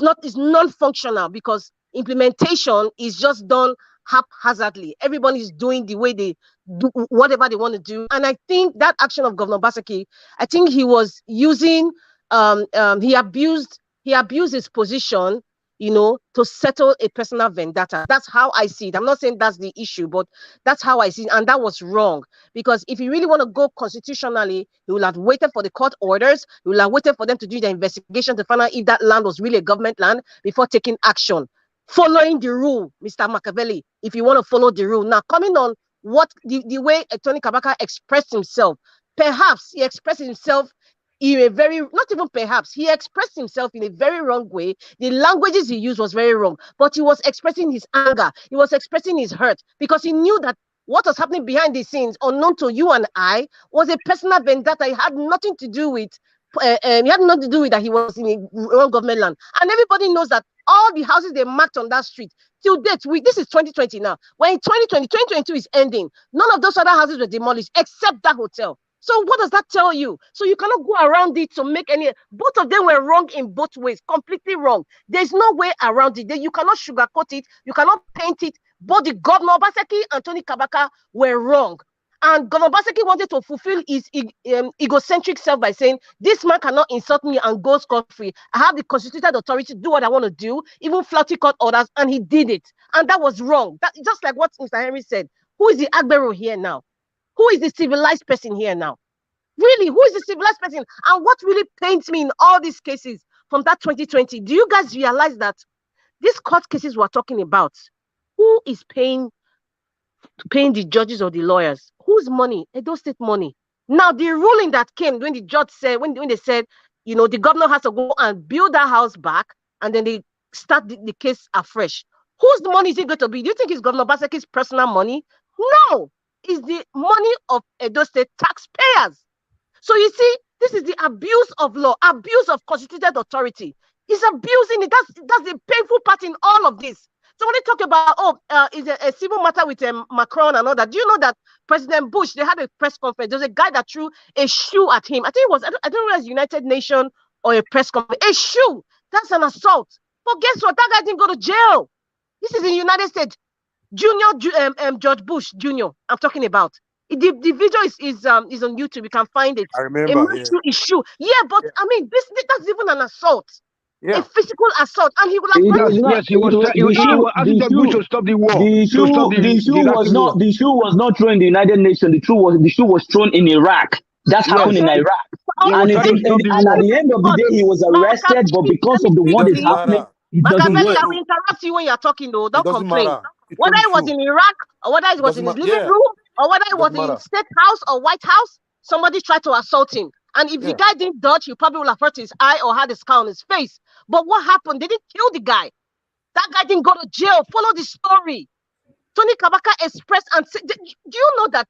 non-functional because implementation is just done haphazardly. Everybody is doing the way they do whatever they want to do. And I think that action of Governor Obaseki, I think he was using he abused his position, to settle a personal vendetta. That's how I see it. I'm not saying that's the issue, but that's how I see it. And that was wrong. Because if you really want to go constitutionally, you will have waited for the court orders. You will have waited for them to do the investigation to find out if that land was really a government land before taking action. Following the rule, Mr. Machiavelli, if you want to follow the rule. Now, coming on what the way Tony Kabaka expressed himself, perhaps he expressed himself in a very, not even perhaps, he expressed himself in a very wrong way. The languages he used was very wrong, but he was expressing his anger. He was expressing his hurt because he knew that what was happening behind the scenes, unknown to you and I, was a personal vendetta. It had nothing to do with, that he was in a wrong government land. And everybody knows that all the houses they marked on that street, till date, this is 2020 now. When in 2022 is ending, none of those other houses were demolished except that hotel. So what does that tell you? So you cannot go around it to make any, both of them were wrong in both ways, completely wrong. There's no way around it. You cannot sugarcoat it. You cannot paint it. Both the Governor Obaseki and Tony Kabaka were wrong. And Governor Obaseki wanted to fulfill his egocentric self by saying, this man cannot insult me and go scot-free. I have the constituted authority to do what I want to do, even flouting court orders, and he did it. And that was wrong. That, just like what Mr. Henry said, who is the Agbero here now? Who is the civilized person here now? Really, who is the civilized person? And what really pains me in all these cases from that 2020, do you guys realize that these court cases we're talking about, who is paying the judges or the lawyers? Whose money? Edo State money. Now, the ruling that came when the judge said, when they said, the governor has to go and build that house back, and then they start the case afresh. Whose money is it going to be? Do you think it's Governor Obaseki's personal money? No. Is the money of Edo State taxpayers. So you see, this is the abuse of law, abuse of constituted authority. He's abusing it. That's the painful part in all of this. So when they talk about, is a civil matter with Macron and all that, do you know that President Bush, they had a press conference. There's a guy that threw a shoe at him. I think it was, I don't know if it was United Nations or a press conference. A shoe. That's an assault. But guess what? That guy didn't go to jail. This is in the United States. George Bush Jr. I'm talking about. The video is on YouTube. You can find it. I remember. Issue. Yeah, but I mean, that's even an assault. Yeah. A physical assault, and he would have. Yes, he was asking Bush to stop the war. The shoe was not thrown in the United Nations. The shoe was thrown in Iraq. That happened in Iraq. And at the end of the day, he was arrested. But because of the war that's happening, it doesn't work. I will interrupt you when you're talking, though. Don't complain. Whether it was in Iraq or whether it was in his living room or whether it was in State House or White House, somebody tried to assault him. And if the guy didn't dodge, he probably would have hurt his eye or had a scar on his face. But what happened? They didn't kill the guy. That guy didn't go to jail. Follow the story. Tony Kabaka expressed and said, do you know that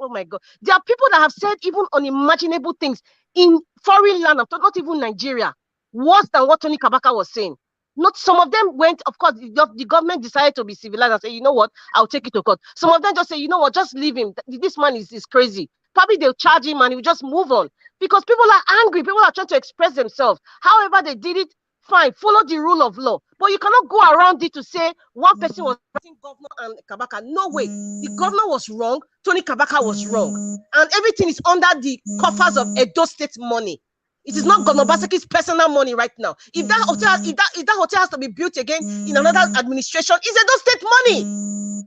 oh my God, there are people that have said even unimaginable things in foreign land, not even Nigeria, worse than what Tony Kabaka was saying. Not some of them went, of course, the government decided to be civilized and say, you know what, I'll take it to court. Some of them just say, you know what, just leave him. This man is crazy. Probably they'll charge him and he'll just move on. Because people are angry. People are trying to express themselves. However they did it, fine, follow the rule of law. But you cannot go around it to say one person was fighting governor and Kabaka. No way. The governor was wrong. Tony Kabaka was wrong. And everything is under the coffers of Edo State money. It is not Governor Obaseki's personal money right now. If that hotel has to be built again in another administration, it's Edo State money.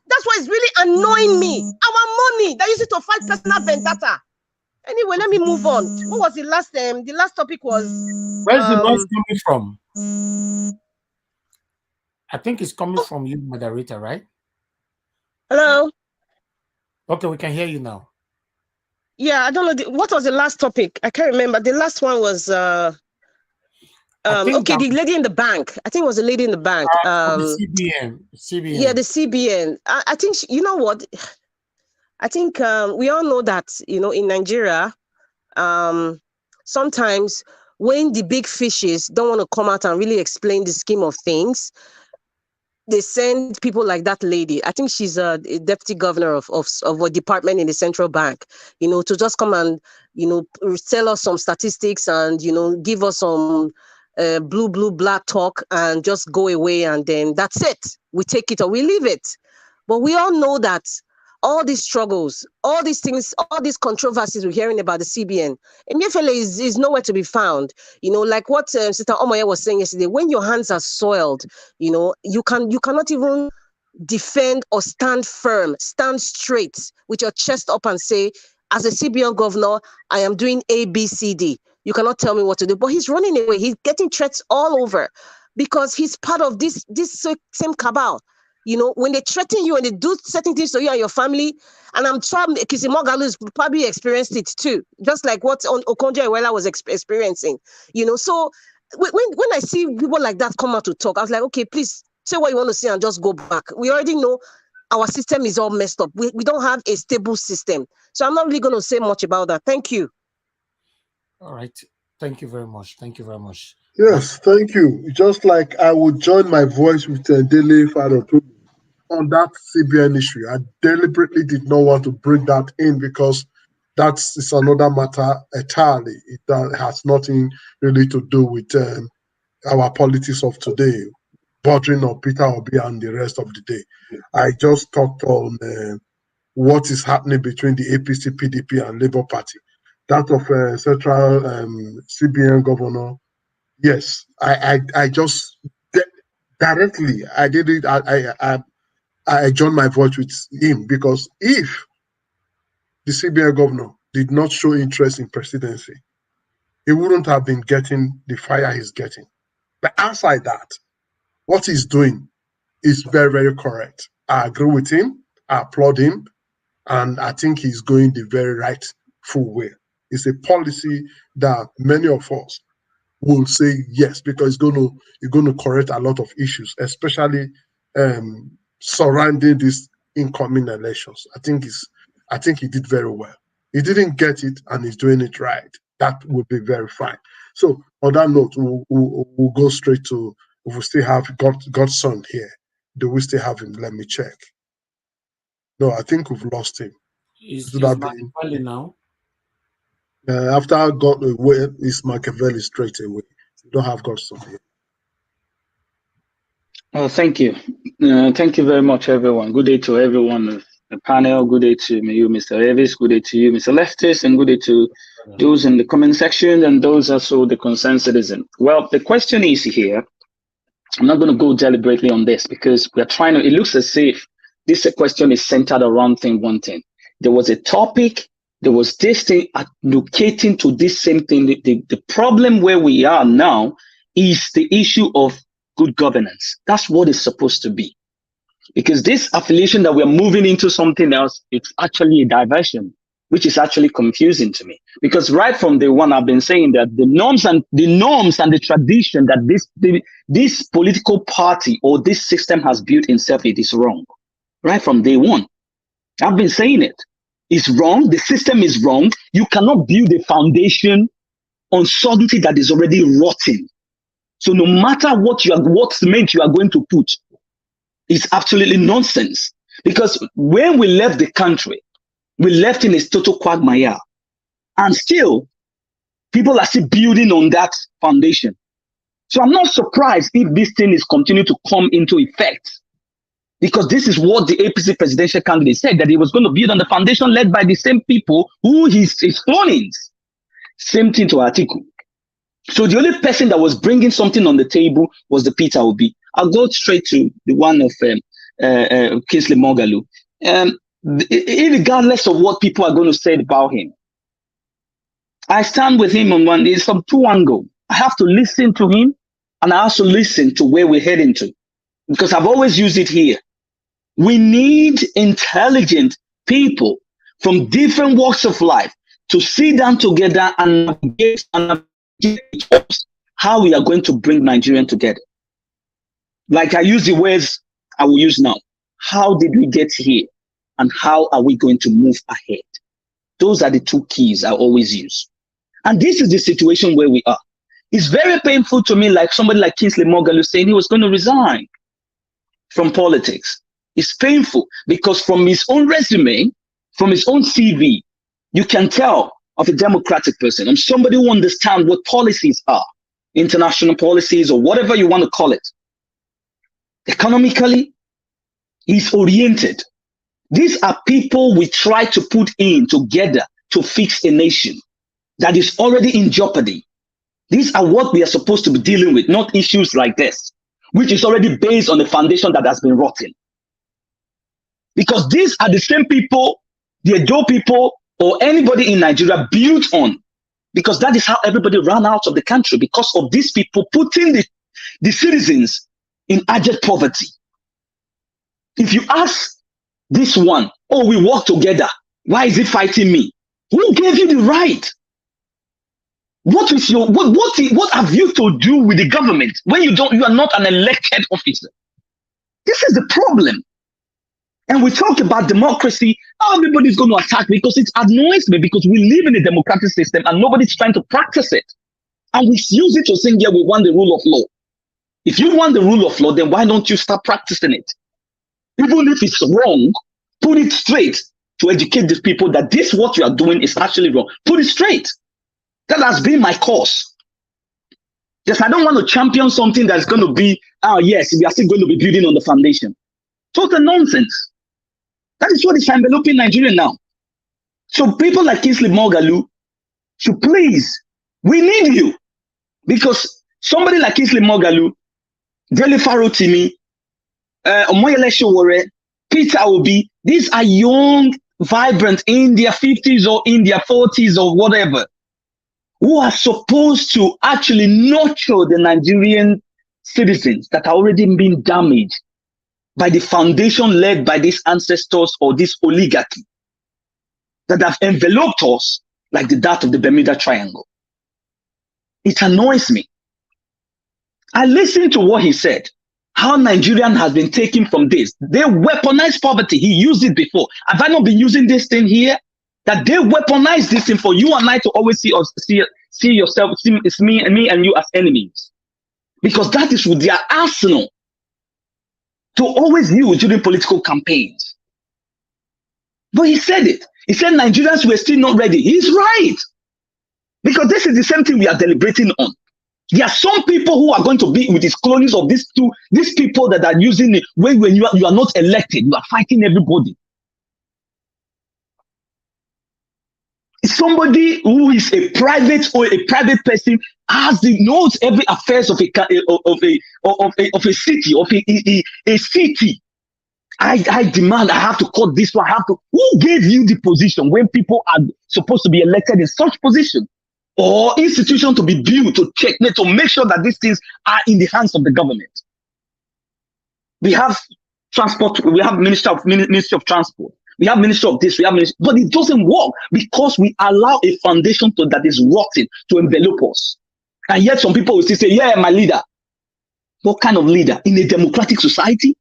That's why it's really annoying me. Our money that used to fight personal vendetta. Anyway, let me move on. What was the last the last topic was where's the noise coming from? I think it's coming from you, moderator, right? Hello. Okay, we can hear you now. Yeah, I don't know what was the last topic. I can't remember. The last one was okay, the lady in the bank. I think it was a lady in the bank. The CBN. Yeah, the CBN. I think you know what. I think we all know that, you know, in Nigeria, sometimes when the big fishes don't want to come out and really explain the scheme of things, they send people like that lady. I think she's a deputy governor of a department in the central bank, you know, to just come and, you know, tell us some statistics and, you know, give us some black talk and just go away. And then that's it. We take it or we leave it. But we all know that all these struggles, all these things, all these controversies we're hearing about the CBN, Emefiele is nowhere to be found. You know, like what Sister Omoye was saying yesterday, when your hands are soiled, you know, you cannot even defend or stand firm, stand straight with your chest up and say, as a CBN governor, I am doing A, B, C, D. You cannot tell me what to do. But he's running away. He's getting threats all over because he's part of this same cabal. You know, when they threaten you and they do certain things to you and your family, and I'm sure Kingsley Moghalu has probably experienced it too, just like what Okonjo-Iweala was experiencing. You know, so when I see people like that come out to talk, I was like, okay, please say what you want to say and just go back. We already know our system is all messed up. We don't have a stable system. So I'm not really going to say much about that. Thank you. All right. Thank you very much. Thank you very much. Yes, thank you. Just like I would join my voice with Daily Father on that CBN issue. I deliberately did not want to bring that in because it's another matter entirely. It has nothing really to do with our politics of today, bordering on Peter Obi and the rest of the day. I just talked on what is happening between the APC, PDP, and Labour Party. That of Central CBN Governor. Yes, I just directly I did it. I joined my voice with him because if the CBN governor did not show interest in presidency, he wouldn't have been getting the fire he's getting. But outside that, what he's doing is very, very correct. I agree with him. I applaud him, and I think he's going the very rightful way. It's a policy that many of us will say yes, because it's going to correct a lot of issues, especially surrounding these incoming elections. I think he did very well. He didn't get it, and he's doing it right. That would be very fine. So on that note, we'll go straight to, if we still have God's son here. Do we still have him? Let me check. No, I think we've lost him. Is Machiavelli now? After God away, is Machiavelli straight away. We don't have God's son here. Oh, thank you. Thank you very much, everyone. Good day to everyone of the panel. Good day to you, Mr. Davis. Good day to you, Mr. Leftist, and good day to those in the comment section and those also the concerned citizen. Well, the question is here. I'm not going to go deliberately on this because we're trying to, it looks as if this question is centered around one thing. There was a topic, there was this thing allocating to this same thing. The problem where we are now is the issue of good governance. That's what it's supposed to be. Because this affiliation that we're moving into something else, it's actually a diversion, which is actually confusing to me. Because right from day one, I've been saying that the norms and the tradition that this political party or this system has built itself, it is wrong. Right from day one, I've been saying it. It's wrong. The system is wrong. You cannot build a foundation on something that is already rotten. So no matter what cement you are going to put, it's absolutely nonsense. Because when we left the country, we left in a total quagmire. And still, people are still building on that foundation. So I'm not surprised if this thing is continuing to come into effect. Because this is what the APC presidential candidate said, that he was going to build on the foundation led by the same people who his clonings. Same thing to Atiku. So the only person that was bringing something on the table was the Peter Obi. I'll go straight to the one of Kingsley Moghalu. Regardless of what people are going to say about him, I stand with him on one. It's from two angles. I have to listen to him, and I also listen to where we're heading to, because I've always used it here. We need intelligent people from different walks of life to sit down together and navigate how we are going to bring Nigerians together. Like I use the words I will use now. How did we get here? And how are we going to move ahead? Those are the two keys I always use. And this is the situation where we are. It's very painful to me, like somebody like Kingsley Moghalu saying he was going to resign from politics. It's painful because from his own resume, from his own CV, you can tell of a democratic person and somebody who understands what policies are, international policies or whatever you want to call it. Economically, he's oriented. These are people we try to put in together to fix a nation that is already in jeopardy. These are what we are supposed to be dealing with, not issues like this, which is already based on a foundation that has been rotten. Because these are the same people, the Edo people, or anybody in Nigeria built on. Because that is how everybody ran out of the country, because of these people putting the citizens in abject poverty. If you ask this one, oh, we work together, why is he fighting me? Who gave you the right? What have you to do with the government when you are not an elected officer? This is the problem. And we talk about democracy, how everybody's going to attack because it annoys me, because we live in a democratic system and nobody's trying to practice it. And we use it to say, yeah, we want the rule of law. If you want the rule of law, then why don't you start practicing it? Even if it's wrong, put it straight to educate these people that this, what you are doing is actually wrong. Put it straight. That has been my cause. Yes, I don't want to champion something that's going to be, oh yes, we are still going to be building on the foundation. Total nonsense. That is what is enveloping Nigeria now. So people like Kingsley Moghalu should please, we need you. Because somebody like Kingsley Moghalu, Dele Farotimi, Omoyele Sowore, Peter Obi, these are young, vibrant in their 50s or in their 40s or whatever, who are supposed to actually nurture the Nigerian citizens that are already being damaged by the foundation led by these ancestors or this oligarchy that have enveloped us like that of the Bermuda Triangle. It annoys me. I listened to what he said, how Nigerian has been taken from this. They weaponize poverty. He used it before. Have I not been using this thing here? That they weaponize this thing for you and I to always see yourself, it's me and you as enemies. Because that is with their arsenal to always use during political campaigns. But he said it. He said Nigerians were still not ready. He's right. Because this is the same thing we are deliberating on. There are some people who are going to be with these colonies of these people that are using it when you are not elected, you are fighting everybody. Somebody who is a private person knows every affairs of a city, a city. I demand, I have to cut this one, who gave you the position when people are supposed to be elected in such position? Or institution to be built to check, to make sure that these things are in the hands of the government. We have transport, we have Ministry of Transport, we have Ministry of this, we have Ministry, but it doesn't work because we allow a foundation that is rotten to envelop us. And yet some people will still say, yeah, my leader. What kind of leader? In a democratic society?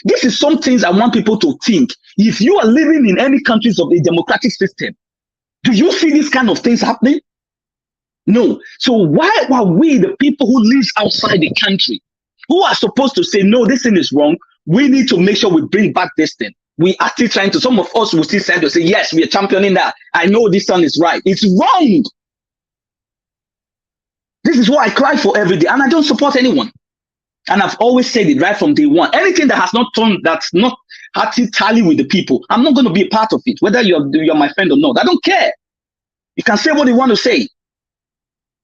This is some things I want people to think. If you are living in any countries of a democratic system, do you see these kind of things happening? No. So why are we, the people who live outside the country, who are supposed to say, no, this thing is wrong, we need to make sure we bring back this thing? We are still trying to, some of us will still say, yes, we are championing that. I know this one is right. It's wrong. This is what I cry for every day, and I don't support anyone. And I've always said it right from day one. Anything that has not turned, that's not had to tally with the people, I'm not going to be a part of it, whether you're my friend or not. I don't care. You can say what you want to say.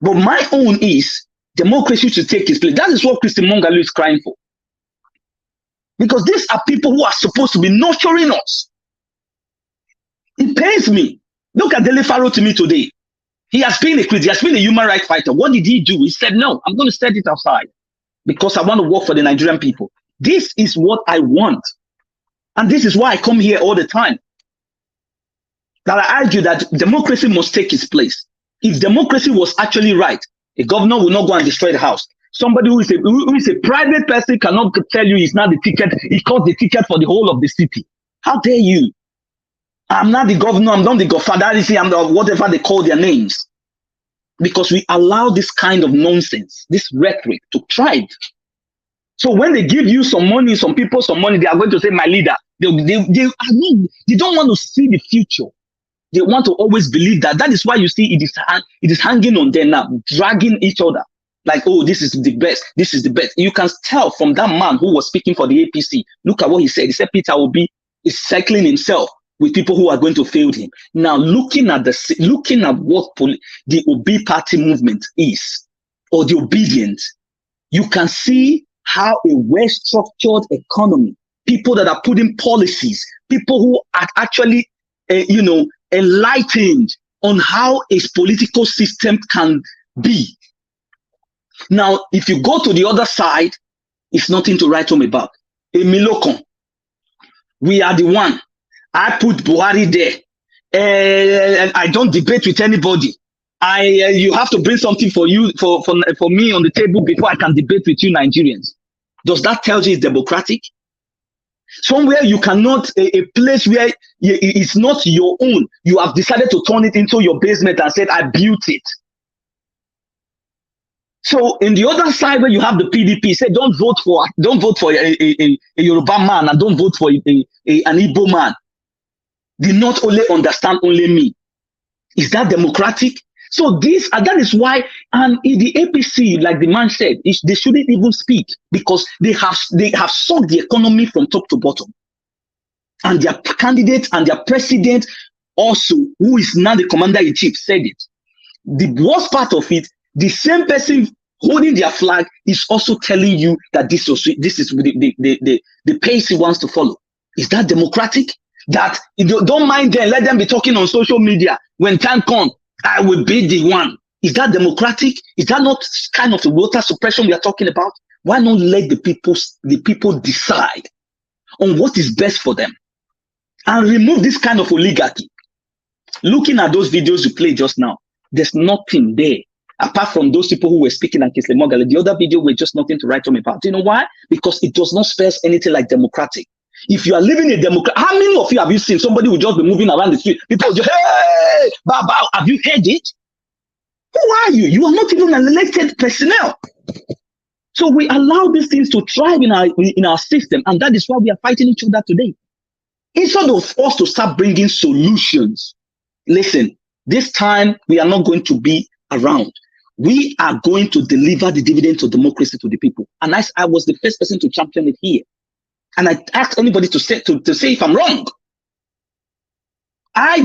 But my own is democracy should take its place. That is what Kingsley Moghalu is crying for. Because these are people who are supposed to be nurturing us. It pains me. Look at Dele Faro to me today. He has been a critic, he has been a human rights fighter. What did he do? He said, no, I'm going to set it aside because I want to work for the Nigerian people. This is what I want. And this is why I come here all the time. That I argue that democracy must take its place. If democracy was actually right, a governor will not go and destroy the house. Somebody who is a private person cannot tell you he's not the ticket, he costs the ticket for the whole of the city. How dare you? I'm not the governor, I'm not the godfather, I'm the whatever they call their names. Because we allow this kind of nonsense, this rhetoric to thrive. So when they give you some money, some people some money, they are going to say, my leader. They don't want to see the future. They want to always believe that. That is why you see it is hanging on them now, dragging each other. Like, oh, this is the best. This is the best. You can tell from that man who was speaking for the APC. Look at what he said. He said Peter Obi is cycling himself with people who are going to fail him. Now, looking at what the Obi party movement is, or the Obedient, you can see how a well-structured economy, people that are putting policies, people who are actually, enlightened on how a political system can be. Now, if you go to the other side, it's nothing to write home about. Emilokon, we are the one. I put Buhari there. And I don't debate with anybody. You have to bring something for you, for me on the table before I can debate with you Nigerians. Does that tell you it's democratic? Somewhere you cannot, a place where it's not your own. You have decided to turn it into your basement and said, I built it. So in the other side where you have the PDP, say don't vote for a Yoruba man and don't vote for an Igbo man. They not only understand only me. Is that democratic? So that is why, and in the APC, like the man said, they shouldn't even speak because they have sucked the economy from top to bottom. And their candidate and their president also, who is now the commander-in-chief, said it. The worst part of it, the same person holding their flag is also telling you that this is the pace he wants to follow. Is that democratic? That you don't mind them, let them be talking on social media. When time comes, I will be the one. Is that democratic? Is that not kind of the voter suppression we are talking about? Why not let the people decide on what is best for them and remove this kind of oligarchy? Looking at those videos you played just now, there's nothing there apart from those people who were speaking at Kingsley Moghalu. The other video were just nothing to write home about. Do you know why? Because it does not spell anything like democratic. If you are living a democracy, how many of you have you seen somebody will just be moving around the street? People will just, hey, bow, bow. Have you heard it? Who are you? You are not even an elected personnel. So we allow these things to thrive in our system, and that is why we are fighting each other today. Instead of us to start bringing solutions, listen, this time we are not going to be around. We are going to deliver the dividends of democracy to the people. And I was the first person to champion it here. And I asked anybody to say if I'm wrong. I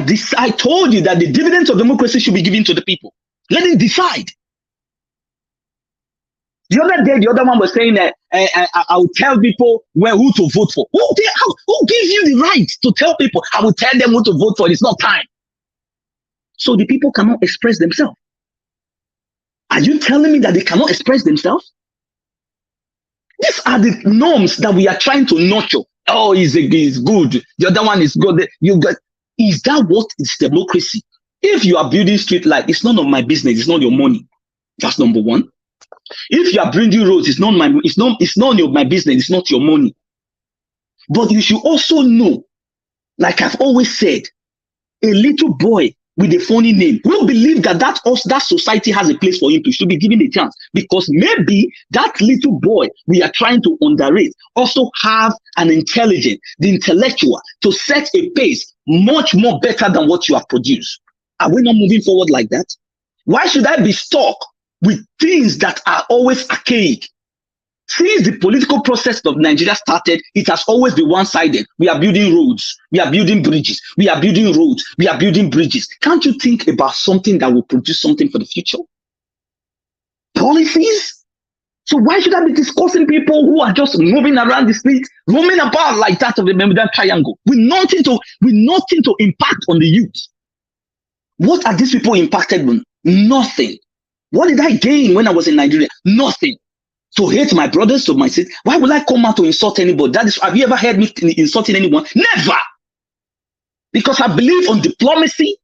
told you that the dividends of democracy should be given to the people. Let them decide. The other day, the other one was saying that I will tell people who to vote for. Who gives you the right to tell people? I will tell them who to vote for. It's not time. So the people cannot express themselves. Are you telling me that they cannot express themselves? These are the norms that we are trying to nurture. Oh, he's good. The other one is good. Is that what is democracy? If you are building street light, it's none of my business. It's not your money. That's number one. If you are building roads, it's none of my business. It's not your money. But you should also know, like I've always said, a little boy with a funny name will believe that society has a place for him to should be given a chance, because maybe that little boy we are trying to underrate also have an intelligence, the intellectual, to set a pace much more better than what you have produced. Are we not moving forward like that? Why should I be stuck with things that are always archaic? Since the political process of Nigeria started, it has always been one-sided. We are building roads, we are building bridges, we are building roads, we are building bridges. Can't you think about something that will produce something for the future? Policies? So why should I be discussing people who are just moving around the street, roaming about like that of the Bermuda Triangle, with nothing to impact on the youth? What are these people impacted on? Nothing. What did I gain when I was in Nigeria? Nothing. To hate my brothers, to my sisters. Why would I come out to insult anybody? Have you ever heard me insulting anyone? Never. Because I believe on diplomacy,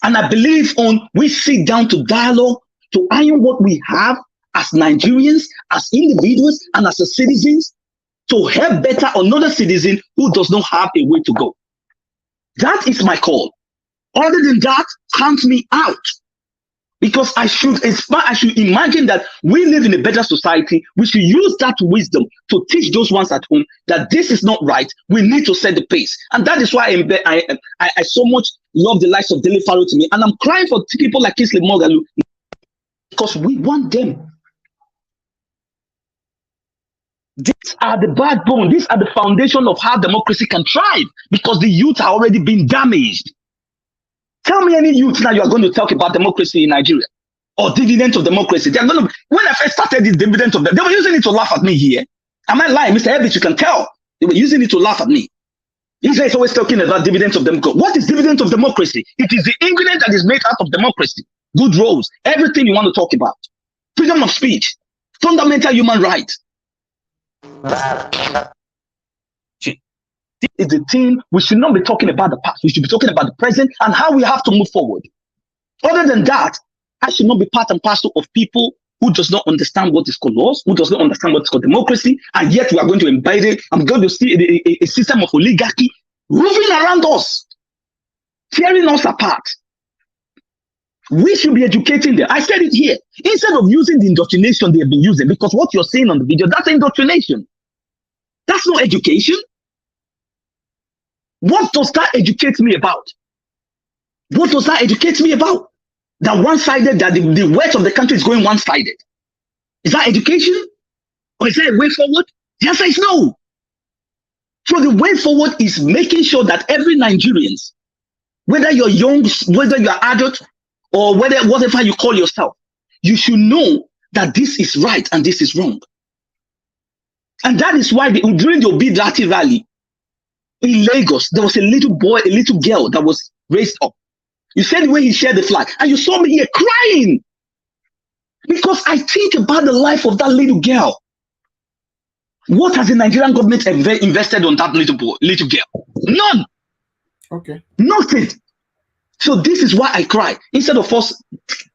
and I believe on we sit down to dialogue to iron what we have as Nigerians, as individuals, and as citizens, to help better another citizen who does not have a way to go. That is my call. Other than that, count me out. Because I should imagine that we live in a better society. We should use that wisdom to teach those ones at home that this is not right. We need to set the pace. And that is why I so much love the likes of Dele Faro to me. And I'm crying for people like Kingsley Moghalu, because we want them. These are the backbone. These are the foundation of how democracy can thrive, because the youth are already being damaged. Tell me any youth now you are going to talk about democracy in Nigeria or dividends of democracy. They're going to, when I first started this dividend of them, they were using it to laugh at me here. Am I lying? Mr. Evans, you can tell. They were using it to laugh at me. Israel is always talking about dividends of democracy. What is dividends of democracy? It is the ingredient that is made out of democracy. Good roads, everything you want to talk about. Freedom of speech, fundamental human rights. This is the thing. We should not be talking about the past. We should be talking about the present and how we have to move forward. Other than that, I should not be part and parcel of people who does not understand what is called laws, who does not understand what is called democracy, and yet we are going to embed it. I'm going to see a system of oligarchy moving around us, tearing us apart. We should be educating them. I said it here. Instead of using the indoctrination they have been using, because what you're saying on the video, that's indoctrination. That's not education. What does that educate me about? What does that educate me about? That one-sided, that the wealth of the country is going one-sided. Is that education? Or is there a way forward? The answer is no. So the way forward is making sure that every Nigerian, whether you're young, whether you're adult, or whatever you call yourself, you should know that this is right and this is wrong. And that is why during the Obi Dati rally, in Lagos, there was a little boy, a little girl that was raised up. You said the way he shared the flag, and you saw me here crying because I think about the life of that little girl. What has the Nigerian government invested on that little boy, little girl? None. Okay. Nothing. So this is why I cry. Instead of us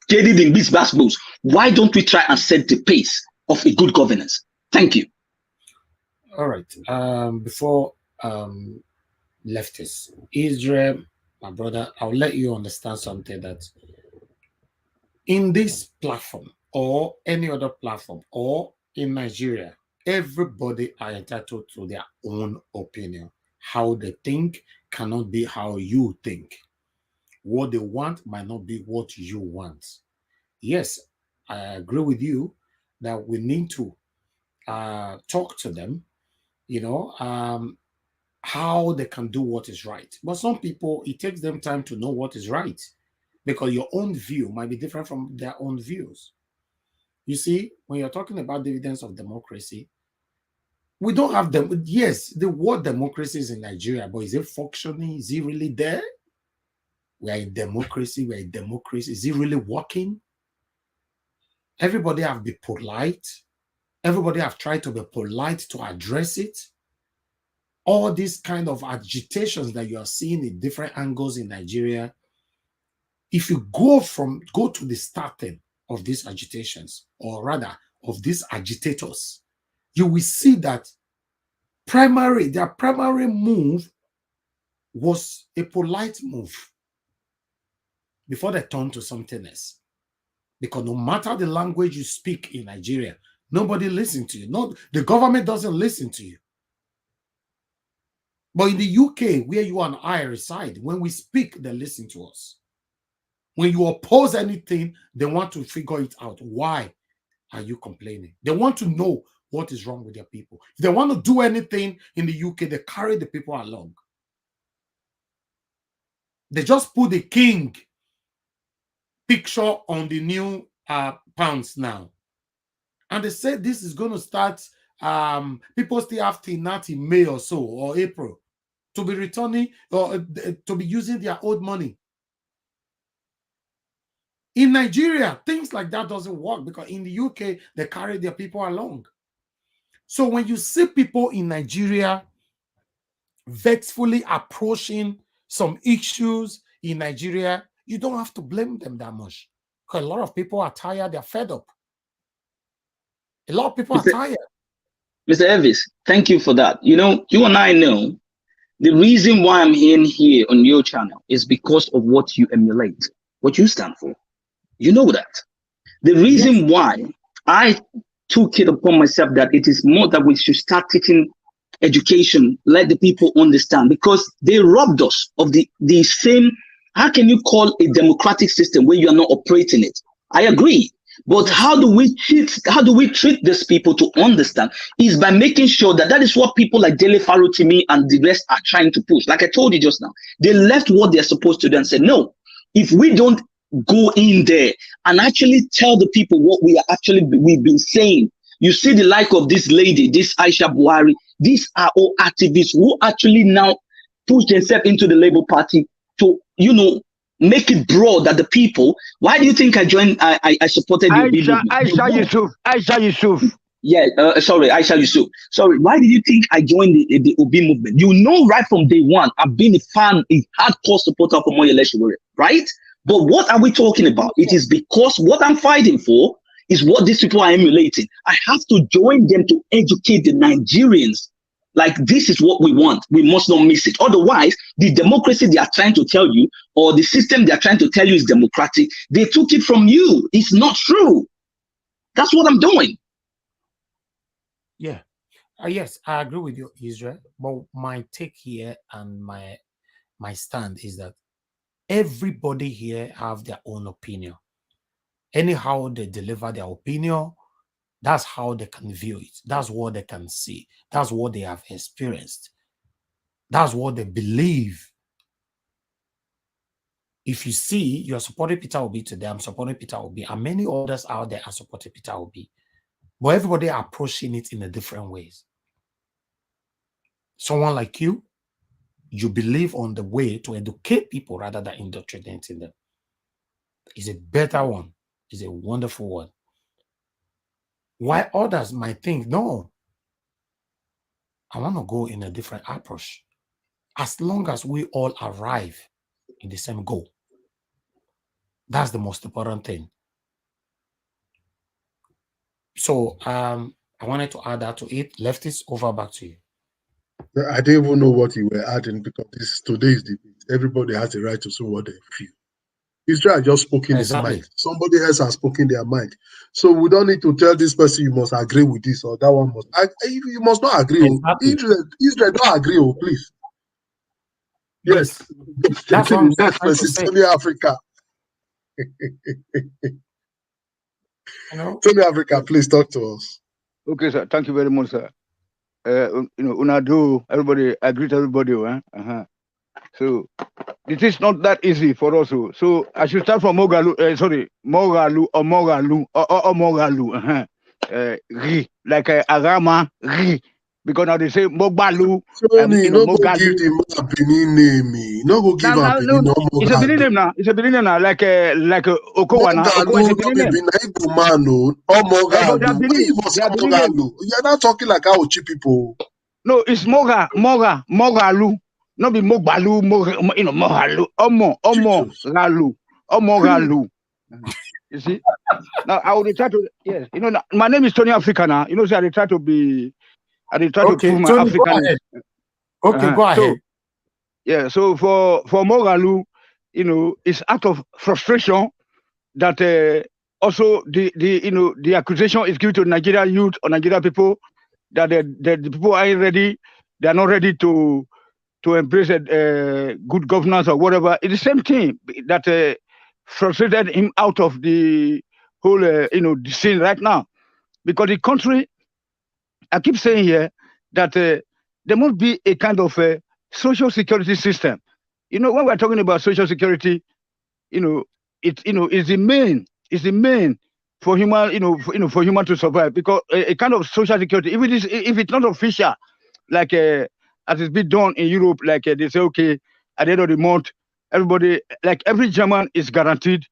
getting in these basketballs, why don't we try and set the pace of a good governance? Thank you. All right. Before leftists, Israel, my brother, I'll let you understand something, that in this platform or any other platform or in Nigeria, everybody are entitled to their own opinion. How they think cannot be how you think. What they want might not be what you want. Yes, I agree with you that we need to talk to them, how they can do what is right. But some people, it takes them time to know what is right, because your own view might be different from their own views. You see, when you're talking about dividends of democracy, we don't have them. Yes, the word democracy is in Nigeria, but is it functioning? Is it really there? We are in democracy. We are in democracy. Is it really working? Everybody have been polite. Everybody have tried to be polite to address it. all these kind of agitations that you are seeing in different angles in Nigeria, if you go to the starting of these agitations, or rather of these agitators, you will see that their primary move was a polite move before they turned to something else. Because no matter the language you speak in Nigeria, nobody listens to you. The government doesn't listen to you. But in the UK, where you and I reside, when we speak, they listen to us. When you oppose anything, they want to figure it out. Why are you complaining? They want to know what is wrong with their people. If they want to do anything in the UK, they carry the people along. They just put the king picture on the new pounds now. And they said this is going to start, people still have till not in May or so, or April, to be returning, or to be using their old money. In Nigeria, things like that doesn't work, because in the UK, they carry their people along. So when you see people in Nigeria vengefully approaching some issues in Nigeria, you don't have to blame them that much. Because a lot of people are tired, they're fed up. A lot of people are tired. Mr. Elvis, thank you for that. You know, you and I know the reason why I'm here on your channel is because of what you emulate, what you stand for. You know that. The reason why I took it upon myself that it is more that we should start teaching education, let the people understand, because they robbed us of the same, how can you call a democratic system where you are not operating it? I agree. But how do we treat these people to understand is by making sure that is what people like Dele Farotimi and the rest are trying to push. Like I told you just now, they left what they're supposed to do and said, no, if we don't go in there and actually tell the people what we've been saying. You see the like of this lady, this Aisha Buhari, these are all activists who actually now push themselves into the Labour Party to, make it broad that the people. Why do you think I joined? I supported the Obi movement. Aisha Yusuf. Yeah, sorry, Aisha Yusuf. Sorry, why did you think I joined the Obi movement? You know, right from day one, I've been a fan, a hardcore supporter of Omoyele Sowore, right? But what are we talking about? It is because what I'm fighting for is what these people are emulating. I have to join them to educate the Nigerians. Like, this is what we want. We must not miss it. Otherwise, the democracy they are trying to tell you, or the system they are trying to tell you is democratic, they took it from you. It's not true. That's what I'm doing. Yeah. Yes, I agree with you, Israel. But my take here and my stand is that everybody here have their own opinion. Anyhow they deliver their opinion, that's how they can view it. That's what they can see. That's what they have experienced. That's what they believe. If you see, you're supporting Peter Obi today, I'm supporting Peter Obi, and many others out there are supporting Peter Obi. But everybody are approaching it in a different ways. Someone like you believe on the way to educate people rather than indoctrinating them. It's a better one. It's a wonderful one. Why others might think, no, I want to go in a different approach. As long as we all arrive in the same goal. That's the most important thing. So I wanted to add that to it. Leftists, over back to you. I didn't even know what you were adding, because today's debate. Everybody has a right to say what they feel. Israel just spoken his mind. Somebody else has spoken their mind. So we don't need to tell this person you must agree with this or that one must. You must not agree. Exactly. Israel don't agree, please. Yes. That's what I'm next person, Tony Africa. Tony Africa, please talk to us. Okay, sir. Thank you very much, sir. Everybody, I greet everybody. So it is not that easy for us. So I should start from Moghalu. Moghalu. Like Agama, because now they say Moghalu. Tony, no go give the man Benin name. No go give him Benin name. It's a Benin name now. It's a Benin name now. Like Okowana. Moghalu no be Benin man, no. Or Moghalu. You must say Moghalu. You're not talking like our cheap people. No, it's Moghalu. Not be Moghalu, Moghalu. Moghalu. You see? Now I will try to, yes. My name is Tony Africa now. So I try to be, to prove my Tony, African. Go ahead. So, yeah, so for Moghalu, it's out of frustration that also the accusation is given to Nigerian youth or Nigerian people that the people aren't ready, they are not ready to embrace good governance or whatever. It's the same thing that frustrated him out of the whole the scene right now, because the country, I keep saying here that there must be a kind of social security system. When we're talking about social security, it's the main for human, for human to survive, because a kind of social security, if it's not official, like as it's been done in Europe, like they say, okay, at the end of the month, everybody, like every German is guaranteed,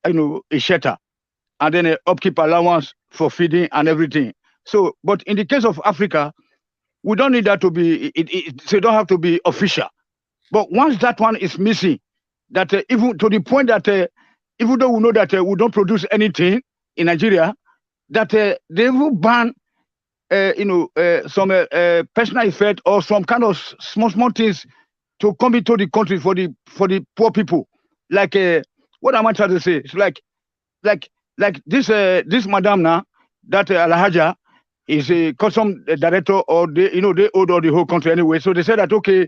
a shelter, and then an upkeep allowance for feeding and everything. So, but in the case of Africa, we don't need that to be, so it don't have to be official. But once that one is missing, that even to the point that even though we know that we don't produce anything in Nigeria, that they will ban, some personal effect or some kind of small things to come into the country for the poor people. Like what am I trying to say? It's like this madam now, that Alhaja is a custom director, or they own all the whole country anyway. So they said that, okay,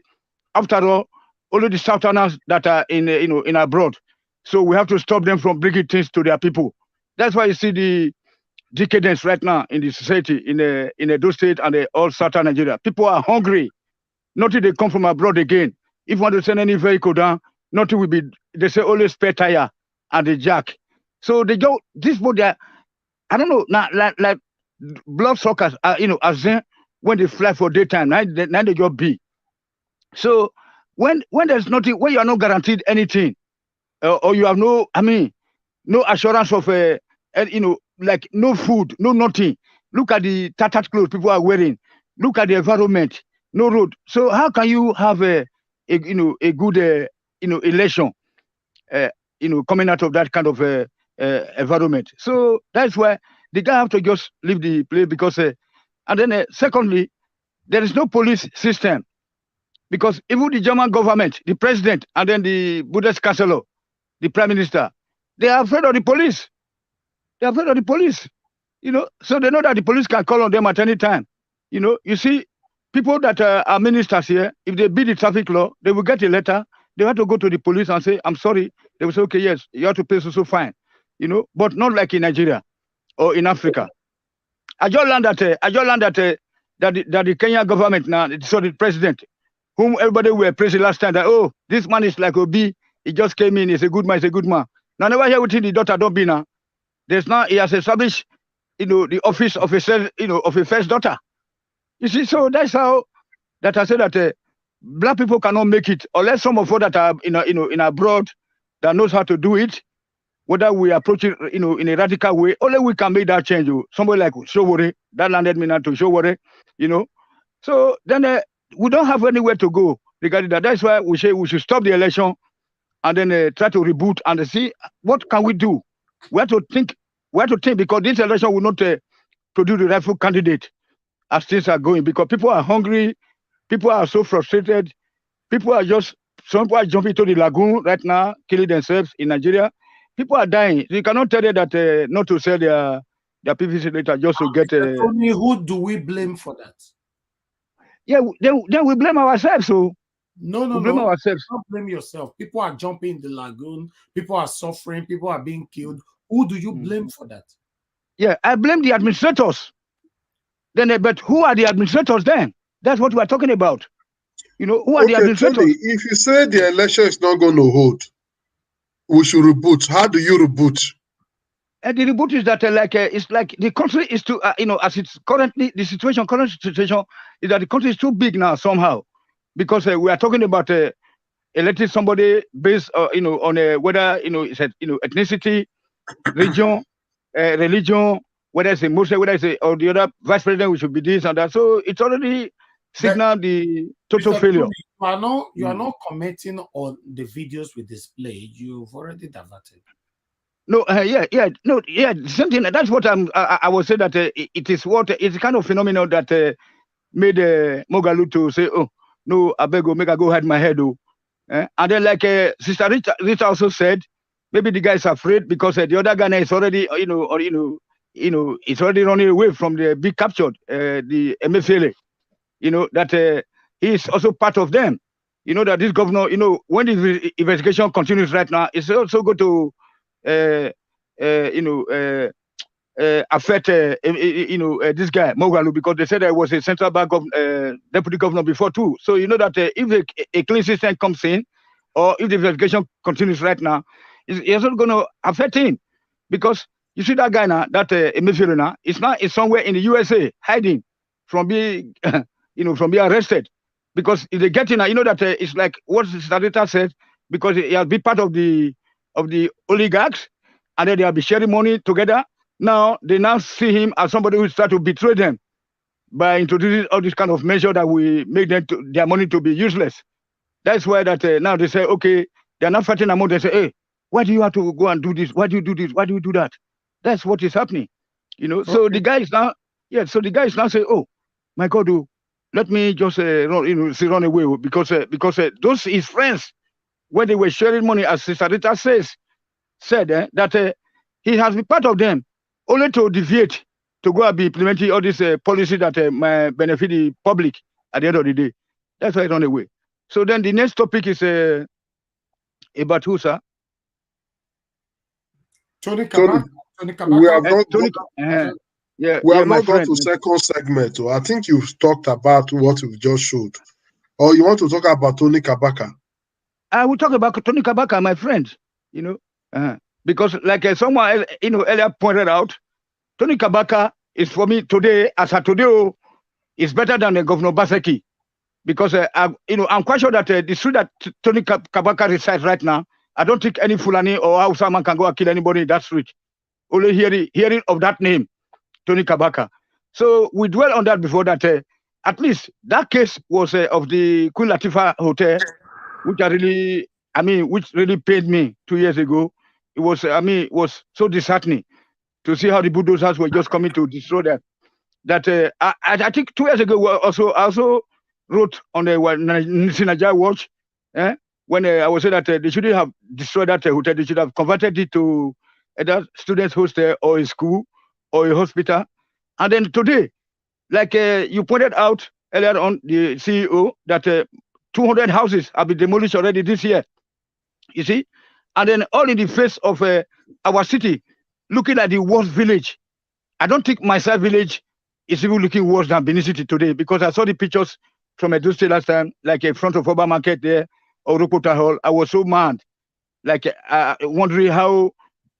after all, only the Southerners that are in abroad, so we have to stop them from bringing things to their people. That's why you see the decadence right now in the society in Edo State and all Southern Nigeria. People are hungry. Nothing they come from abroad again. If you want to send any vehicle down, nothing will be. They say only spare tire and the jack. So they go this body. I don't know now, like bloodsuckers are, as in when they fly for daytime, now they just be. So when there's nothing, when you are not guaranteed anything, or you have no assurance of like no food, no nothing. Look at the tattered clothes people are wearing. Look at the environment, no road. So how can you have a good election, coming out of that kind of environment? So that's why the guy have to just leave the place, because and then secondly, there is no police system, because even the German government, the president, and then the Bundeskanzler, the prime minister, they are afraid of the police. They're afraid of the police, so they know that the police can call on them at any time. You see, people that are ministers here, if they beat the traffic law, they will get a letter. They have to go to the police and say, I'm sorry. They will say, okay, yes, you have to pay so fine, but not like in Nigeria or in Africa. I just learned that the Kenyan government now, so the president, whom everybody were praising last time, that, oh, this man is like Obi, he just came in, he's a good man, Now, never hear what the daughter don't be now. There's now, he has established, the office of a first daughter. You see, so that's how that I say that black people cannot make it unless some of us that are in abroad that knows how to do it. Whether we approach it in a radical way, only we can make that change. Somebody like Showore, that landed me now to Showore, So then we don't have anywhere to go regarding that. That's why we say we should stop the election and then try to reboot and see what can we do. We have to think because this election will not produce the rightful candidate as things are going, because people are hungry, people are so frustrated, some people are jumping to the lagoon right now, killing themselves in Nigeria. People are dying. You cannot tell them that not to sell their PVC later just to get. Tony, who do we blame for that? Yeah, then we blame ourselves. So no, blame ourselves. Don't blame yourself. People are jumping in the lagoon. People are suffering. People are being killed. Who do you blame for that? Yeah, I blame the administrators. Then, but who are the administrators then? That's what we are talking about. Who are the administrators? Tony, if you say the election is not going to hold, we should reboot. How do you reboot? And the reboot is that it's like the country is too, as it's currently, current situation is that the country is too big now somehow, because we are talking about electing somebody based, on whether it's ethnicity, region, religion, whether it's a Muslim, whether it's or the other vice president, we should be this and that. So it's already signal the total Mr. failure. Tony, you are not commenting on the videos we display. You've already diverted. No, something that's what I will say that it is what it's a kind of phenomenon that made Moghalu to say, oh no, I beg you, make I go hide my head, oh. And then like Sister Rita also said, maybe the guy is afraid because the other Ghana is already, it's already running away from the big captured, the MFLA. That he is also part of them. That this governor, when the investigation continues right now, it's also going to affect this guy Moghalu, because they said there was a central bank deputy governor before too. So that if a clean system comes in, or if the investigation continues right now, it's also going to affect him, because you see that guy now, that Emefiele now, is somewhere in the USA hiding from being from being arrested, because if they get in, that it's like what Sister said, because he has been part of the oligarchs, and then they have been sharing money together. Now they see him as somebody who start to betray them by introducing all this kind of measure that will make their money to be useless. That's why that now they say, okay, they're not fighting among. They say, hey, why do you have to go and do this? Why do you do this? Why do you do that? That's what is happening. So the guy is now, saying, oh my God, let me just run away, because those his friends, when they were sharing money, as Sister Rita said that he has been part of them, only to deviate, to go and be implementing all this policy that might benefit the public at the end of the day. That's why he run away. So then the next topic is about who, sir? Tony Kabaka. We have not we have not gone to friend. second segment. So I think you've talked about what you just showed. Or you want to talk about Tony Kabaka? I will talk about Tony Kabaka, my friend. Because like someone earlier pointed out, Tony Kabaka is, for me today, as of today, is better than Governor Baseki, because I'm quite sure that the street that Tony Kabaka resides right now, I don't think any Fulani or Hausa man can go and kill anybody in that street. Only hearing of that name, Tony Kabaka. So we dwell on that before, that at least that case was of the Queen Latifah Hotel, which really pained me 2 years ago. It was so disheartening to see how the bulldozers were just coming to destroy them. That I think 2 years ago, I also wrote on the Nigeria Watch, when I was saying that they shouldn't have destroyed that hotel. They should have converted it to either students' hostel or a school or a hospital. And then today, like you pointed out earlier on, the CEO, that 200 houses have been demolished already this year. You see? And then all in the face of our city, looking at the worst village. I don't think Myself village is even looking worse than Benin City today, because I saw the pictures from Edo State last time, like in front of Oba Market there, or Rokota Hall. I was so mad, like wondering how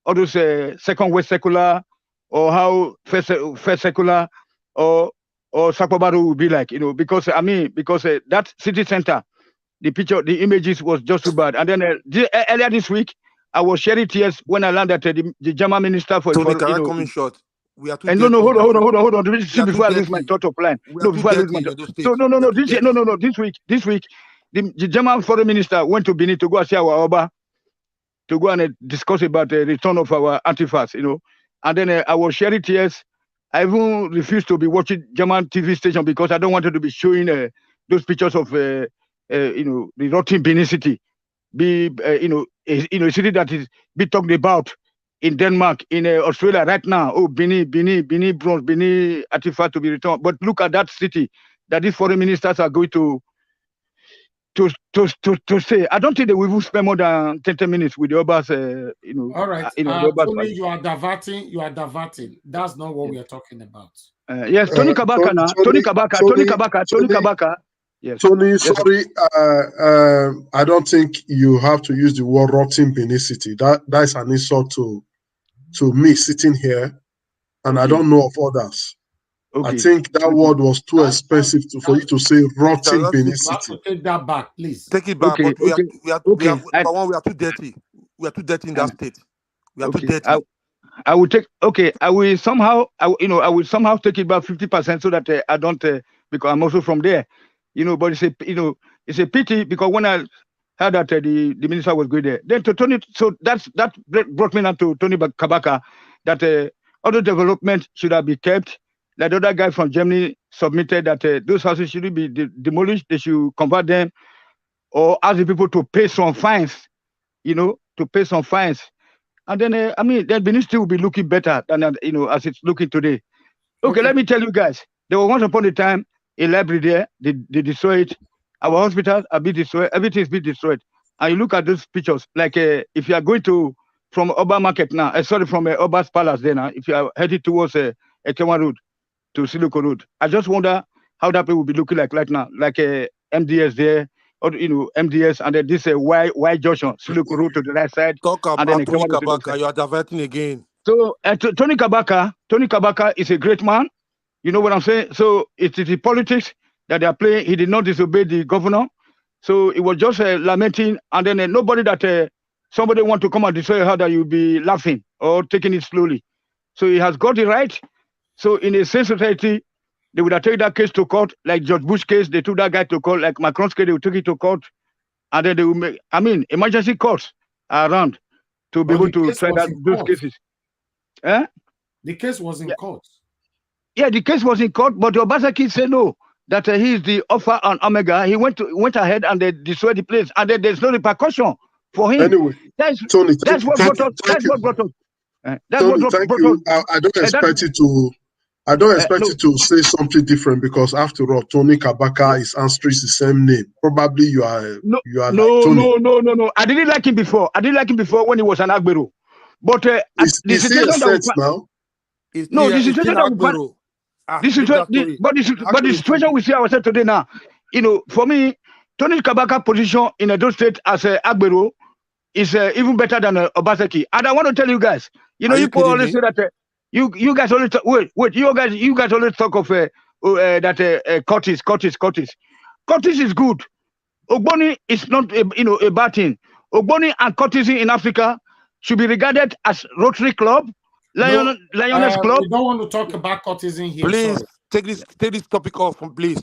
all those second West Secular, or how first Secular, or Sakwabaru would be like, because that city center, the images was just too bad. And then earlier this week, I was shedding tears when I learned that the German minister for Tony, can I come in short? We are too and no, hold on. Before I lose my thought of line. No, before I lose my thought. So no. This week, the German foreign minister went to Benin to go and see our Oba, to go and discuss about the return of our antifas, And then I was shedding tears. I even refused to be watching German TV station because I don't want to be showing those pictures of the rotten Benin City, a city that is be talked about in Denmark, in Australia right now. Oh, Benin bronze, Benin artifact to be returned. But look at that city that these foreign ministers are going to say. I don't think they will even spend more than 10 minutes with the Obas. All right. Tony, you are diverting. That's not what we are talking about. Yes, Tony Kabaka now. Tony Kabaka. Yes. Tony, sorry, I don't think you have to use the word rotten Benin City. That is an insult to me sitting here, and I don't know of others. Okay. I think that word was too expensive for you to say rotten Benin City. Take that back, please. Take it back. Okay, but we are too dirty. We are too dirty in that state. We are too dirty. I will take. Okay, I will somehow take it back 50% so that I don't because I'm also from there. but it's a pity because when I heard that the minister was going there, then to Tony, so that brought me down to Tony Kabaka, that other development should have been kept. Like the other guy from Germany submitted that those houses shouldn't be demolished, they should convert them, or ask the people to pay some fines, to pay some fines. And then, then Benin State will be looking better than, as it's looking today. Okay, let me tell you guys, there was once upon a time a library there, they destroyed it. Our hospitals have been destroyed, everything's been destroyed. And you look at those pictures, like if you are going from Oba Market now, from Oba's Palace there now, if you are headed towards Ekewa Road to Siluko Road, I just wonder how that place will be looking like right now, like MDS there, or MDS, and then this Y junction, Siluko Road to the right side. Talk about and then Tony Kabaka, you are diverting again. So Tony Kabaka is a great man. You know what I'm saying? So it is the politics that they are playing. He did not disobey the governor. So it was just lamenting, and then nobody that somebody want to come and destroy her that you'll be laughing or taking it slowly. So he has got it right. So in a sane society, they would have taken that case to court, like George Bush case, they took that guy to court, like Macron's case, they would take it to court, and then they will make, emergency courts are around to be able to try those cases. The case was in court. Yeah, the case was in court, but Obaseki said no, that he is the Alpha and Omega. He went ahead and they destroyed the place, and then there's no repercussion for him. Anyway, that's Tony, what brought up. That's what brought up. Tony, thank you. I don't expect you to. I don't expect you to say something different because, after all, Tony Kabaka is answering the same name. Probably you are. No, like Tony. No. I didn't like him before. When he was an Agbero. But is he a set now? No, the situation that we but the situation we see ourselves today now, for me, Tony Kabaka position in Edo State as Agbero is even better than Obaseki. And I want to tell you guys, you always say that you guys always wait. You guys always talk of that Curtis. Curtis is good. Ogboni is not a bad thing. Ogboni and Curtis in Africa should be regarded as Rotary Club, Lioness Club. We don't want to talk about courtesan here. Please take this topic off, please.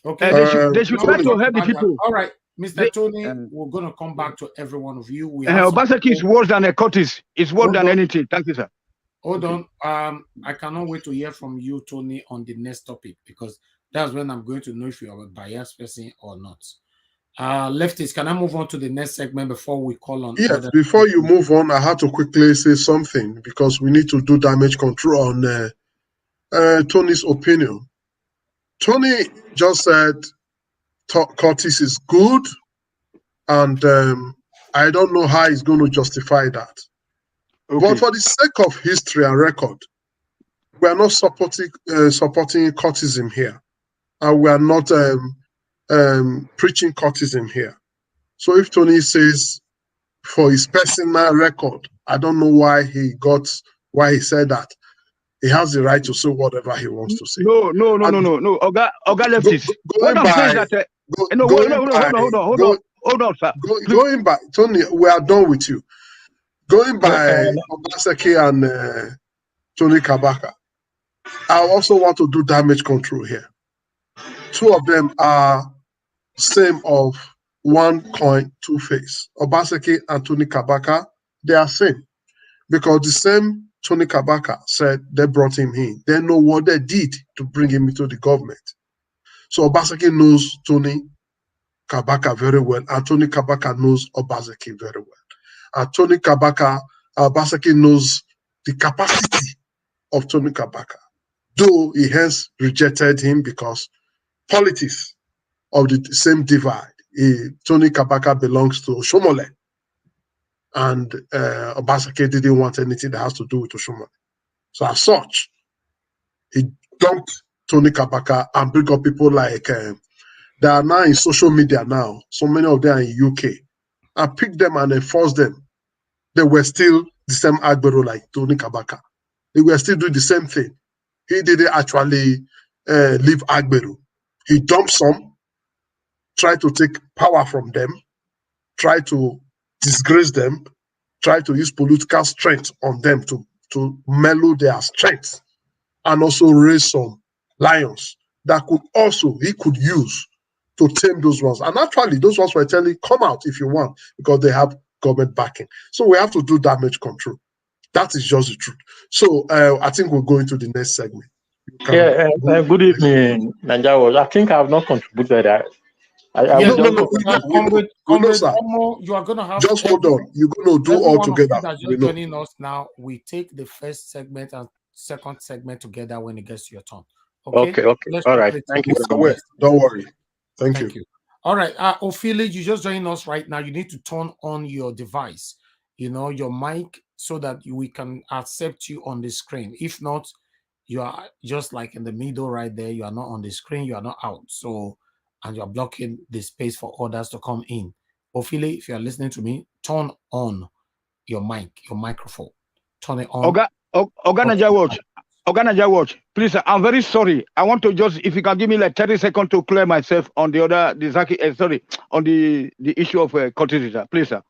Okay. They should try to help the people. All right, Mr. Tony, we're going to come back to every one of you. Obaseki is worse than a Curtis. It's worse than anything. Thank you, sir. Hold on. I cannot wait to hear from you, Tony, on the next topic, because that's when I'm going to know if you are a biased person or not. Lefties, can I move on to the next segment before we call on? Yes, before you move on, I had to quickly say something because we need to do damage control on Tony's opinion. Tony just said Curtis is good, and I don't know how he's going to justify that. Okay. But for the sake of history and record, we are not supporting courtesan here, and we are not preaching courtesan here. So if Tony says for his personal record, I don't know why he said that. He has the right to say whatever he wants to say. No. Oga Lefties. What I'm saying is that hold on, sir. Going by Tony, we are done with you. Going by Obaseki and Tony Kabaka, I also want to do damage control here. Two of them are same of one coin, two face. Obaseki and Tony Kabaka, they are same. Because the same Tony Kabaka said they brought him in. They know what they did to bring him into the government. So Obaseki knows Tony Kabaka very well, and Tony Kabaka knows Obaseki very well. And Tony Kabaka, Obaseki knows the capacity of Tony Kabaka, though he has rejected him because politics of the same divide. Tony Kabaka belongs to Oshomole, and Obaseki didn't want anything that has to do with Oshomole. So as such, he dumped Tony Kabaka and bring up people like they are now in social media now. So many of them are in UK. I picked them and enforced them. They were still the same Agbero like Tony Kabaka. They were still doing the same thing. He didn't actually leave Agbero. He dumped some, tried to take power from them, tried to disgrace them, tried to use political strength on them to mellow their strength, and also raise some lions that he could use to tame those ones. And actually, those ones were telling, come out if you want, because they have government backing. So we have to do damage control. That is just the truth. So I think we'll go into the next segment. Good evening, Nigeria. I think I have not contributed. Comrade Omo, you are going to have just hold on. You're going to do all together. That's just joining us now. We take the first segment and second segment together when it gets to your turn. Okay. All right. Thank you. Don't worry. Thank you. All right. Ophelia, you just joined us right now. You need to turn on your device, your mic, so that we can accept you on the screen. If not, you are just like in the middle right there. You are not on the screen. You are not out. So, and you are blocking the space for others to come in. Ophelia, if you are listening to me, turn on your mic, your microphone. Turn it on. Naija Watch, please, I'm very sorry. I want to just, if you can give me like 30 seconds to clear myself on the on the issue of courtesy, please, sir.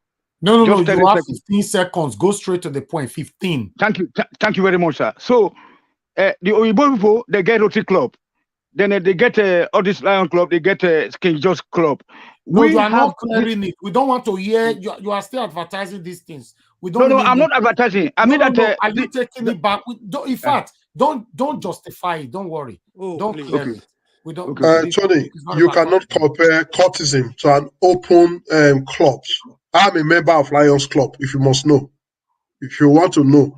No, you have 15 seconds. Go straight to the point. 15. Thank you very much, sir. So, the Oyibo people, they get Rotary Club. Then they get all this Lion Club. They get King George Club. No, you are not clearing it. We don't want to hear. You are still advertising these things. We don't. No, I'm not advertising. I mean that. Are you taking it back? In fact, don't justify it. Don't worry. Don't clear it. We don't. Tony, you cannot compare courtesan to an open club. I'm a member of Lions Club. If you must know, if you want to know,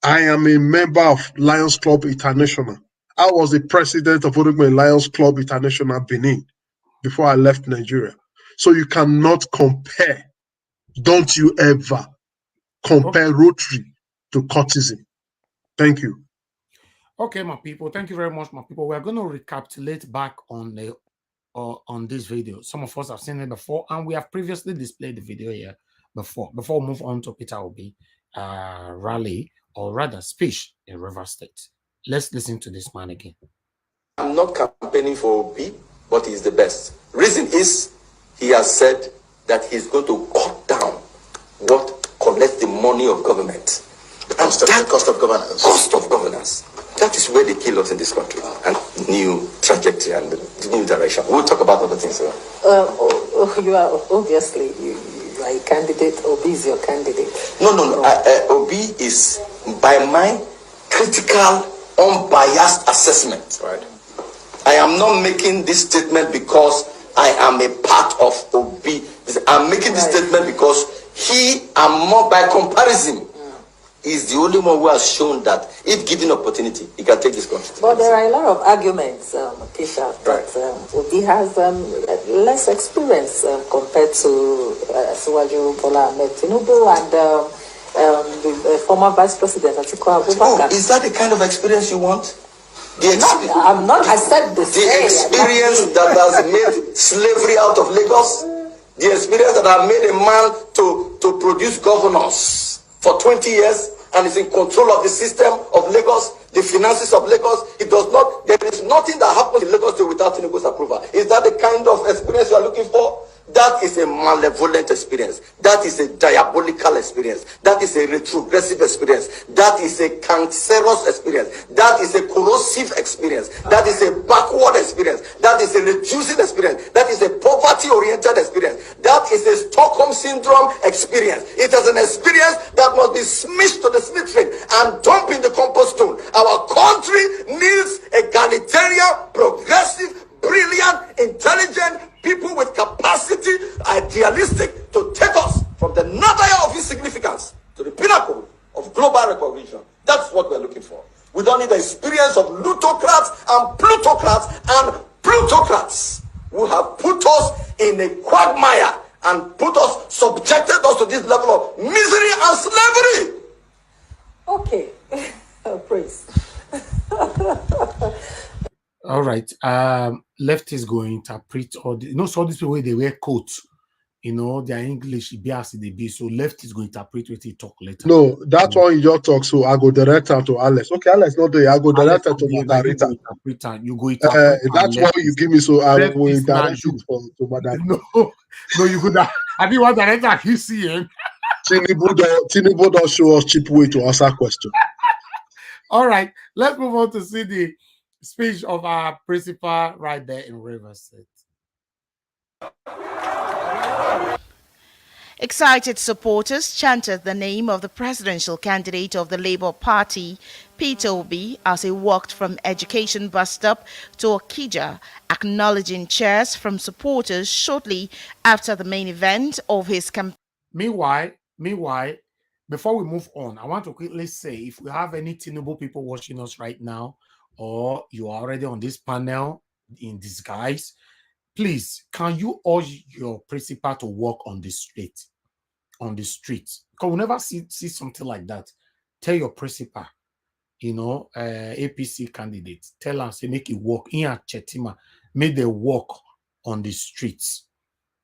I am a member of Lions Club International. I was the president of Lions Club International Benin before I left Nigeria. So you cannot compare. Don't you ever compare Rotary to courtesan. Thank you. Okay, my people. Thank you very much, my people. We're going to recapitulate back on this video. Some of us have seen it before, and we have previously displayed the video here before. Before we move on to Peter Obi rally, or rather speech in Rivers State. Let's listen to this man again. I'm not campaigning for Obi, but he's the best. Reason is he has said that he's going to cut down what collects the money of government. Cost of governance. Cost of governance. That is where they kill us in this country. And new trajectory and new direction. We'll talk about other things. You are obviously you are a candidate. Obi is your candidate. No. Obi is, by my critical, unbiased assessment. Right. I am not making this statement because I am a part of Obi. I'm making this statement because he, and more by comparison, is the only one who has shown that if given opportunity, he can take this country. But there are a lot of arguments, Keisha, that Obi has less experience compared to Asiwaju Bola Ahmed Tinubu and the former Vice President Atiku Abubakar. Is that the kind of experience you want? I'm not. I said the experience that has made slavery out of Lagos, the experience that has made a man to produce governors for 20 years and is in control of the system of Lagos, the finances of Lagos. There is nothing that happens in Lagos without Tinubu's approval. Is that the kind of experience you are looking for? That is a malevolent experience. That is a diabolical experience. That is a retrogressive experience. That is a cancerous experience. That is a corrosive experience. That is a backward experience. That is a reducing experience. That is a poverty-oriented experience. That is a Stockholm Syndrome experience. It is an experience that must be smashed to the smithereens and dumped in the compost stone. Our country needs egalitarian, progressive, brilliant, intelligent people with capacity, idealistic, to take us from the nadir of insignificance to the pinnacle of global recognition. That's what we're looking for. We don't need the experience of plutocrats and plutocrats who have put us in a quagmire and subjected us to this level of misery and slavery. Okay. Praise. All right. Leftists go interpret all the, so all these people they wear coats, their English be so leftists go interpret what he talk later. No, that's why you just talk. So I go direct to Alex. Okay, Alex not there. I go direct to Margarita. You go interpret. That's why you give me, so I will direct it to Margarita. No, you could. I didn't want director. You see him. Tinubu don't show us cheap way to answer question. All right, let's move on to see the speech of our principal right there in Rivers State. Excited supporters chanted the name of the presidential candidate of the Labour Party, Peter Obi, as he walked from Education bus stop to Okija, acknowledging cheers from supporters shortly after the main event of his campaign. Meanwhile, before we move on, I want to quickly say, if we have any Tinubu people watching us right now, or you are already on this panel in disguise, please, can you urge your principal to walk on the street? Because we never see something like that. Tell your principal, APC candidate, tell them, say, make it walk in at Chetima, make they walk on the streets.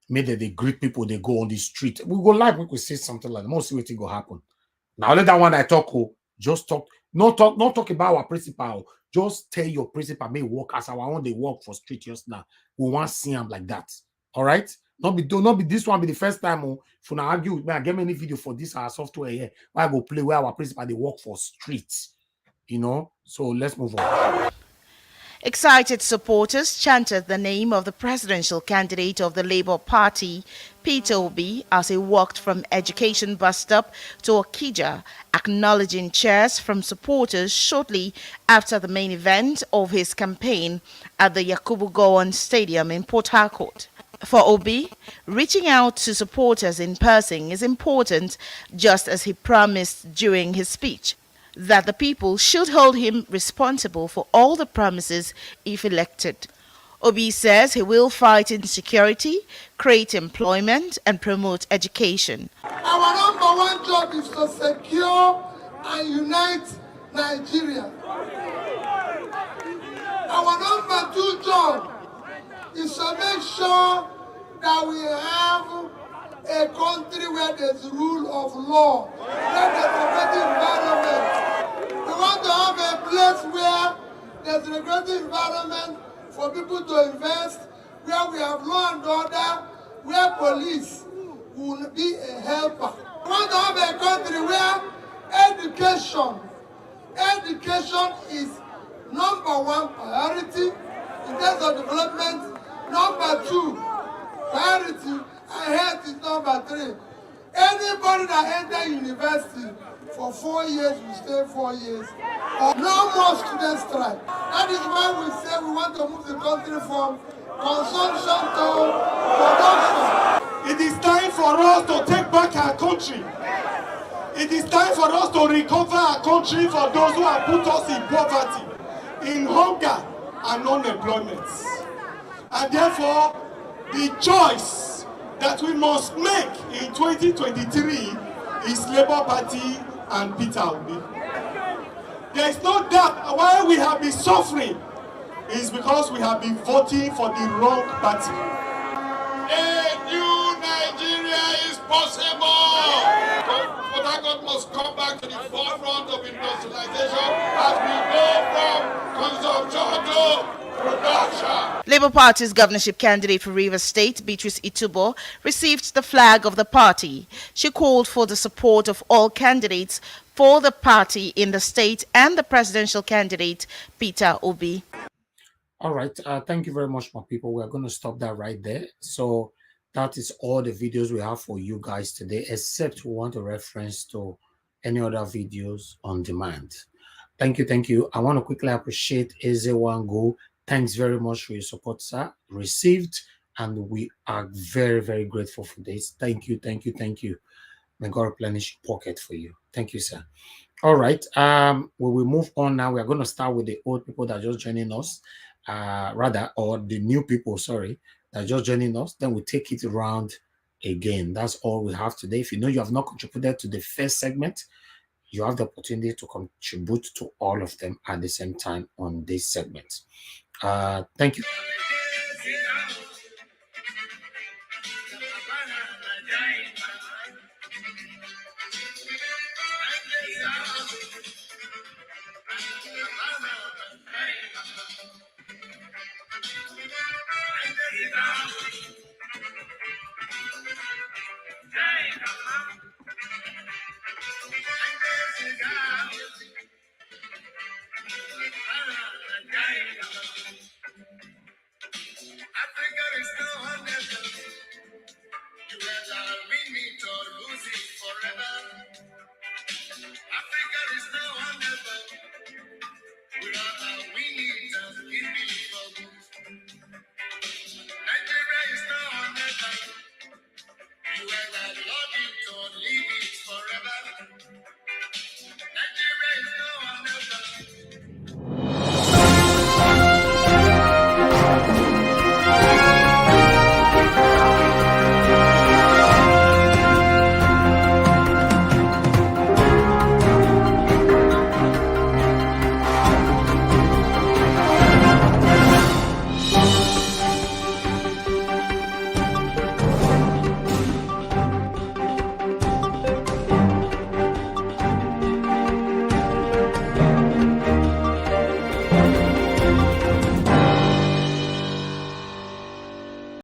Make they greet people, they go on the street. We go live, we could say something like that. Most of it go happen. Now, let that one I talk, just talk, not talk about our principal. Just tell your principal, may walk as I want they walk for street just now. We want to see them like that. All right? Not be this one be the first time. If you argue, man, get me any video for this our software here. Why I go play where our principal they walk for streets. So let's move on. Excited supporters chanted the name of the presidential candidate of the Labour Party, Peter Obi, as he walked from Education bus stop to Okija, acknowledging cheers from supporters shortly after the main event of his campaign at the Yakubu Gowon Stadium in Port Harcourt. For Obi, reaching out to supporters in person is important, just as he promised during his speech that the people should hold him responsible for all the promises if elected. Obi says he will fight insecurity, create employment, and promote education. Our number one job is to secure and unite Nigeria. Our number two job is to make sure that we have a country where there's rule of law, where there's a better environment. We want to have a place where there's a great environment for people to invest, where we have law and order, where police will be a helper. We want to have a country where education is number one priority in terms of development. Number two priority, and health is number three. Anybody that enter university for 4 years will stay 4 years. No more student strike. That is why we say we want to move the country from consumption to production. It is time for us to take back our country. It is time for us to recover our country for those who have put us in poverty, in hunger and unemployment. And therefore, the choice that we must make in 2023 is Labour Party and Peter Obi. There is no doubt why we have been suffering is because we have been voting for the wrong party. A new Nigeria is possible. Port Harcourt must come back to the forefront of industrialization as we go from consumption to production. Labour Party's governorship candidate for Rivers State, Beatrice Itubo, received the flag of the party. She called for the support of all candidates for the party in the state and the presidential candidate, Peter Obi. All right. Thank you very much, my people. We're going to stop that right there. So that is all the videos we have for you guys today, except we want to reference to any other videos on demand. Thank you. Thank you. I want to quickly appreciate Eze Wango. Thanks very much for your support, sir. Received, and we are very, very grateful for this. Thank you. Thank you. Thank you. May God replenish your pocket for you. Thank you, sir. All right. We will move on now. We are going to start with the old people that are just joining us. Or the new people, sorry, that are just joining us. Then we take it around again. That's all we have today. If you know you have not contributed to the first segment, you have the opportunity to contribute to all of them at the same time on this segment. Thank you. Africa.